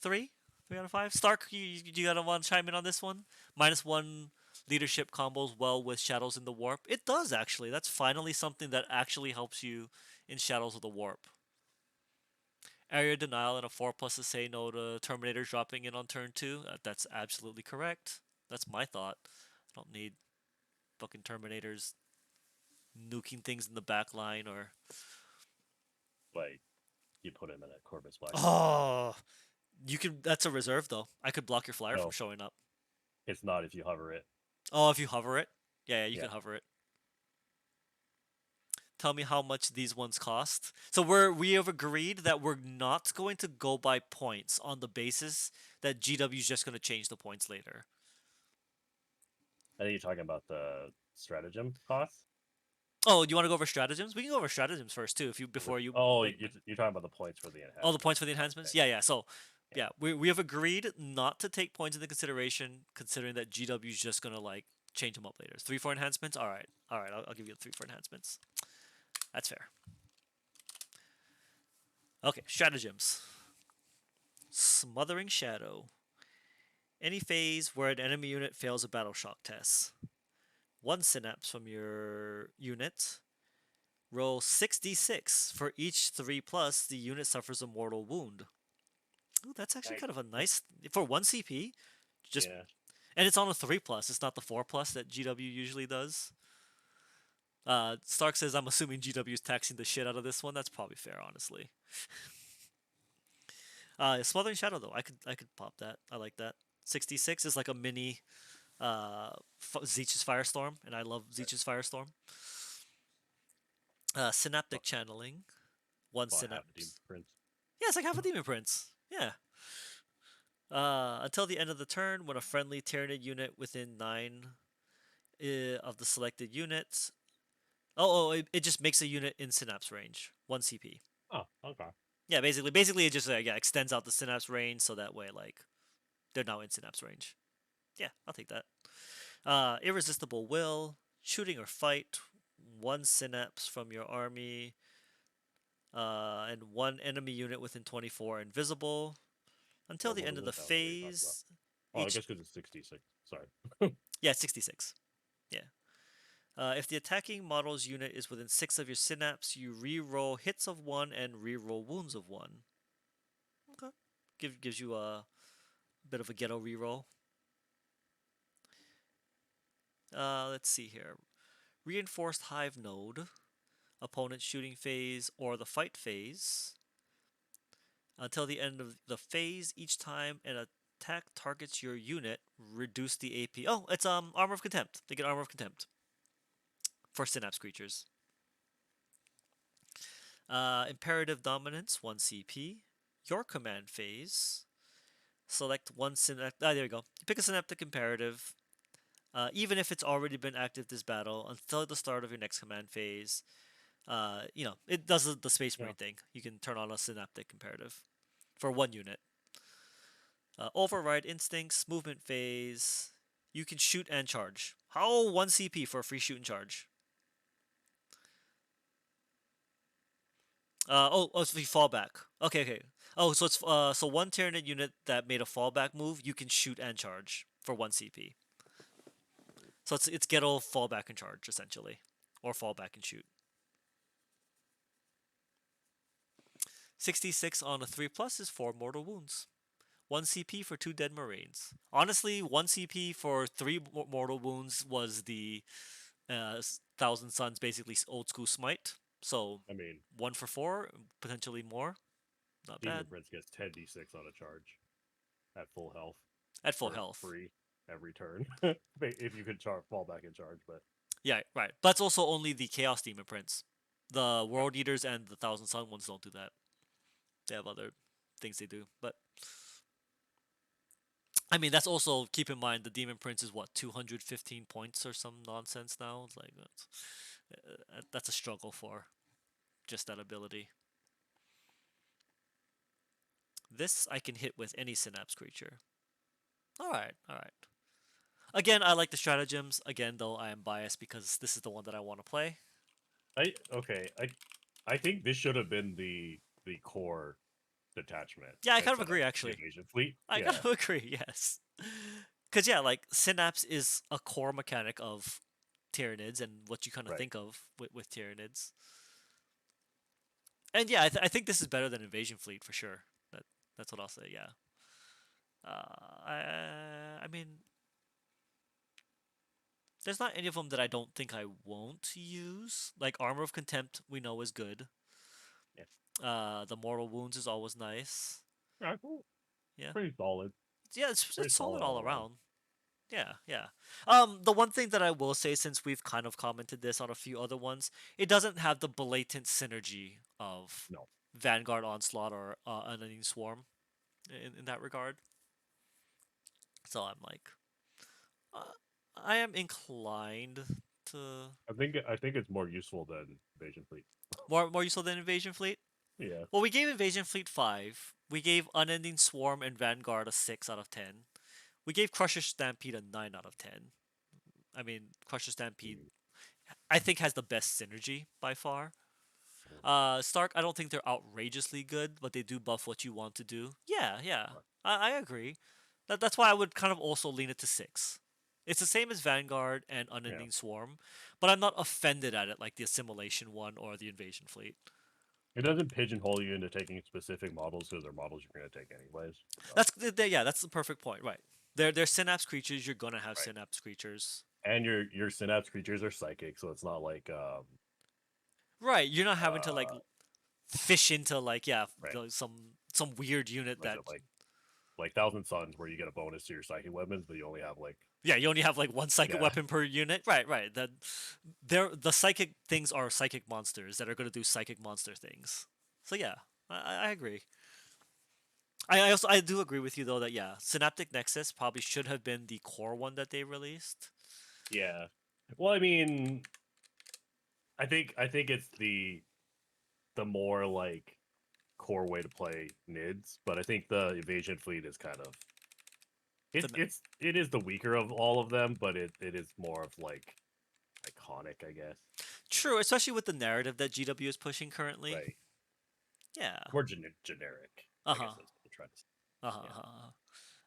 3? 3 out of 5? Stark, you gotta want to chime in on this one? -1 leadership combos well with Shadows in the Warp. It does actually. That's finally something that actually helps you in Shadows of the Warp. Area denial and a 4+ to say no to Terminators dropping in on turn 2. That's absolutely correct. That's my thought. I don't need fucking Terminators nuking things in the back line or. like you put him in a Corvus Black. Oh, you could. That's a reserve though. I could block your flyer from No, showing up. it's not if you hover it. Oh, if you hover it? Yeah, you Yeah. can hover it. Tell me how much these ones cost. So we have agreed that we're not going to go by points on the basis that GW is just going to change the points later. I think you're talking about the stratagem costs. Oh, you want to go over stratagems? We can go over stratagems first too. If you before you Oh, like you're talking about the points for the all the enhancement. points for the enhancements. Okay. Yeah. So Yeah. yeah, we have agreed not to take points into consideration, considering that GW is just going to like change them up later. 3 for enhancements. All right. I'll give you a 3 for enhancements. That's fair. Okay, stratagems. Smothering Shadow. Any phase where an enemy unit fails a battle shock test. 1 synapse from your unit. Roll 6d6. For each 3+, the unit suffers a mortal wound. Ooh, that's actually kind of a nice for 1 CP. Just Yeah. and it's on a 3+. It's not the 4+ that GW usually does. Stark says, "I'm assuming GW is taxing the shit out of this one." That's probably fair, honestly. Smothering Shadow though, I could pop that. I like that. 66 is like a mini Zeech's Firestorm, and I love Zeech's Firestorm. Synaptic Channeling, 1 About half a Demon synapse. Prince. Yeah, it's like half a Demon Prince. Yeah. Until the end of the turn, when a friendly Tyranid unit within 9 of the selected units. It just makes a unit in synapse range. 1 CP. Oh, okay. Yeah, basically it just extends out the synapse range so that way like they're now in synapse range. Yeah, I'll take that. Irresistible Will, shooting or fight, 1 synapse from your army, and 1 enemy unit within 24 invisible. Until What the end was of the it? That was already talked about. phase, Oh, I each. guess because it's 66. Sorry. Yeah, 66. Yeah. If the attacking model's unit is within 6 of your synapse, you re-roll hits of 1 and re-roll wounds of 1. Okay. Gives you a bit of a ghetto re-roll. Let's see here. Reinforced Hive Node. Opponent shooting phase or the fight phase. Until the end of the phase, each time an attack targets your unit, reduce the AP. Oh, it's Armor of Contempt. They get Armor of Contempt for Synapse creatures. Imperative Dominance, 1 CP. Your command phase. Select 1 synaptic. There you go. You pick a synaptic imperative. Even if it's already been active this battle, until the start of your next command phase, it does the Space Marine thing. You can turn on a synaptic imperative for 1 unit. Override Instincts, movement phase. You can shoot and charge. How 1 CP for a free shoot and charge? So you fall back. Okay. Oh, so it's so 1 Tyranid unit that made a fallback move, you can shoot and charge for 1 CP. So it's ghetto fallback and charge essentially, or fallback and shoot. 66 on a 3+ is 4 mortal wounds. 1 CP for 2 dead Marines. Honestly, 1 CP for 3 mortal wounds was the Thousand Suns basically old school smite. So I mean, 1 for 4, potentially more. Not Demon bad. Prince gets 10d6 on a charge at full health. At full For health. free every turn. If you could fall back and charge, but Yeah, right. But it's also only the Chaos Demon Prince. The World Eaters and the Thousand Sun ones don't do that. They have other things they do. But I mean, that's also keep in mind the Demon Prince is what 215 points or some nonsense now. It's like that's a struggle for just that ability. This I can hit with any Synapse creature. All right, all right. Again, I like the stratagems. Again, though, I am biased because this is the one that I want to play. I think this should have been the core detachment Yeah, I kind of instead of agree. the Actually, invasion fleet. I kind Yeah, of agree. Yes, because yeah, like Synapse is a core mechanic of Tyranids and what you kind of right. think of with Tyranids. And yeah, I think this is better than Invasion Fleet for sure. That's what I'll say. Yeah. I mean, there's not any of them that I don't think I won't use. Like Armor of Contempt, we know is good. Yeah. The Mortal Wounds is always nice. Yeah, cool. Yeah. Pretty solid. Yeah, it's Pretty solid solid all all around. around. Yeah, yeah. The one thing that I will say, since we've kind of commented this on a few other ones, it doesn't have the blatant synergy of No. Vanguard Onslaught or Unending Swarm in that regard. So I'm like, uh, I am inclined to I think it's more useful than invasion fleet. more useful than Invasion Fleet. Yeah. Well, we gave Invasion Fleet 5. We gave Unending Swarm and Vanguard a 6 out of 10. We gave Crusher Stampede a 9 out of 10. I mean, Crusher Stampede, Mm, I think, has the best synergy by far. mm, Stark, I don't think they're outrageously good, but they do buff what you want to do. Yeah, yeah, right. I agree. That's why I would kind of also lean it to 6. It's the same as Vanguard and Yeah. Unending Swarm, but I'm not offended at it like the Assimilation one or the Invasion Fleet. It doesn't pigeonhole you into taking specific models because they're models you're going to take anyways. So, Yeah, that's the perfect point, right? They're synapse creatures. You're gonna have right. synapse creatures, And your synapse creatures are psychic, so it's not like right? You're not having to like uh fish into like yeah right. some weird unit Was that it like Thousand Suns where you get a bonus to your psychic weapons, but you only have like yeah you only have like one psychic yeah. weapon per unit, right? Right. That the psychic things are psychic monsters that are gonna do psychic monster things. So yeah, I agree. I do agree with you though that yeah, Synaptic Nexus probably should have been the core one that they released. Yeah. Well, I mean, I think it's the more like core way to play NIDS, but I think the evasion fleet is kind of The, it is the weaker of all of them, but it is more of like iconic, I guess. true, especially with the narrative that GW is pushing currently. Right. Yeah. More generic, Uh I guess huh. that's what I'm trying to say. Uh huh. Yeah.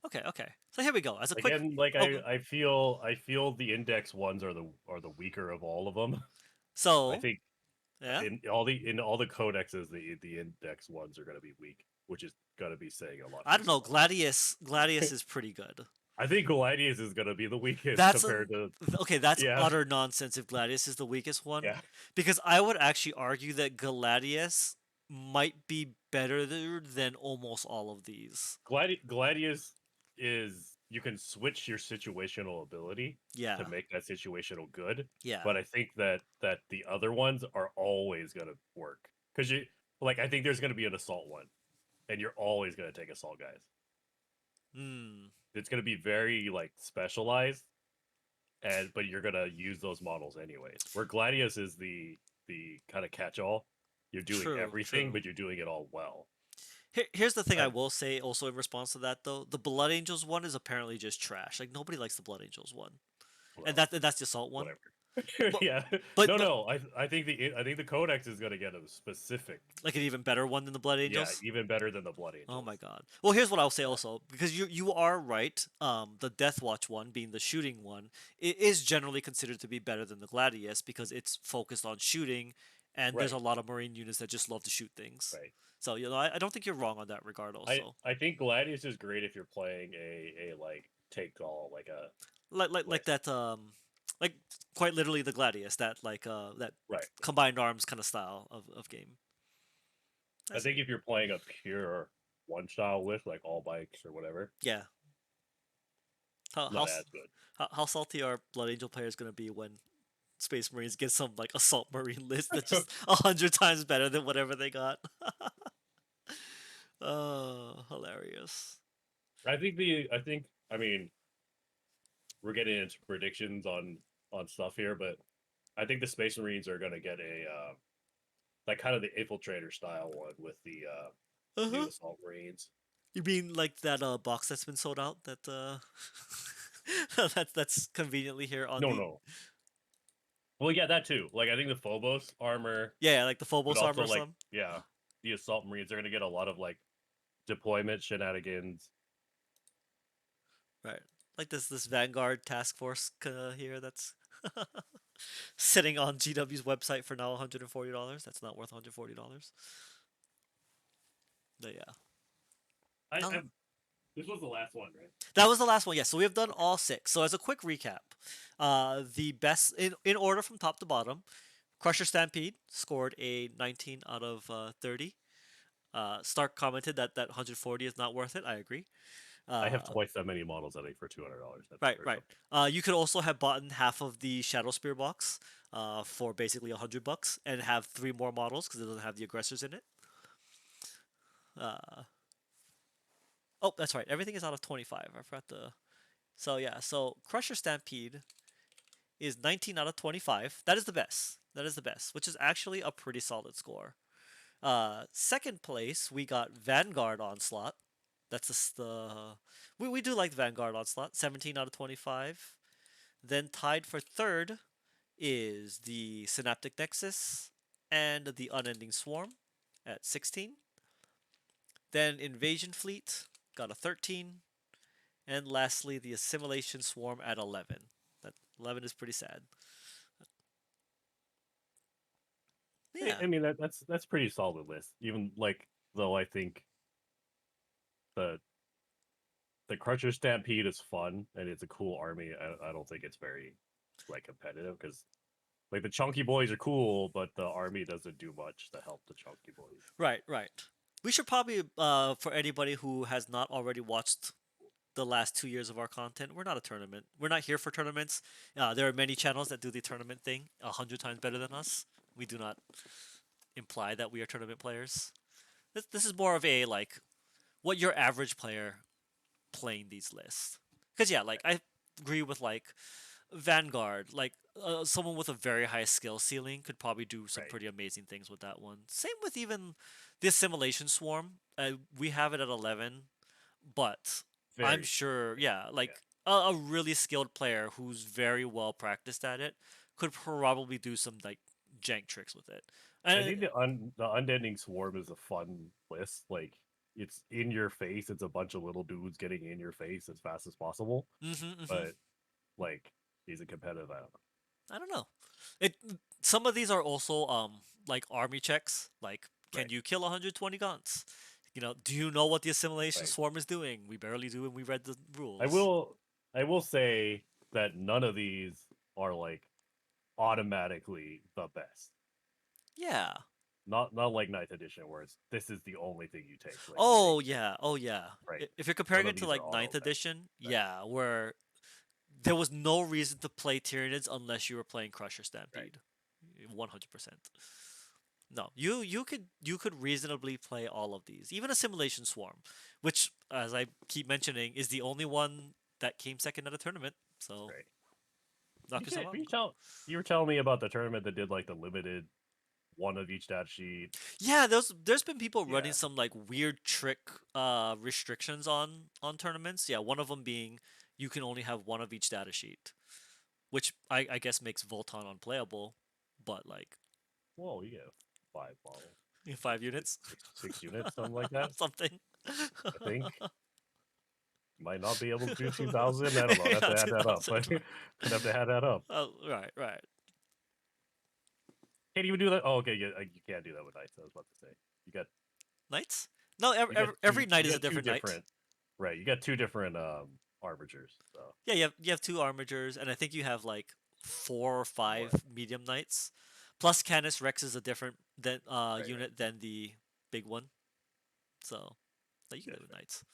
Okay. Okay. So here we go. As a quick. Again, like Oh, I feel the index ones are the weaker of all of them. I so think yeah. in all the codexes, the index ones are going to be weak, which is going to be saying a lot I for don't know. someone. Gladius is pretty good. I think Gladius is going to be the weakest That's compared to okay. That's yeah, utter nonsense. If Gladius is the weakest one, yeah. because I would actually argue that Gladius might be better than almost all of these. Gladius is you can switch your situational ability to Yeah. make that situational good, Yeah. but I think that the other ones are always going to work because you like I think there's going to be an assault one, and you're always going to take assault guys. Hmm. It's going to be very like specialized, and but you're going to use those models anyways. Where Gladius is the kind of catch all. You're doing True. everything, True. but you're doing it all well. Here's the thing I And, will say also in response to that though. The Blood Angels one is apparently just trash. Like nobody likes the Blood Angels one. And well, that's the assault one. whatever. But Yeah. but No, but no. I think the Codex is gonna get a specific. like an even better one than the Blood Yeah, Angels. even better than the Blood Oh my Angels. god. Well, here's what I'll say Yeah. also because you are right. The Death Watch one being the shooting one, it is generally considered to be better than the Gladius because it's focused on shooting, and there's a Right. lot of Marine units that just love to shoot things. Right. So I don't think you're wrong on that regard I also. I think Gladius is great if you're playing a like take all like a Like list. that like quite literally the Gladius that Right. combined arms kind of style of game. I I think see. if you're playing a pure one style list like all bikes or whatever, Yeah. How how not s- as good. how salty are Blood Angel players gonna be when Space Marines get some like assault marine list that's just 100 times better than whatever they got? Oh, hilarious. I think I mean, we're getting into predictions on stuff here, but I think the Space Marines are gonna get a like kind of the infiltrator style one with the new Uh-huh. assault marines. You mean like that box that's been sold out that that's conveniently here on No, the no. Well, yeah, that too. Like I think the Phobos armor, yeah, like the but Phobos also armor like some. yeah, the assault marines are gonna get a lot of like deployment shenanigans. Right. Like this Vanguard task force here that's sitting on GW's website for now $140. That's not worth $140. But yeah. I Um, this was the last one, right? that was the last one. Yes. So we have done all six. So as a quick recap, the best in order from top to bottom, Crusher Stampede scored a 19 out of 30. Stark commented that 140 is not worth it. I agree. I have Uh, twice that many models, I think, for $200. That's right, or right. something. You could also have bought half of the Shadow Spear box for basically $100 and have three more models because it doesn't have the aggressors in it. Uh, oh, that's right. Everything is out of 25. I forgot the. So yeah, so Crusher Stampede is 19 out of 25. That is the best. That is the best, which is actually a pretty solid score. Second place, we got Vanguard Onslaught. That's just the we do like Vanguard Onslaught, 17 out of 25. Then tied for third is the Synaptic Nexus and the Unending Swarm at 16. Then Invasion Fleet got a 13. And lastly, the Assimilation Swarm at 11. That 11 is pretty sad. Yeah. I mean that's pretty solid list. Even like though I think the the Crusher Stampede is fun and it's a cool army. I don't think it's very like competitive because like the Chunky Boys are cool, but the army doesn't do much to help the Chunky Boys. Right, right. We should probably, for anybody who has not already watched the last 2 years of our content, we're not a tournament. We're not here for tournaments. There are many channels that do the tournament thing 100 times better than us. We do not imply that we are tournament players. This is more of a like what your average player playing these lists. Because yeah, like I agree with like Vanguard, like someone with a very high skill ceiling could probably do some Right. pretty amazing things with that one. Same with even the Assimilation Swarm. We have it at 11, but I'm Very sure, yeah, yeah. like a really skilled player who's very well practiced at it could probably do some like jank tricks with it. I And think the Unending Swarm is a fun list. Like it's in your face. It's a bunch of little dudes getting in your face as fast as possible. mm-hmm. But like he's a competitive. I don't know. I don't know. It some of these are also like army checks. Like, can Right. you kill 120 guns? Do you know what the assimilation Right. swarm is doing? We barely do, and we read the I rules. will I will say that none of these are like automatically the best. Yeah. Not like ninth edition where it's this is the only thing you take. Like you take Oh yeah. Oh yeah. right. If you're None comparing of it to these are like auto ninth attack. edition, Right. yeah, where there was no reason to play Tyranids unless you were playing Crusher Right. Stampede. 100%. No, you could reasonably play all of these, even Assimilation Swarm, which, as I keep mentioning, is the only one that came second at a tournament. So Right. knock yourself out. You were telling me about the tournament that did like the limited one of each data sheet. Yeah, there's been people running Yeah. some like weird trick restrictions on tournaments. Yeah, one of them being you can only have one of each data sheet, which I guess makes Volton unplayable, but like Whoa, you get 5 models. in 5 units, Six units, something like that. something. I think. Might not be able to do 2,000. I don't know. I'd have Yeah, to add that up. 2000. But I'd have to add that up. Oh, right, right. Can't even do that. Oh, okay. You can't do that with knights. I was about to say. You got Knights? No, you got every two knight you is a got two different knight. different right. You got two different arbiters. So Yeah, you have two armigers, and I think you have like four or five more. medium knights. Plus, Canis Rex is a different Right, right. unit than the big one, so you can Yeah, do it with knights.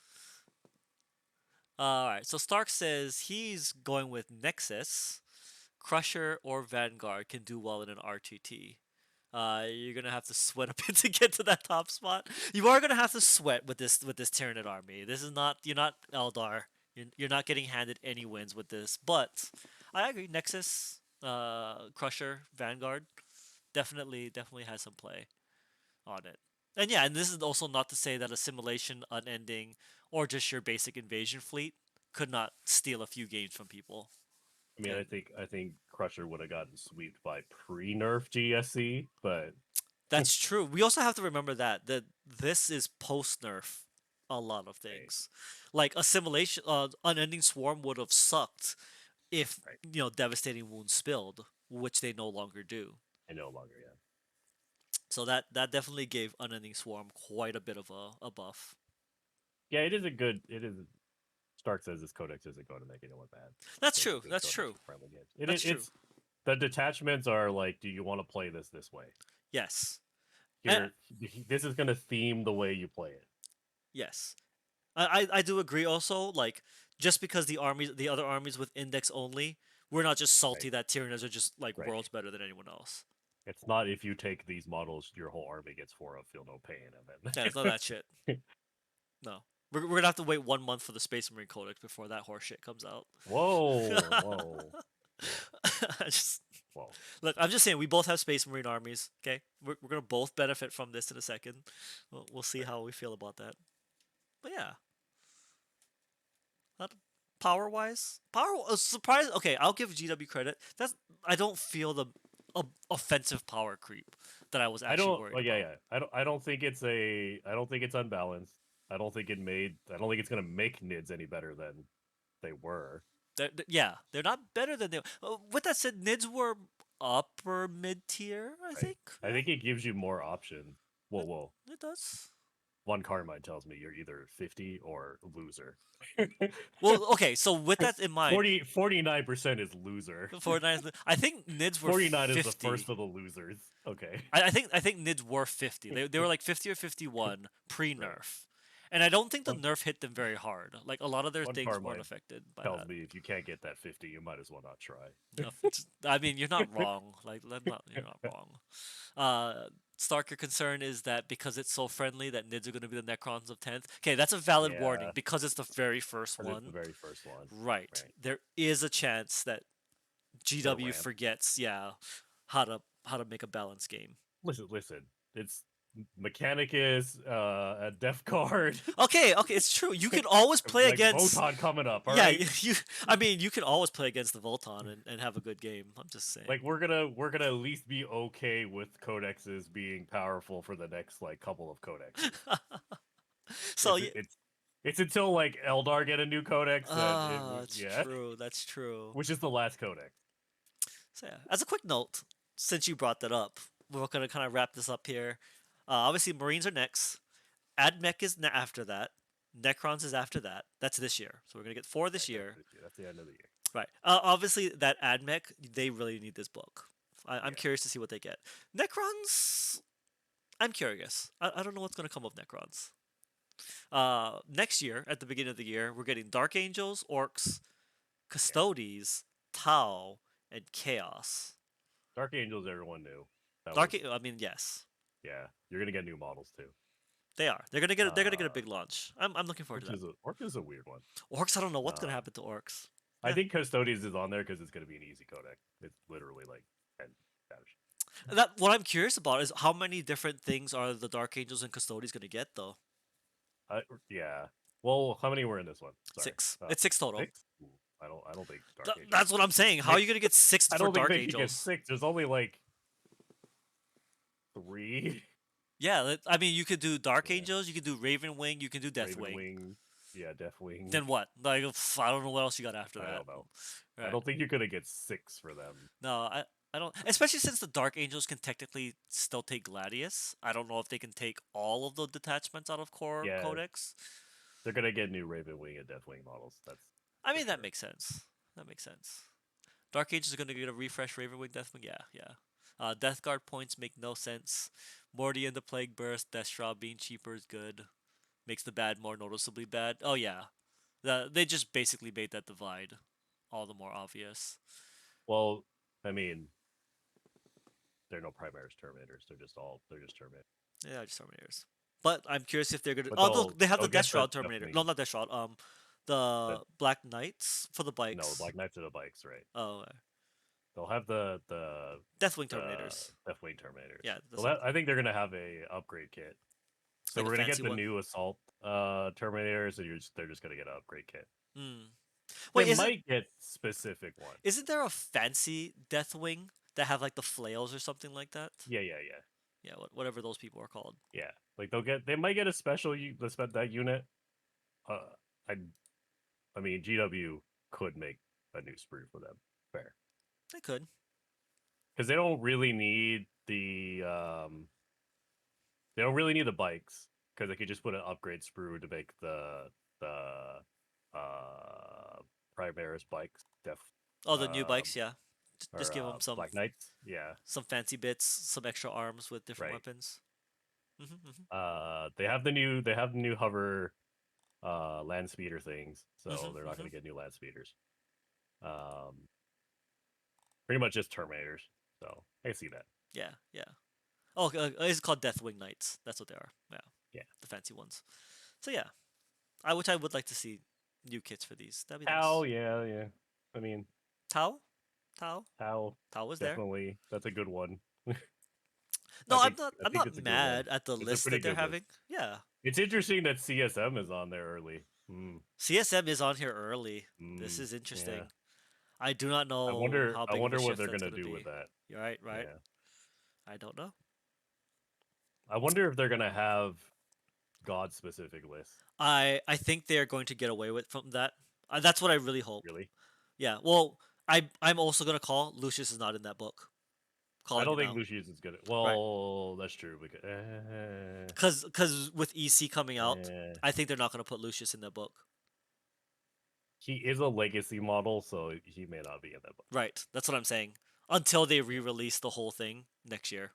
All right, so Stark says he's going with Nexus, Crusher, or Vanguard can do well in an RTT. You're gonna have to sweat a bit to get to that top spot. You are gonna have to sweat with this Tyranid army. This is not you're not Eldar. You're not getting handed any wins with this. But I agree. Nexus, Crusher, Vanguard, definitely has some play on it. And yeah, and this is also not to say that Assimilation, Unending, or just your basic invasion fleet could not steal a few games from people. I mean, And I think Crusher would have gotten swept by pre-nerf GSC, but that's true. We also have to remember that this is post nerf a lot of right, things. Like Assimilation, Unending Swarm would have sucked if right. Devastating Wounds spilled, which they no longer do. I no longer, yeah. So that definitely gave Unending Swarm quite a bit of a buff. Yeah, it is a good. It is. Stark says this codex isn't going to make anyone bad. That's It's a true. good That's codex true. for friendly games. That's true. It's the detachments are like, do you want to play this way? Yes. And Here, this is going to theme the way you play it. yes. I do agree also, like, just because the other armies with index only, we're not just salty Right, that Tyranids are just like right. worlds better than anyone else. It's not if you take these models, your whole army gets 4 of feel no pain. Yeah, it's not that shit. No. We're gonna have to wait 1 month for the Space Marine Codex before that horse shit comes out. Whoa, whoa, I just whoa. look. I'm just saying we both have Space Marine armies. Okay, we're gonna both benefit from this in a second. We'll see Right. how we feel about that. But yeah, not power wise, surprise. Okay, I'll give GW credit. That's I don't feel the offensive power creep that I was I actually don't. worried Oh yeah, about. yeah. I don't think it's a. I don't think it's unbalanced. I don't think it made. I don't think it's going to make Nids any better than they were. Yeah, they're not better than they. With that said, Nids were upper mid tier, I Right. think. I Right? think it gives you more options. Whoa, It, whoa. it does. One Carmine tells me you're either 50 or loser. Well, okay. So with that in mind, 49% is loser. Fortnite. I think Nids were 49 is the first 50. of the losers. Okay. I think Nids were 50. They were like 50 or 51 pre Right. nerf, and I don't think the One, nerf hit them very hard. Like a lot of their one things weren't Carmine affected by tells that. me if you can't get that 50, you might as well not try. No, I mean, you're not wrong. Like, you're not wrong. Starker concern is that because it's so friendly that Nids are going to be the Necrons of 10th. Okay, that's a valid warning Yeah, because it's the very first because it's the one. very first one. Right. Right. There is a chance that The GW ramp. forgets, yeah, how to make a balanced game. Listen. It's Mechanicus, a Death Guard, Okay, it's true. You can always play like against. Voton coming up. All Yeah, right. you. I mean, you can always play against the Volton and have a good game. I'm just saying. Like we're gonna at least be okay with codexes being powerful for the next like couple of codexes. So It's it's until like Eldar get a new codex that that's yeah, true. That's true. which is the last codex. So yeah, as a quick note, since you brought that up, we're gonna kind of wrap this up here. Obviously, Marines are next. AdMech is after that. Necrons is after that. That's this year. So we're gonna get four this Right, year. that's the end of the year. Right. Obviously, that AdMech, they really need this book. I'm Yeah, curious to see what they get. Necrons, I'm curious. I don't know what's gonna come of Necrons. Next year, at the beginning of the year, we're getting Dark Angels, Orcs, yeah. Custodes, Tau, and Chaos. Dark Angels, everyone knew that Dark, was I mean, yes, yeah. You're gonna get new models too. they are. They're gonna get a Uh, big launch. I'm looking forward to that. Orc is a weird one. Orcs, I don't know what's gonna Um, happen to Orcs. I think Custodes is on there because it's gonna be an easy codex. It's literally like 10 damage. That what I'm curious about is how many different things are the Dark Angels and Custodes gonna get though. Yeah. Well, how many were in this one? Sorry. Six. It's six total. 6? Ooh, I don't think Dark Angels. That's what I'm saying. How are you gonna get six I for don't think Dark they could get Angels? 6. There's only like 3. Yeah, I mean, you could do Dark Yeah. Angels, you could do Raven Wing, you can do Deathwing. Ravenwing. Yeah, Deathwing. Then what? Like, I don't know what else you got after I that. don't know. I Right. don't think you're gonna get 6 for them. No, I don't. Especially since the Dark Angels can technically still take Gladius. I don't know if they can take all of the detachments out of Core Yeah, Codex. they're gonna get new Ravenwing and Deathwing models. That's I for mean, that sure. makes sense. That makes sense. Dark Angels are going to get a refresh Ravenwing Deathwing. Yeah, yeah. Death Guard points make no sense. Morty and the Plague Burst, Death Shroud being cheaper is good. Makes the bad more noticeably bad. Oh, yeah. They just basically made that divide all the more obvious. Well, I mean, they're no Primaris Terminators. They're just Terminators. Yeah, just Terminators. But I'm curious if they're gonna. But Oh, look, they have the they'll Death get the Shroud Terminator. No, Deathwing. not Death Shroud. The Black Knights for the bikes. No, Black Knights are the bikes, right? Oh, okay. They'll have the Deathwing Terminators. Deathwing Terminators. Yeah, I think they're gonna have a upgrade kit. So like a we're gonna get fancy the one. new Assault Terminators, and they're just gonna get an upgrade kit. Hmm. They Wait, might get specific ones. isn't there a fancy Deathwing that have like the flails or something like that? Yeah. Yeah, whatever those people are called. Yeah. Like they might get a special that unit. Uh, I I mean GW could make a new sprue for them. Fair. They could. Because they don't really need the bikes, because they could just put an upgrade sprue to make the Primaris bikes Oh, the new bikes, yeah. Just or give them Black Knights. Yeah. some fancy bits, some extra arms with different Right. weapons. They have the new hover land speeder things, so they're not going to get new land speeders. Pretty much just Terminators. So I see that. Yeah. Oh, it's called Deathwing Knights. That's what they are. Yeah. The fancy ones. So yeah, I would like to see new kits for these. That'd be Tau, nice. yeah. I mean, Tau Tau was there. definitely. That's a good one. No, I I'm think not it's a good mad one. at the It's a list pretty that they're good list. having. Yeah. It's interesting that CSM is on there early. CSM is on here early. This is interesting. Yeah. I do not know how I big wonder of a what shift they're that's gonna going to do be. with that. You're right. Yeah. I don't know. I wonder if they're gonna have God specific lists. I think they're going to get away with from that. That's what I really hope. Really? Yeah. Well, I'm also gonna call Lucius is not in that book. I don't think now. Lucius is gonna. Well, that's true. Because with EC coming out, Eh. I think they're not gonna put Lucius in that book. He is a legacy model, so he may not be in that book. Right. That's what I'm saying. Until they re-release the whole thing next year.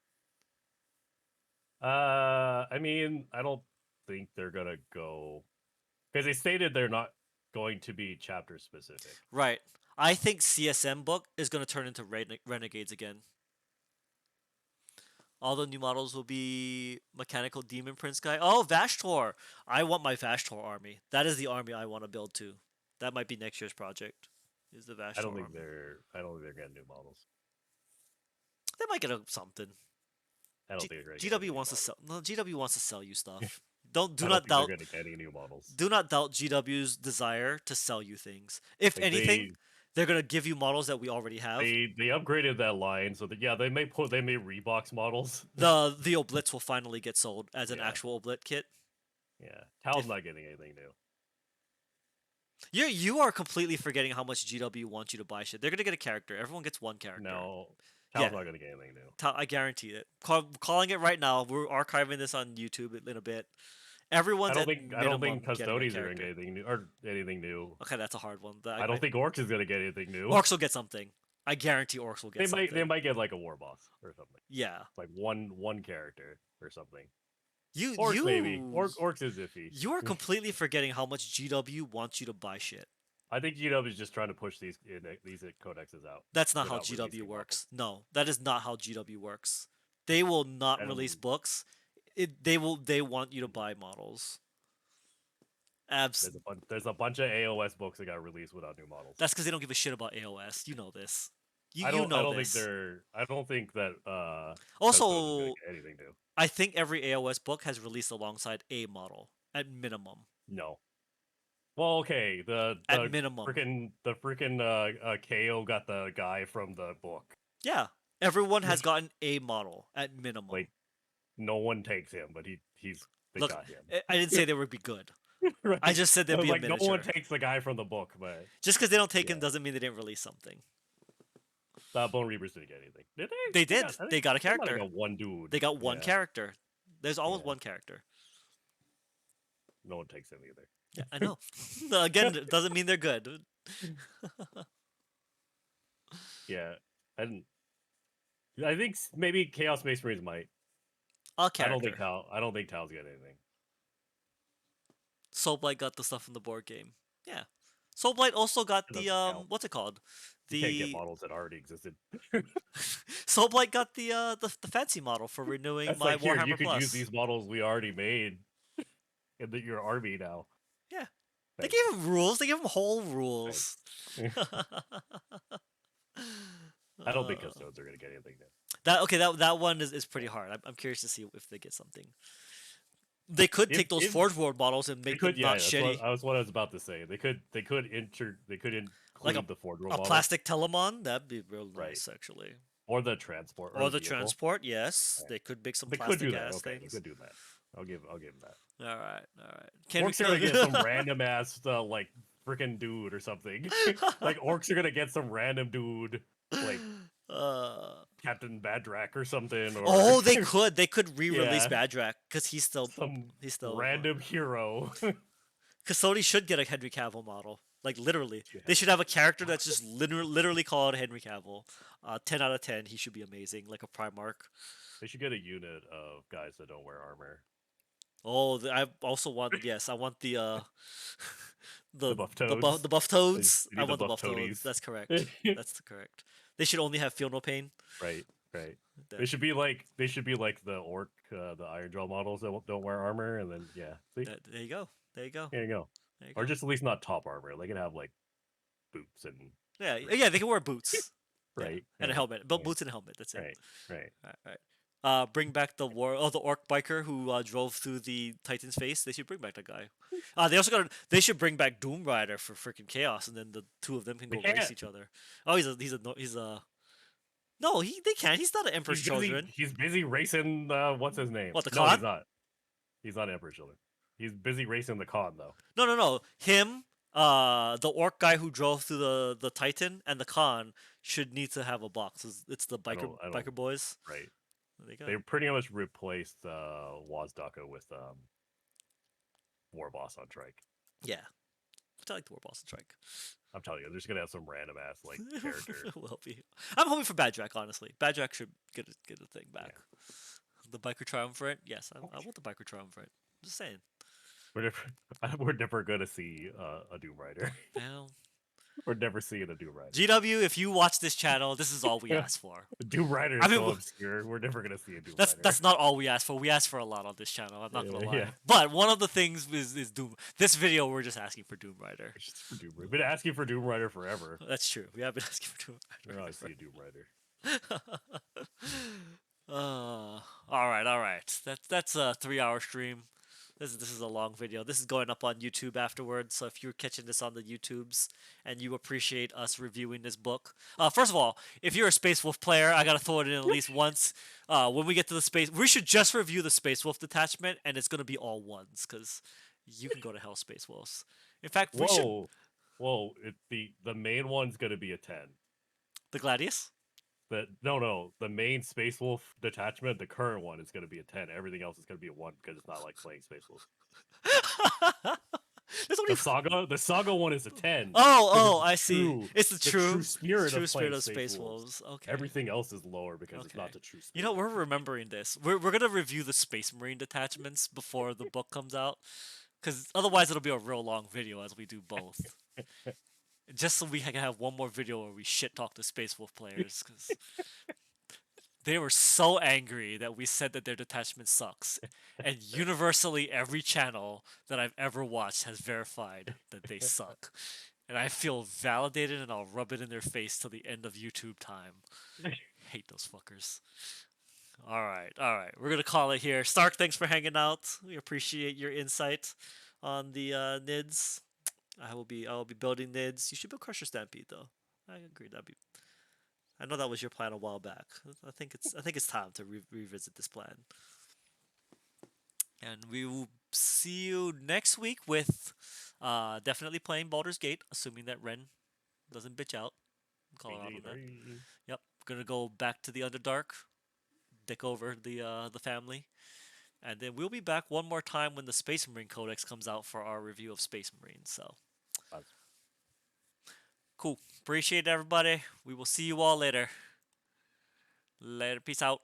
I mean, I don't think they're gonna go, because they stated they're not going to be chapter specific. Right. I think CSM book is gonna turn into Renegades again. All the new models will be Mechanical Demon Prince guy. Oh, Vashtor! I want my Vashtor army. That is the army I want to build too. That might be next year's project. Is the Vashtor I don't think army. I don't think they're getting new models. They might get something. I don't think they're GW wants to sell. No, GW wants to sell you stuff. Do not doubt. they're gonna get any new models. Do not doubt GW's desire to sell you things. If anything, they're gonna give you models that we already have. They upgraded that line, so that they may rebox models. The Oblitz will finally get sold as an actual Oblit kit. Yeah, Tal's not getting anything new. You are completely forgetting how much GW wants you to buy shit. They're gonna get a character. Everyone gets one character. No, Tal's not gonna get anything new. I guarantee it. Calling it right now. We're archiving this on YouTube in a bit. Everyone's I don't think Custodians are gonna get anything new anything new. Okay, that's a hard one. I don't think Orcs is gonna get anything new. Orcs will get something. I guarantee Orcs will get something. They might get like a war boss or something. Yeah. Like one character or something. Orcs maybe. Orcs is iffy. You are completely forgetting how much GW wants you to buy shit. I think GW is just trying to push these codexes out. That's not how GW works. No, that is not how GW works. They will not release books. They want you to buy models. There's a bunch of AOS books that got released without new models. That's because they don't give a shit about AOS. You know this. I don't think that also anything new. I think every AOS book has released alongside a model at minimum. No. Well, okay. At minimum. The freaking KO got the guy from the book. Yeah. Everyone has gotten a model at minimum. Like, no one takes him, but they got him. I didn't say they would be good. Right. I just said they'd be a miniature. No one takes the guy from the book, but just because they don't take him doesn't mean they didn't release something. Bone Reapers didn't get anything. Did they? They did. They got a character. They got one dude. They got one character. There's always one character. No one takes him either. Yeah, I know. Again, it doesn't mean they're good. Yeah, I think maybe Chaos Space Marines might. A character. I don't think Tal's got anything. Soulblight got the stuff from the board game. Yeah. Soulblight also got the what's it called? You can't get models that already existed. Soulblight got the fancy model for renewing my Warhammer Plus. You could Plus. use these models we already made in your army now. Yeah. They Thanks. gave him rules. They gave him whole rules. I don't think Custodes are gonna get anything new. That one is pretty hard. I'm curious to see if they get something. They could take those If Forge World models and they make could, them not that's shitty, what I was about to say. They could include like the Ford World a model, plastic Telemon. That'd be real right? nice, actually. Or the transport Or or the vehicle. transport, yes. Right. They could make some They could do plastic that. ass Okay, they things. could do that. I'll give them that. All right, all right. Can Orcs are gonna get some random ass like freaking dude or something. Like orcs are gonna get some random dude like uh, Captain Badrak or something, or oh, they could. They could re-release yeah, Badrak because he's still some he's still. random hero. Sony should get a Henry Cavill model. Like literally, Yeah. they should have a character that's just literally called Henry Cavill. 10 out of 10. He should be amazing, like a Primarch. They should get a unit of guys that don't wear armor. Oh, I also want I want the The buff toads. the buff toads. You I need the want the buff buff toads. toadies. That's correct. That's correct. They should only have feel no pain. Right. They should be like the orc, the Iron Jaw models that don't wear armor, and then yeah. See, There you go. There you go. there you go. There you Or go. just at least not top armor. They can have like boots and Yeah. They can wear boots. right Yeah, and a helmet. Boots and a helmet. That's it. right. Right. Bring back the the orc biker who drove through the Titan's face. They should bring back that guy. They should bring back Doom Rider for freaking chaos, and then the two of them can go race each other. Oh, he's a no. They can't. He's not an Emperor's children. He's busy racing. What's his name? What, the No, Khan? he's not. He's not Emperor's children. He's busy racing the Khan though. No. Him, the orc guy who drove through the Titan, and the Khan should need to have a box. It's the biker boys. Right. There you go. They pretty much replaced Wazdaka with War Boss on Trike. Yeah. I like the War Boss and Trike. I'm telling you, they're just gonna have some random ass like character. Will be. I'm hoping for Badrak, honestly. Badrak should get a thing back. Yeah. The Biker Triumvirate? Yes, I want the Biker Triumvirate. Just saying. We're never gonna see a Doom Rider. Well, We're never seeing a Doom Rider. GW, if you watch this channel, this is all we ask for. Doom Rider is so obscure. We're never gonna see a Doom Rider. That's not all we ask for. We ask for a lot on this channel. I'm not gonna lie. Yeah. But one of the things is Doom. This video, we're just asking for Doom Rider. It's just for Doom Rider. We've been asking for Doom Rider forever. That's true. We have been asking for Doom We're Rider. not see a Doom Rider. All right. That's a 3-hour stream. This is a long video. This is going up on YouTube afterwards. So if you're catching this on the YouTubes and you appreciate us reviewing this book, first of all, if you're a Space Wolf player, I gotta throw it in at least once. When we get to the space, we should just review the Space Wolf Detachment, and it's gonna be all ones because you can go to hell, Space Wolves. In fact, we should. Whoa! The main one's gonna be a 10. The Gladius. No, the main Space Wolf Detachment, the current one is going to be a 10. Everything else is going to be a 1 because it's not like playing Space Wolf. The Saga one is a 10. Oh, I see. It's the true spirit of of Space Space Wolves. Wolves. Okay. Everything else is lower because it's not the true spirit. You know, we're remembering this. We're gonna review the Space Marine detachments before the book comes out, because otherwise it'll be a real long video as we do both. Just so we can have one more video where we shit talk the Space Wolf players, because they were so angry that we said that their detachment sucks, and universally every channel that I've ever watched has verified that they suck, and I feel validated, and I'll rub it in their face till the end of YouTube time. Hate those fuckers. All right, we're gonna call it here. Stark, thanks for hanging out. We appreciate your insight on the NIDs. I will be building NIDs. You should build Crusher Stampede though. I agree. I know that was your plan a while back. I think it's time to revisit this plan. And we will see you next week with definitely playing Baldur's Gate, assuming that Ren doesn't bitch out. Call it out on that. Yep, gonna go back to the Underdark, dick over the family. And then we'll be back one more time when the Space Marine Codex comes out for our review of Space Marines. So, cool. Appreciate it, everybody. We will see you all later. Later. Peace out.